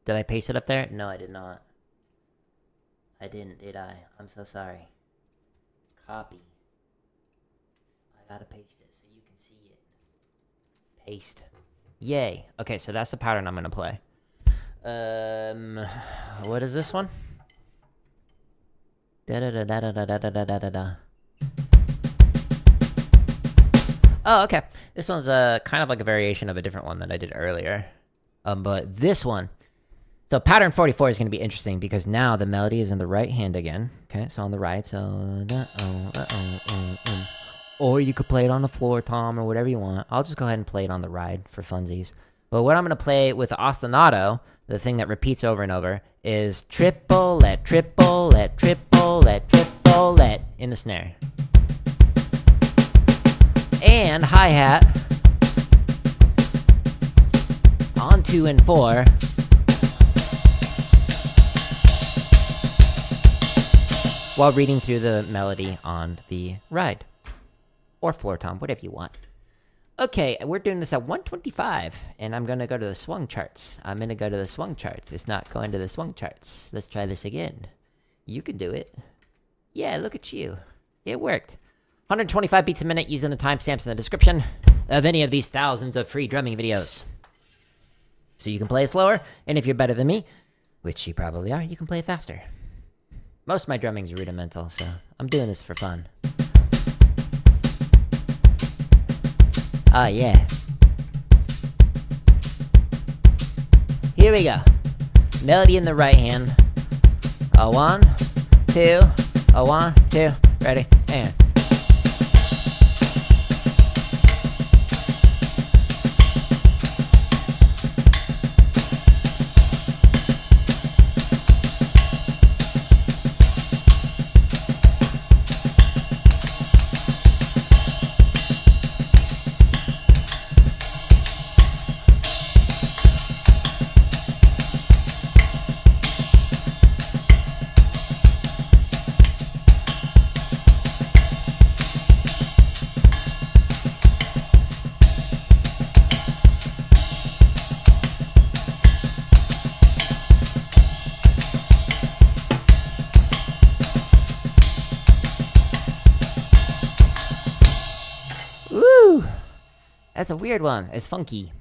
Speaker 1: I paste it up there? No, I did not. I didn't, did I? I'm so sorry. Copy. I gotta paste it so you can see it. Paste. Yay. Okay, so that's the pattern I'm gonna play. What is this one? Oh, okay. This one's kind of like a variation of a different one that I did earlier. But this one, so pattern 44 is going to be interesting because now the melody is in the right hand again. Okay, so on the right, so or you could play it on the floor, Tom, or whatever you want. I'll just go ahead and play it on the ride for funsies. But what I'm going to play with the ostinato, the thing that repeats over and over, is triplet, triplet, triplet, triplet in the snare. And hi-hat on 2 and 4. While reading through the melody on the ride. Or floor tom, whatever you want. Okay, we're doing this at 125, and I'm gonna go to the swung charts. I'm gonna go to the swung charts. It's not going to the swung charts. Let's try this again. You can do it. Yeah, look at you. It worked. 125 beats a minute using the timestamps in the description of any of these thousands of free drumming videos. So you can play it slower, and if you're better than me, which you probably are, you can play it faster. Most of my drumming's rudimental, so I'm doing this for fun. Oh, yeah. Here we go. Melody in the right hand. A 1, 2, a 1, 2, ready, and... That's a weird one. It's funky.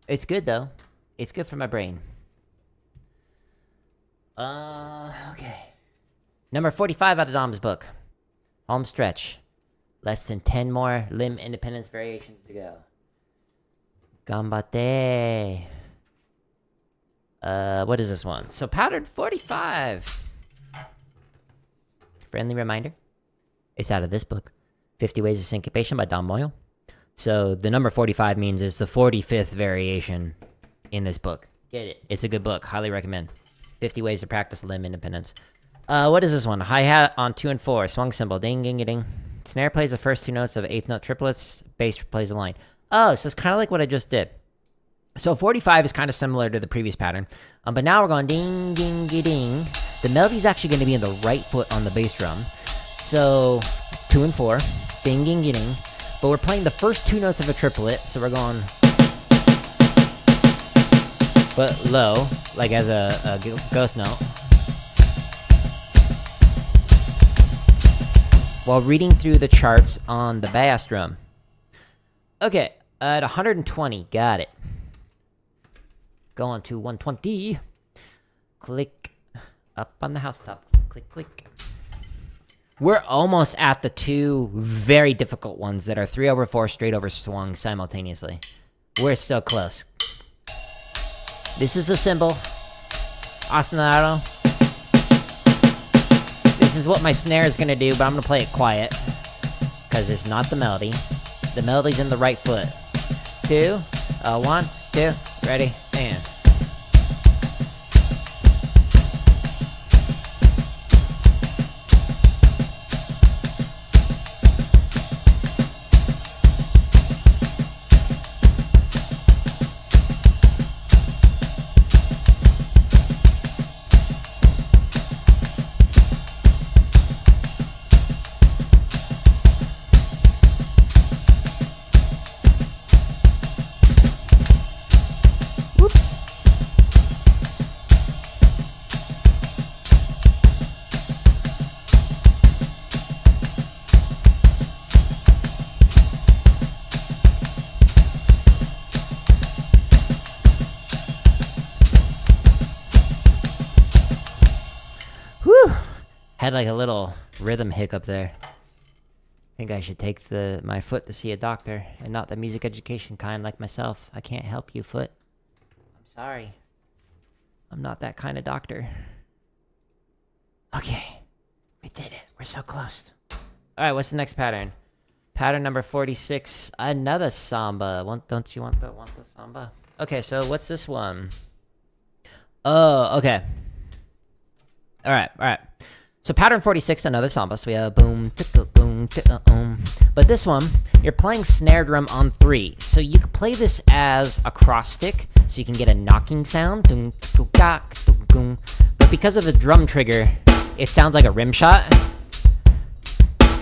Speaker 1: It's good, though. It's good for my brain. Okay. Number 45 out of Dom's book. Home stretch. Less than 10 more limb independence variations to go. Ganbatte. What is this one? So pattern 45. Friendly reminder. It's out of this book, 50 Ways of Syncopation by Don Moyle. So the number 45 means it's the 45th variation in this book. Get it. It's a good book. Highly recommend. 50 Ways to Practice Limb Independence. What is this one? Hi-hat on 2 and 4. Swung cymbal. Ding, ding, ding. Snare plays the first 2 notes of 8th note triplets. Bass plays a line. Oh, so it's kind of like what I just did. So 45 is kind of similar to the previous pattern. But now we're going ding, ding, ding. The melody's actually going to be in the right foot on the bass drum. So 2 and 4. Ding, ding, ding. But we're playing the first 2 notes of a triplet. So we're going... but low, like as a ghost note. While reading through the charts on the bass drum. Okay, at 120, got it. Going to 120. Click up on the housetop. Click, click. We're almost at the 2 very difficult ones that are 3/4 straight over swung simultaneously. We're so close. This is a cymbal. Ostinato. This is what my snare is going to do, but I'm going to play it quiet. Because it's not the melody. The melody's in the right foot. 2, 1, 2, ready, and... Had like a little rhythm hiccup there. Think I should take my foot to see a doctor, and not the music education kind like myself. I can't help you, foot. I'm sorry. I'm not that kind of doctor. Okay. We did it. We're so close. Alright, what's the next pattern? Pattern number 46. Another samba. Don't you want the samba? Okay, so what's this one? Oh, okay. Alright. So pattern 46, another samba. So we have boom, ticka, boom, ticka, But this one, you're playing snare drum on 3. So you can play this as a cross stick, so you can get a knocking sound. But because of the drum trigger, it sounds like a rim shot.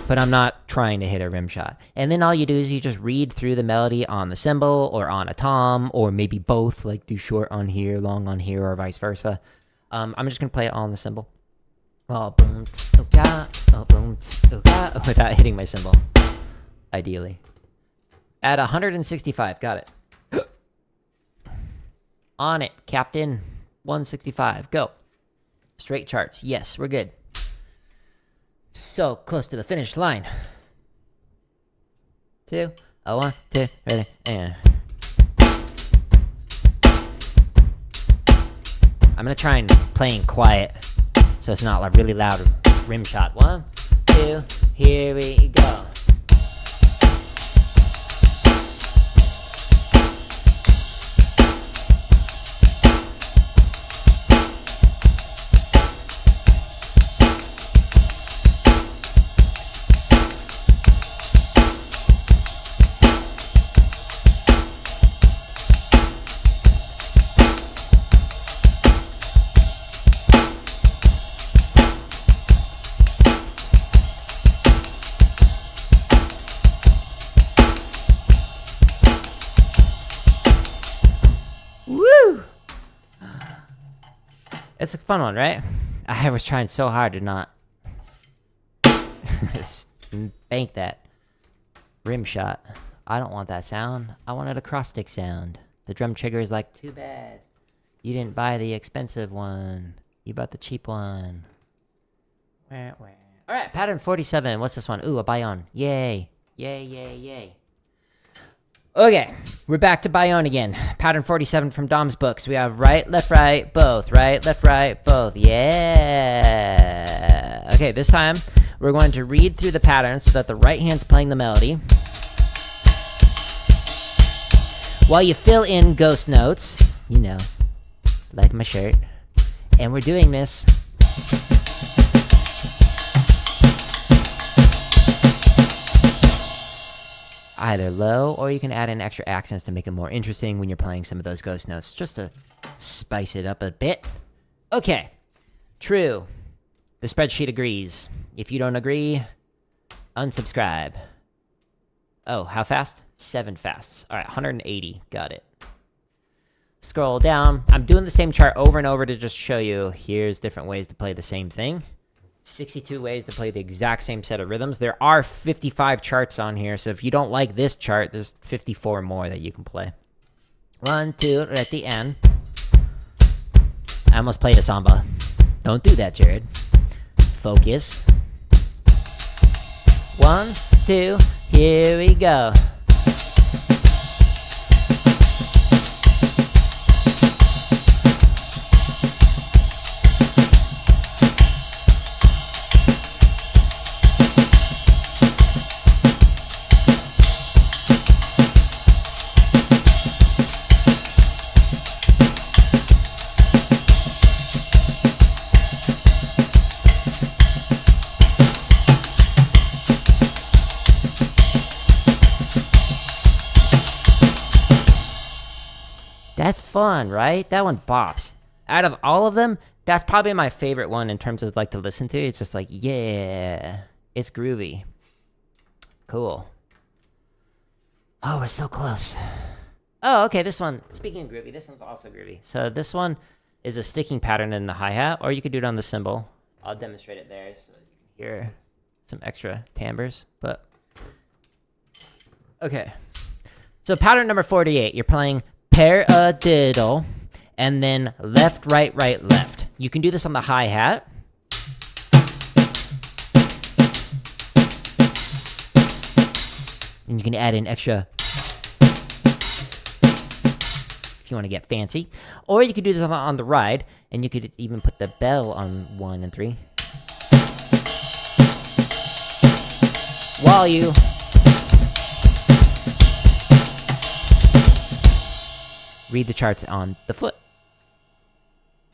Speaker 1: But I'm not trying to hit a rim shot. And then all you do is you just read through the melody on the cymbal, or on a tom, or maybe both, like do short on here, long on here, or vice versa. I'm just going to play it on the cymbal. Oh, boom, boom, without hitting my cymbal, ideally. At 165, got it. On it, Captain. 165, go. Straight charts, yes, we're good. So close to the finish line. 2, 1, 2, ready, and... I'm gonna try and playing quiet, so it's not a really loud rim shot. 1, 2, here we go. It's a fun one, right? I was trying so hard to not bank that rim shot. I don't want that sound. I wanted a cross stick sound. The drum trigger is like, too bad. You didn't buy the expensive one. You bought the cheap one. Alright, pattern 47. What's this one? Ooh, a Bayon. Yay. Yay, yay, yay. Okay, we're back to Bayonne again. Pattern 47 from Dom's books. We have right, left, both. Right, left, both. Yeah. Okay, this time we're going to read through the pattern so that the right hand's playing the melody, while you fill in ghost notes, you know, like my shirt. And we're doing this either low, or you can add in extra accents to make it more interesting when you're playing some of those ghost notes, just to spice it up a bit. Okay, true. The spreadsheet agrees. If you don't agree, unsubscribe. Oh, how fast? 7 fasts. All right, 180. Got it. Scroll down. I'm doing the same chart over and over to just show you here's different ways to play the same thing. 62 ways to play the exact same set of rhythms. There are 55 charts on here, so if you don't like this chart, there's 54 more that you can play. 1, 2, right at the end. I almost played a samba. Don't do that, Jared. Focus. 1, 2, here we go. That's fun, right? That one bops. Out of all of them, that's probably my favorite one in terms of like to listen to. It's just like, yeah, it's groovy. Cool. Oh, we're so close. Oh, okay, this one, speaking of groovy, this one's also groovy. So this one is a sticking pattern in the hi-hat, or you could do it on the cymbal. I'll demonstrate it there so you can hear some extra timbres, but... Okay. So pattern number 48, you're playing paradiddle, and then left, right, left. You can do this on the hi-hat. And you can add in extra if you want to get fancy. Or you could do this on the ride, and you could even put the bell on 1 and 3. While you... read the charts on the foot.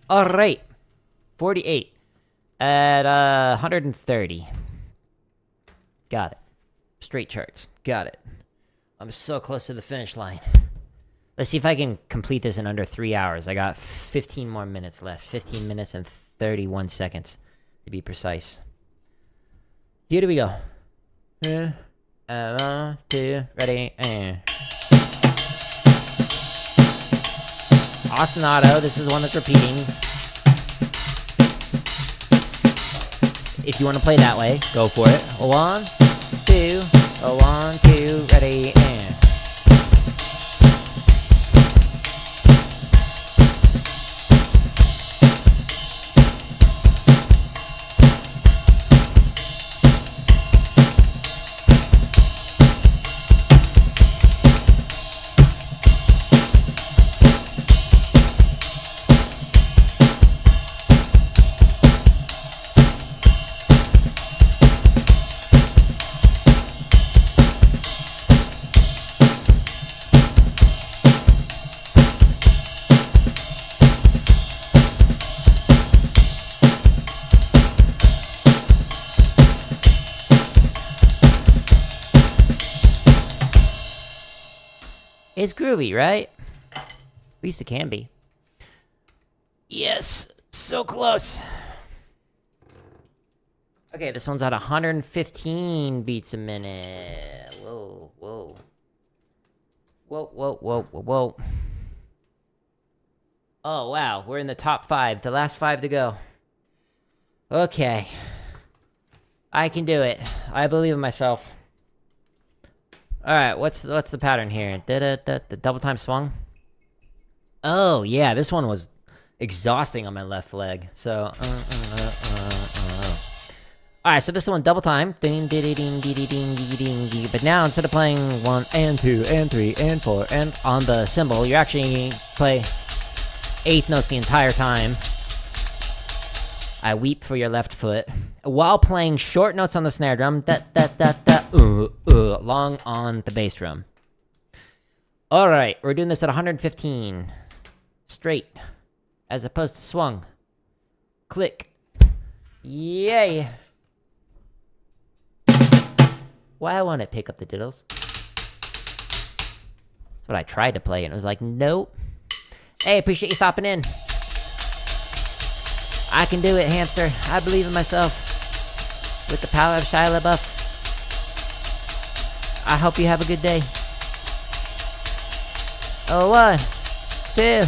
Speaker 1: All right. 48 at 130. Got it. Straight charts. Got it. I'm so close to the finish line. Let's see if I can complete this in under 3 hours. I got 15 more minutes left. 15 minutes and 31 seconds to be precise. Here do we go. 1, 2, ready, and... ostinato, this is one that's repeating. If you want to play that way, go for it. 1, 2, 1, 2, ready, and... It's groovy, right? At least it can be. Yes, so close. Okay, this one's at 115 beats a minute. Whoa, whoa. Whoa, whoa, whoa, whoa, whoa. Oh, wow, we're in the top 5. The last 5 to go. Okay. I can do it. I believe in myself. Alright, what's the pattern here? The double time swung? Oh, yeah, this one was exhausting on my left leg. So, Alright, so this one double time. Ding, ding, ding, ding, ding, ding, ding, ding, ding. But now, instead of playing 1 and 2 and 3 and 4 and on the cymbal, you actually play eighth notes the entire time. I weep for your left foot. While playing short notes on the snare drum. Da, da, da, da, long on the bass drum. Alright, we're doing this at 115. Straight. As opposed to swung. Click. Yay! Why I want to pick up the diddles. That's what I tried to play, and it was like, nope. Hey, appreciate you stopping in. I can do it, hamster. I believe in myself. With the power of Shia LaBeouf. I hope you have a good day. Oh, 1, 2,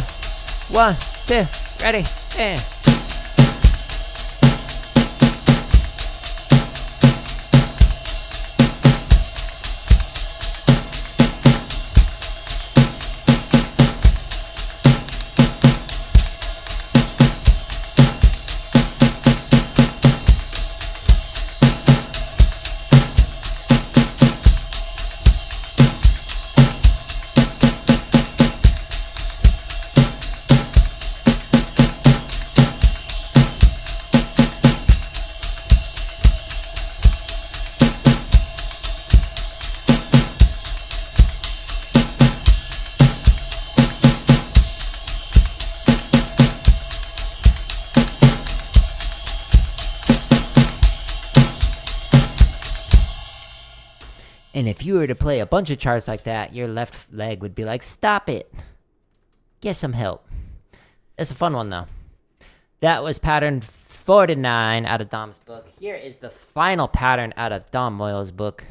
Speaker 1: 1, 2, ready, and... And if you were to play a bunch of charts like that, your left leg would be like, stop it. Get some help. It's a fun one, though. That was pattern 49 out of Dom's book. Here is the final pattern out of Dom Moyle's book.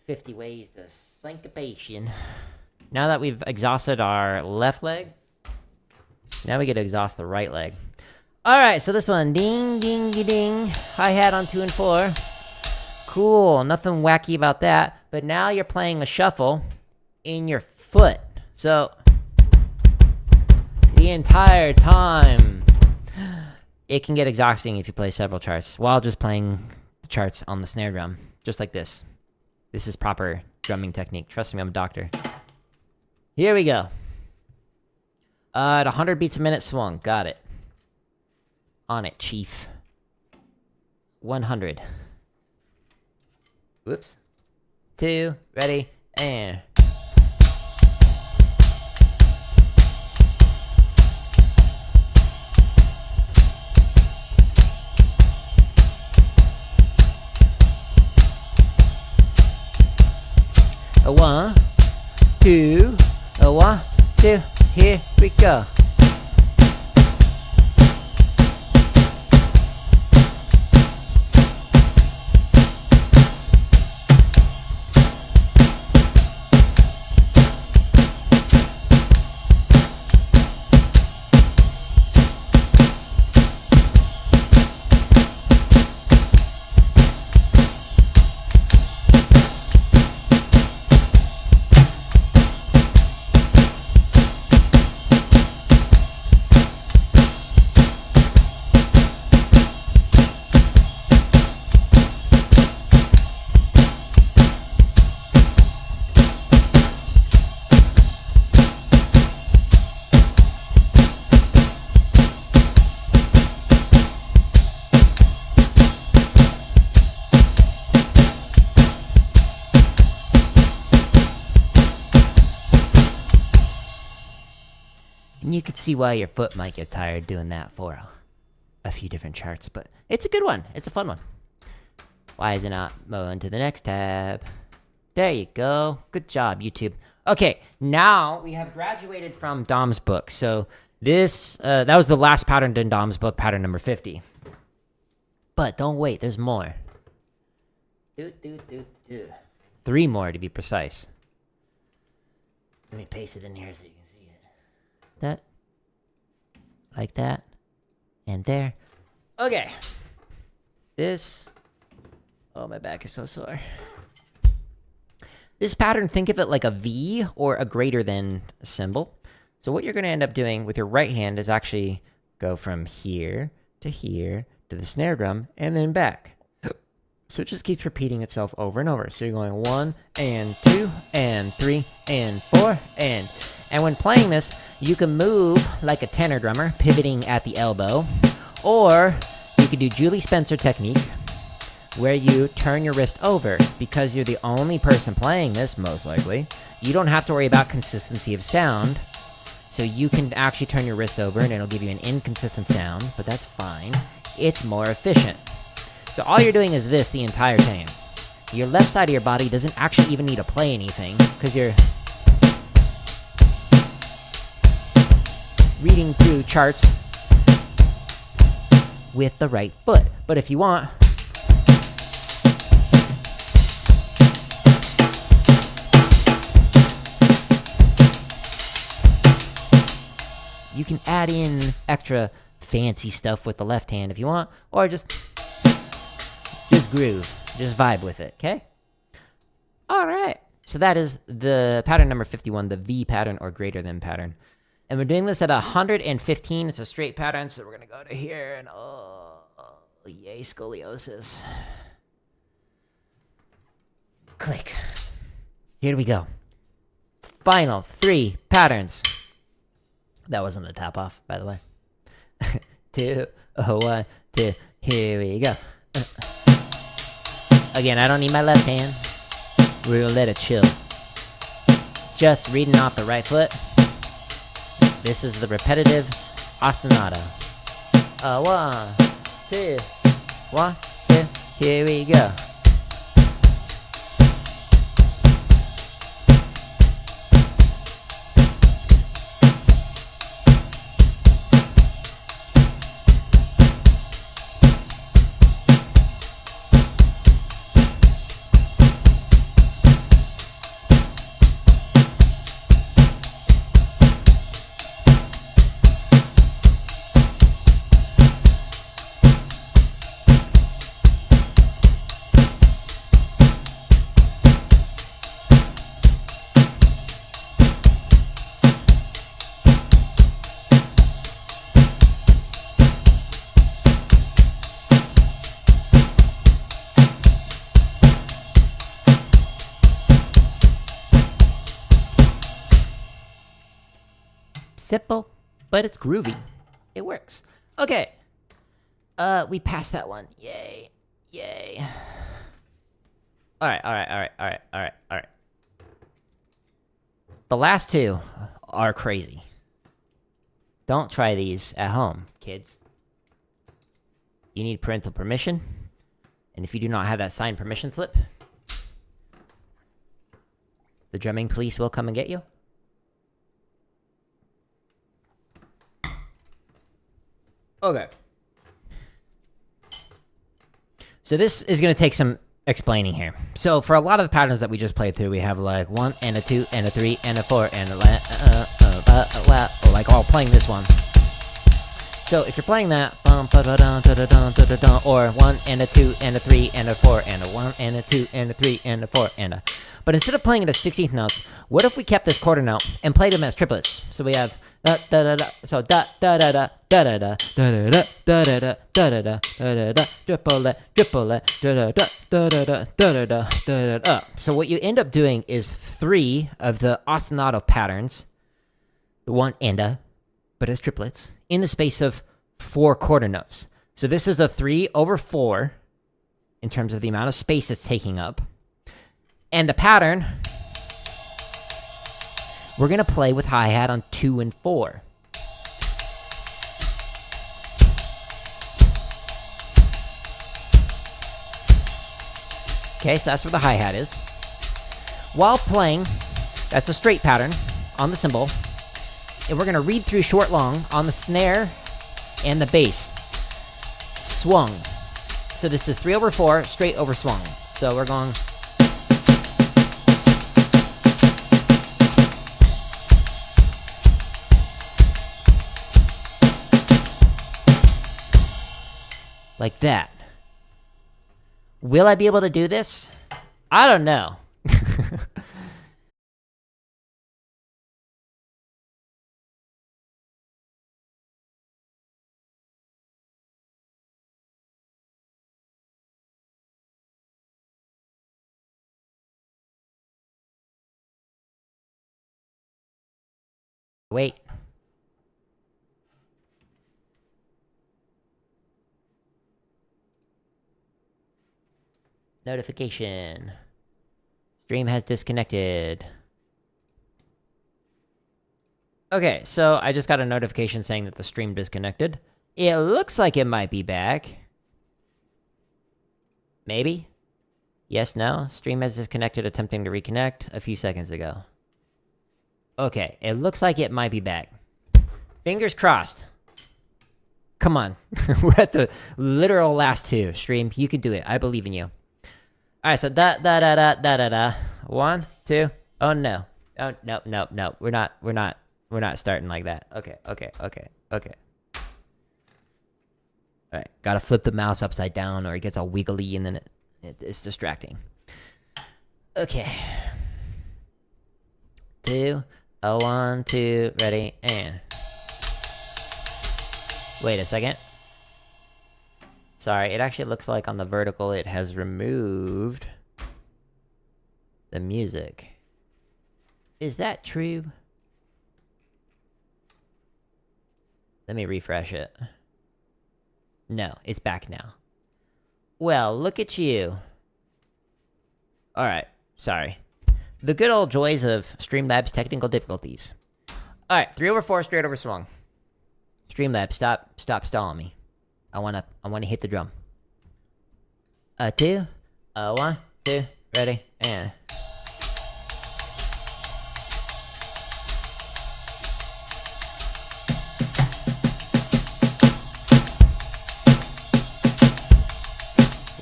Speaker 1: 50 Ways to Syncopation. Now that we've exhausted our left leg, now we get to exhaust the right leg. Alright, so this one. Ding, ding, ding. Hi-hat on 2 and 4. Cool, nothing wacky about that. But now you're playing a shuffle in your foot. So, the entire time, it can get exhausting if you play several charts while just playing the charts on the snare drum. Just like this. This is proper drumming technique. Trust me, I'm a doctor. Here we go. At 100 beats a minute swung. Got it. On it, chief. 100. Whoops. 2, ready, and... A 1, 2, a 1, 2, here we go. And you could see why your foot might get tired doing that for a few different charts, but it's a good one. It's a fun one. Why is it not moving to the next tab? There you go. Good job, YouTube. Okay, now we have graduated from Dom's book. So this, that was the last pattern in Dom's book, pattern number 50. But don't wait, there's more. 3 more to be precise. Let me paste it in here so you can see it. That, like that, and there. Okay. This, oh, my back is so sore. This pattern, think of it like a V or a greater than symbol. So what you're going to end up doing with your right hand is actually go from here to here to the snare drum, and then back. So it just keeps repeating itself over and over. So you're going 1 and 2 and 3 and 4 and when playing this, you can move like a tenor drummer, pivoting at the elbow, or you could do Julie Spencer technique, where you turn your wrist over. Because you're the only person playing this, most likely, you don't have to worry about consistency of sound, so you can actually turn your wrist over and it'll give you an inconsistent sound, but that's fine. It's more efficient. So all you're doing is this the entire time. Your left side of your body doesn't actually even need to play anything, because you're reading through charts with the right foot. But if you want, you can add in extra fancy stuff with the left hand if you want, or just groove, just vibe with it, okay? All right. So that is the pattern number 51, the V pattern or greater than pattern. And we're doing this at 115. It's a straight pattern, so we're going to go to here and yay, scoliosis. Click. Here we go. Final 3 patterns. That wasn't the tap off, by the way. 2, 1, 2, here we go. Again, I don't need my left hand. We'll let it chill. Just reading off the right foot. This is the repetitive ostinato. 1, 2, 1, 2, here we go. Simple, but it's groovy. It works. Okay. We passed that one. Yay. Yay. Alright. The last 2 are crazy. Don't try these at home, kids. You need parental permission. And if you do not have that signed permission slip, the drumming police will come and get you. Okay. So this is going to take some explaining here. So for a lot of the patterns that we just played through, we have like 1 and a 2 and a 3 and a 4 and a like all playing this one. So if you're playing that, or 1 and a 2 and a 3 and a 4 and a 1 and a 2 and a 3 and a 4 and a... But instead of playing it as 16th notes, what if we kept this quarter note and played them as triplets? So we have da da da da. So da da da da da da da da da da da da da da da da triplet triplet da da da da da da da da da. So what you end up doing is 3 of the ostinato patterns, the 1 and a, but as triplets, in the space of 4 quarter notes. So this is a 3/4 in terms of the amount of space it's taking up. And the pattern, we're going to play with hi-hat on 2 and 4. Okay, so that's where the hi-hat is. While playing, that's a straight pattern on the cymbal. And we're going to read through short long on the snare and the bass. Swung. So this is 3/4, straight over swung. So we're going... like that. Will I be able to do this? I don't know. Wait. Notification. Stream has disconnected. Okay, so I just got a notification saying that the stream disconnected. It looks like it might be back. Maybe? Yes, no? Stream has disconnected, attempting to reconnect a few seconds ago. Okay, it looks like it might be back. Fingers crossed. Come on. We're at the literal last two. Stream, you can do it. I believe in you. Alright, so da-da-da-da-da-da-da. 1, 2. Oh, no. Oh, no. We're not starting like that. Okay. Alright, gotta flip the mouse upside down or it gets all wiggly and then it's distracting. Okay. 2, 1, 2, ready, and... Wait a second. Sorry, it actually looks like on the vertical it has removed the music. Is that true? Let me refresh it. No, it's back now. Well, look at you. Alright, sorry. The good old joys of Streamlabs technical difficulties. Alright, 3 over 4 straight over swung. Streamlabs, stop stalling me. I wanna hit the drum. 2, 1, 2, ready, and...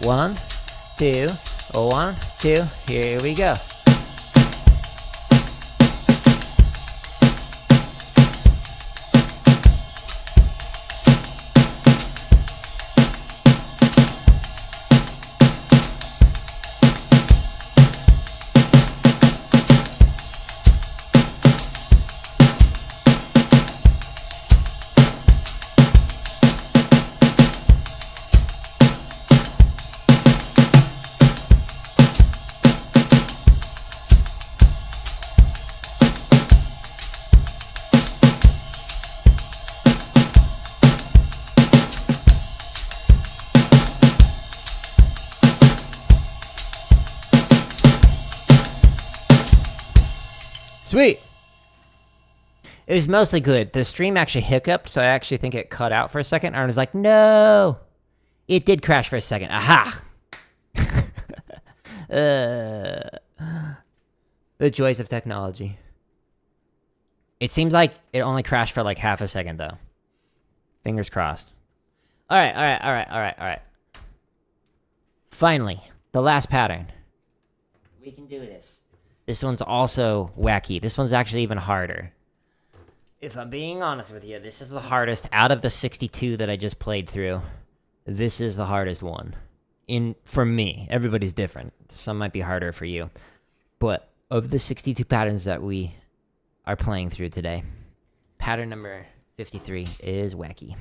Speaker 1: One, two, 1, 2, here we go. Sweet! It was mostly good. The stream actually hiccuped, so I actually think it cut out for a second. I was like, no! It did crash for a second. Aha! The joys of technology. It seems like it only crashed for like half a second, though. Fingers crossed. Alright. Finally, the last pattern. We can do this. This one's also wacky. This one's actually even harder. If I'm being honest with you, this is the hardest out of the 62 that I just played through. This is the hardest one. For me. Everybody's different. Some might be harder for you. But of the 62 patterns that we are playing through today, pattern number 53 is wacky.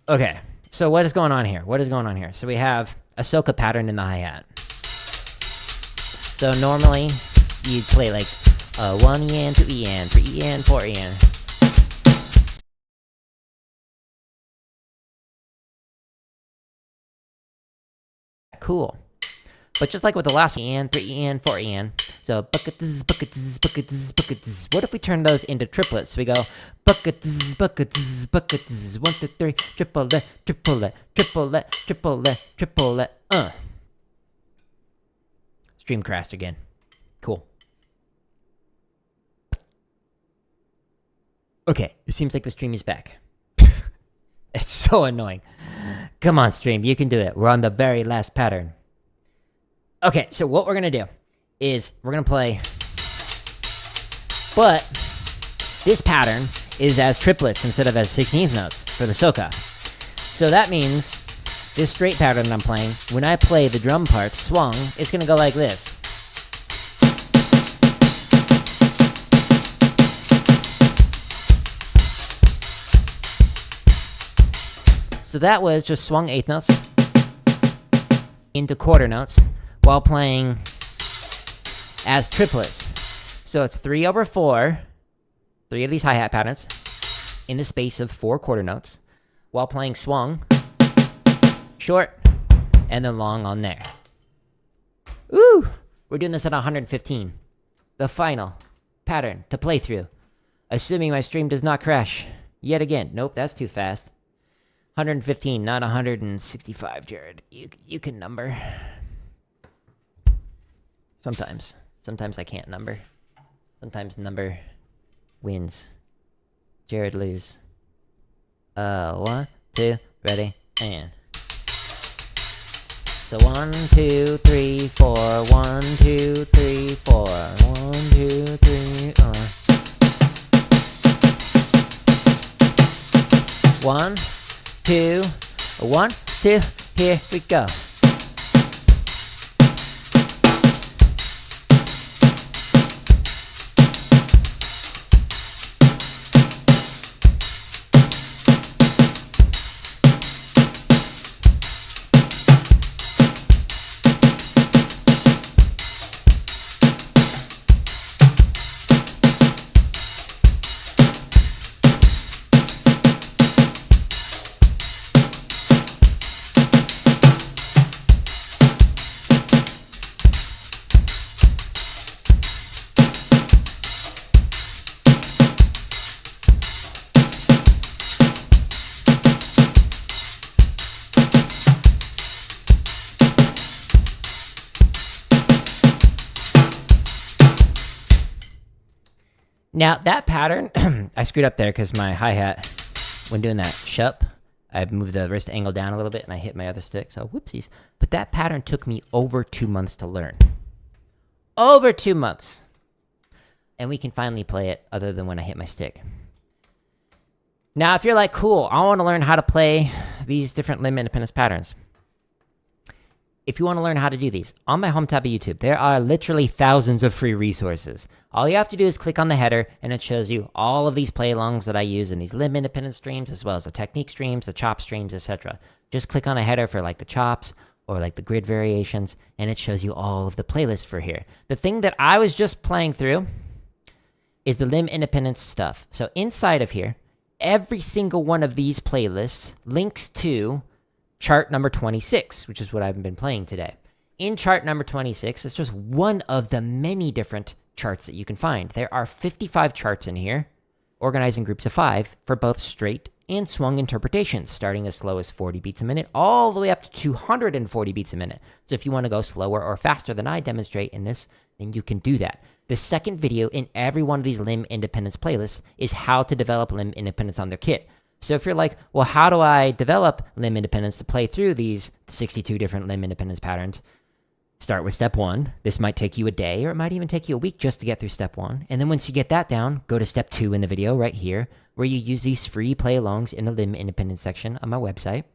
Speaker 1: Okay, so what is going on here? So we have a soca pattern in the hi-hat. So normally, you'd play like 1 EN, 2 EN, 3 EN, 4 EN. Cool. But just like with the last EN, 3 EN, 4 EN. So buckets. What if we turn those into triplets? So we go buckets. 1, 2, 3, triplet. Stream crashed again. Cool. Okay, it seems like the stream is back. It's so annoying. Come on, stream, you can do it. We're on the very last pattern. Okay, so what we're gonna do is we're gonna play... But this pattern is as triplets instead of as 16th notes for the soca. So that means... This straight pattern I'm playing, when I play the drum parts swung, it's gonna go like this. So that was just swung 8th notes into quarter notes while playing as triplets. So it's 3 over 4 3 of these hi-hat patterns in the space of 4 quarter notes while playing swung, short, and then long on there. Ooh! We're doing this at 115. The final pattern to play through. Assuming my stream does not crash. Yet again. Nope, that's too fast. 115, not 165, Jared. You can number. Sometimes. Sometimes I can't number. Sometimes number wins. Jared lose. 1, 2, ready, and... So 1, 2, 3, 4. 1, 2, 3, 4. 1, 2, 3, 1, 2, 1, 2, here we go. Now, that pattern, I screwed up there because my hi-hat, when doing that shup, I moved the wrist angle down a little bit and I hit my other stick, so whoopsies. But that pattern took me over 2 months to learn. Over 2 months. And we can finally play it other than when I hit my stick. Now, if you're like, cool, I want to learn how to play these different limb independence patterns. If you want to learn how to do these, on my home tab of YouTube, there are literally thousands of free resources. All you have to do is click on the header, and it shows you all of these play-alongs that I use in these limb independence streams, as well as the technique streams, the chop streams, etc. Just click on a header for like the chops, or like the grid variations, and it shows you all of the playlists for here. The thing that I was just playing through is the limb independence stuff. So inside of here, every single one of these playlists links to chart number 26, which is what I've been playing today. In chart number 26, it's just one of the many different charts that you can find. There are 55 charts in here, organized in groups of 5, for both straight and swung interpretations, starting as slow as 40 beats a minute, all the way up to 240 beats a minute. So if you want to go slower or faster than I demonstrate in this, then you can do that. The second video in every one of these limb independence playlists is how to develop limb independence on their kit. So if you're like, well, how do I develop limb independence to play through these 62 different limb independence patterns? Start with step 1. This might take you a day, or it might even take you a week just to get through step 1. And then once you get that down, go to step 2 in the video right here, where you use these free play-alongs in the limb independence section on my website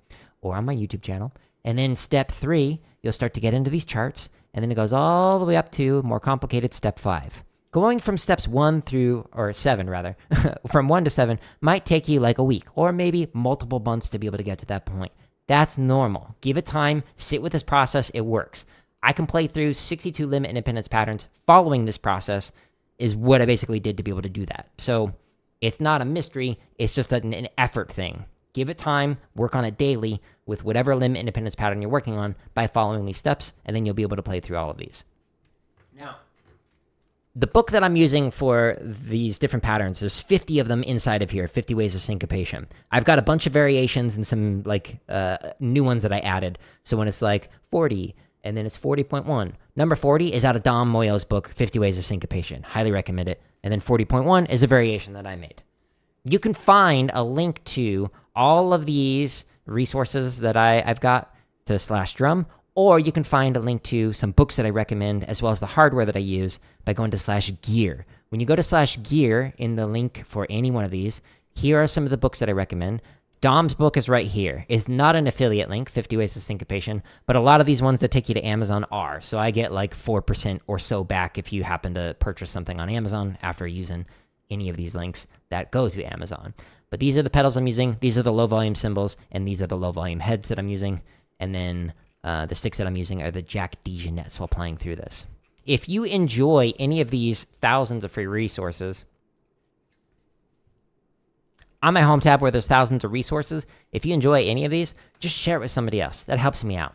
Speaker 1: or on my YouTube channel. And then step 3, you'll start to get into these charts, and then it goes all the way up to more complicated step 5. Going from steps 1 through, or 7 rather, from 1 to 7 might take you like a week or maybe multiple months to be able to get to that point. That's normal. Give it time, sit with this process, it works. I can play through 62 limb independence patterns following this process is what I basically did to be able to do that. So it's not a mystery, it's just an effort thing. Give it time, work on it daily with whatever limb independence pattern you're working on by following these steps, and then you'll be able to play through all of these. Now, the book that I'm using for these different patterns, there's 50 of them inside of here, 50 ways of syncopation. I've got a bunch of variations and some like new ones that I added. So when it's like 40, and then it's 40.1. Number 40 is out of Dom Moyo's book, 50 Ways of Syncopation. Highly recommend it. And then 40.1 is a variation that I made. You can find a link to all of these resources that I've got to /drum, or you can find a link to some books that I recommend, as well as the hardware that I use by going to /gear. When you go to /gear in the link for any one of these, here are some of the books that I recommend. Dom's book is right here. It's not an affiliate link, 50 Ways of Syncopation, but a lot of these ones that take you to Amazon are. So I get like 4% or so back if you happen to purchase something on Amazon after using any of these links that go to Amazon. But these are the pedals I'm using. These are the low volume cymbals, and these are the low volume heads that I'm using. And then the sticks that I'm using are the Jack DeJohnette's while playing through this. If you enjoy any of these thousands of free resources, on my home tab where there's thousands of resources. If you enjoy any of these, just share it with somebody else. That helps me out.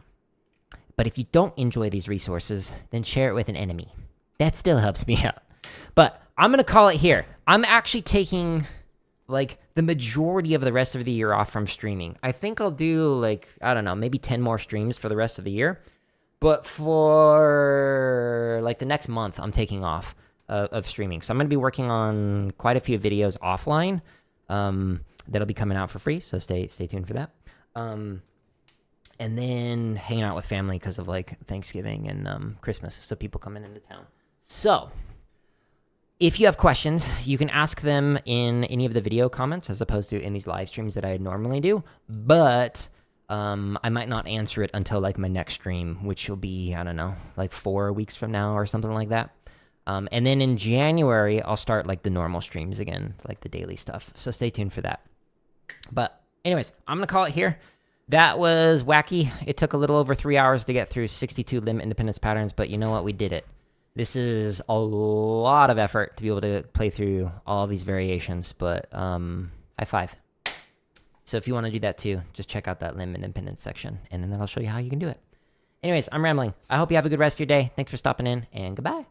Speaker 1: But if you don't enjoy these resources, then share it with an enemy. That still helps me out. But I'm going to call it here. I'm actually taking like the majority of the rest of the year off from streaming. I think I'll do like, I don't know, maybe 10 more streams for the rest of the year. But for like the next month, I'm taking off of streaming. So I'm going to be working on quite a few videos offline that'll be coming out for free. So stay tuned for that. And then hanging out with family because of like Thanksgiving and Christmas. So people coming into town. So if you have questions, you can ask them in any of the video comments as opposed to in these live streams that I normally do. But I might not answer it until like my next stream, which will be, I don't know, like 4 weeks from now or something like that. And then in January, I'll start like the normal streams again, like the daily stuff. So stay tuned for that. But anyways, I'm going to call it here. That was wacky. It took a little over 3 hours to get through 62 limb independence patterns, but you know what? We did it. This is a lot of effort to be able to play through all these variations, but high five. So if you want to do that too, just check out that limb independence section, and then I'll show you how you can do it. Anyways, I'm rambling. I hope you have a good rest of your day. Thanks for stopping in, and goodbye.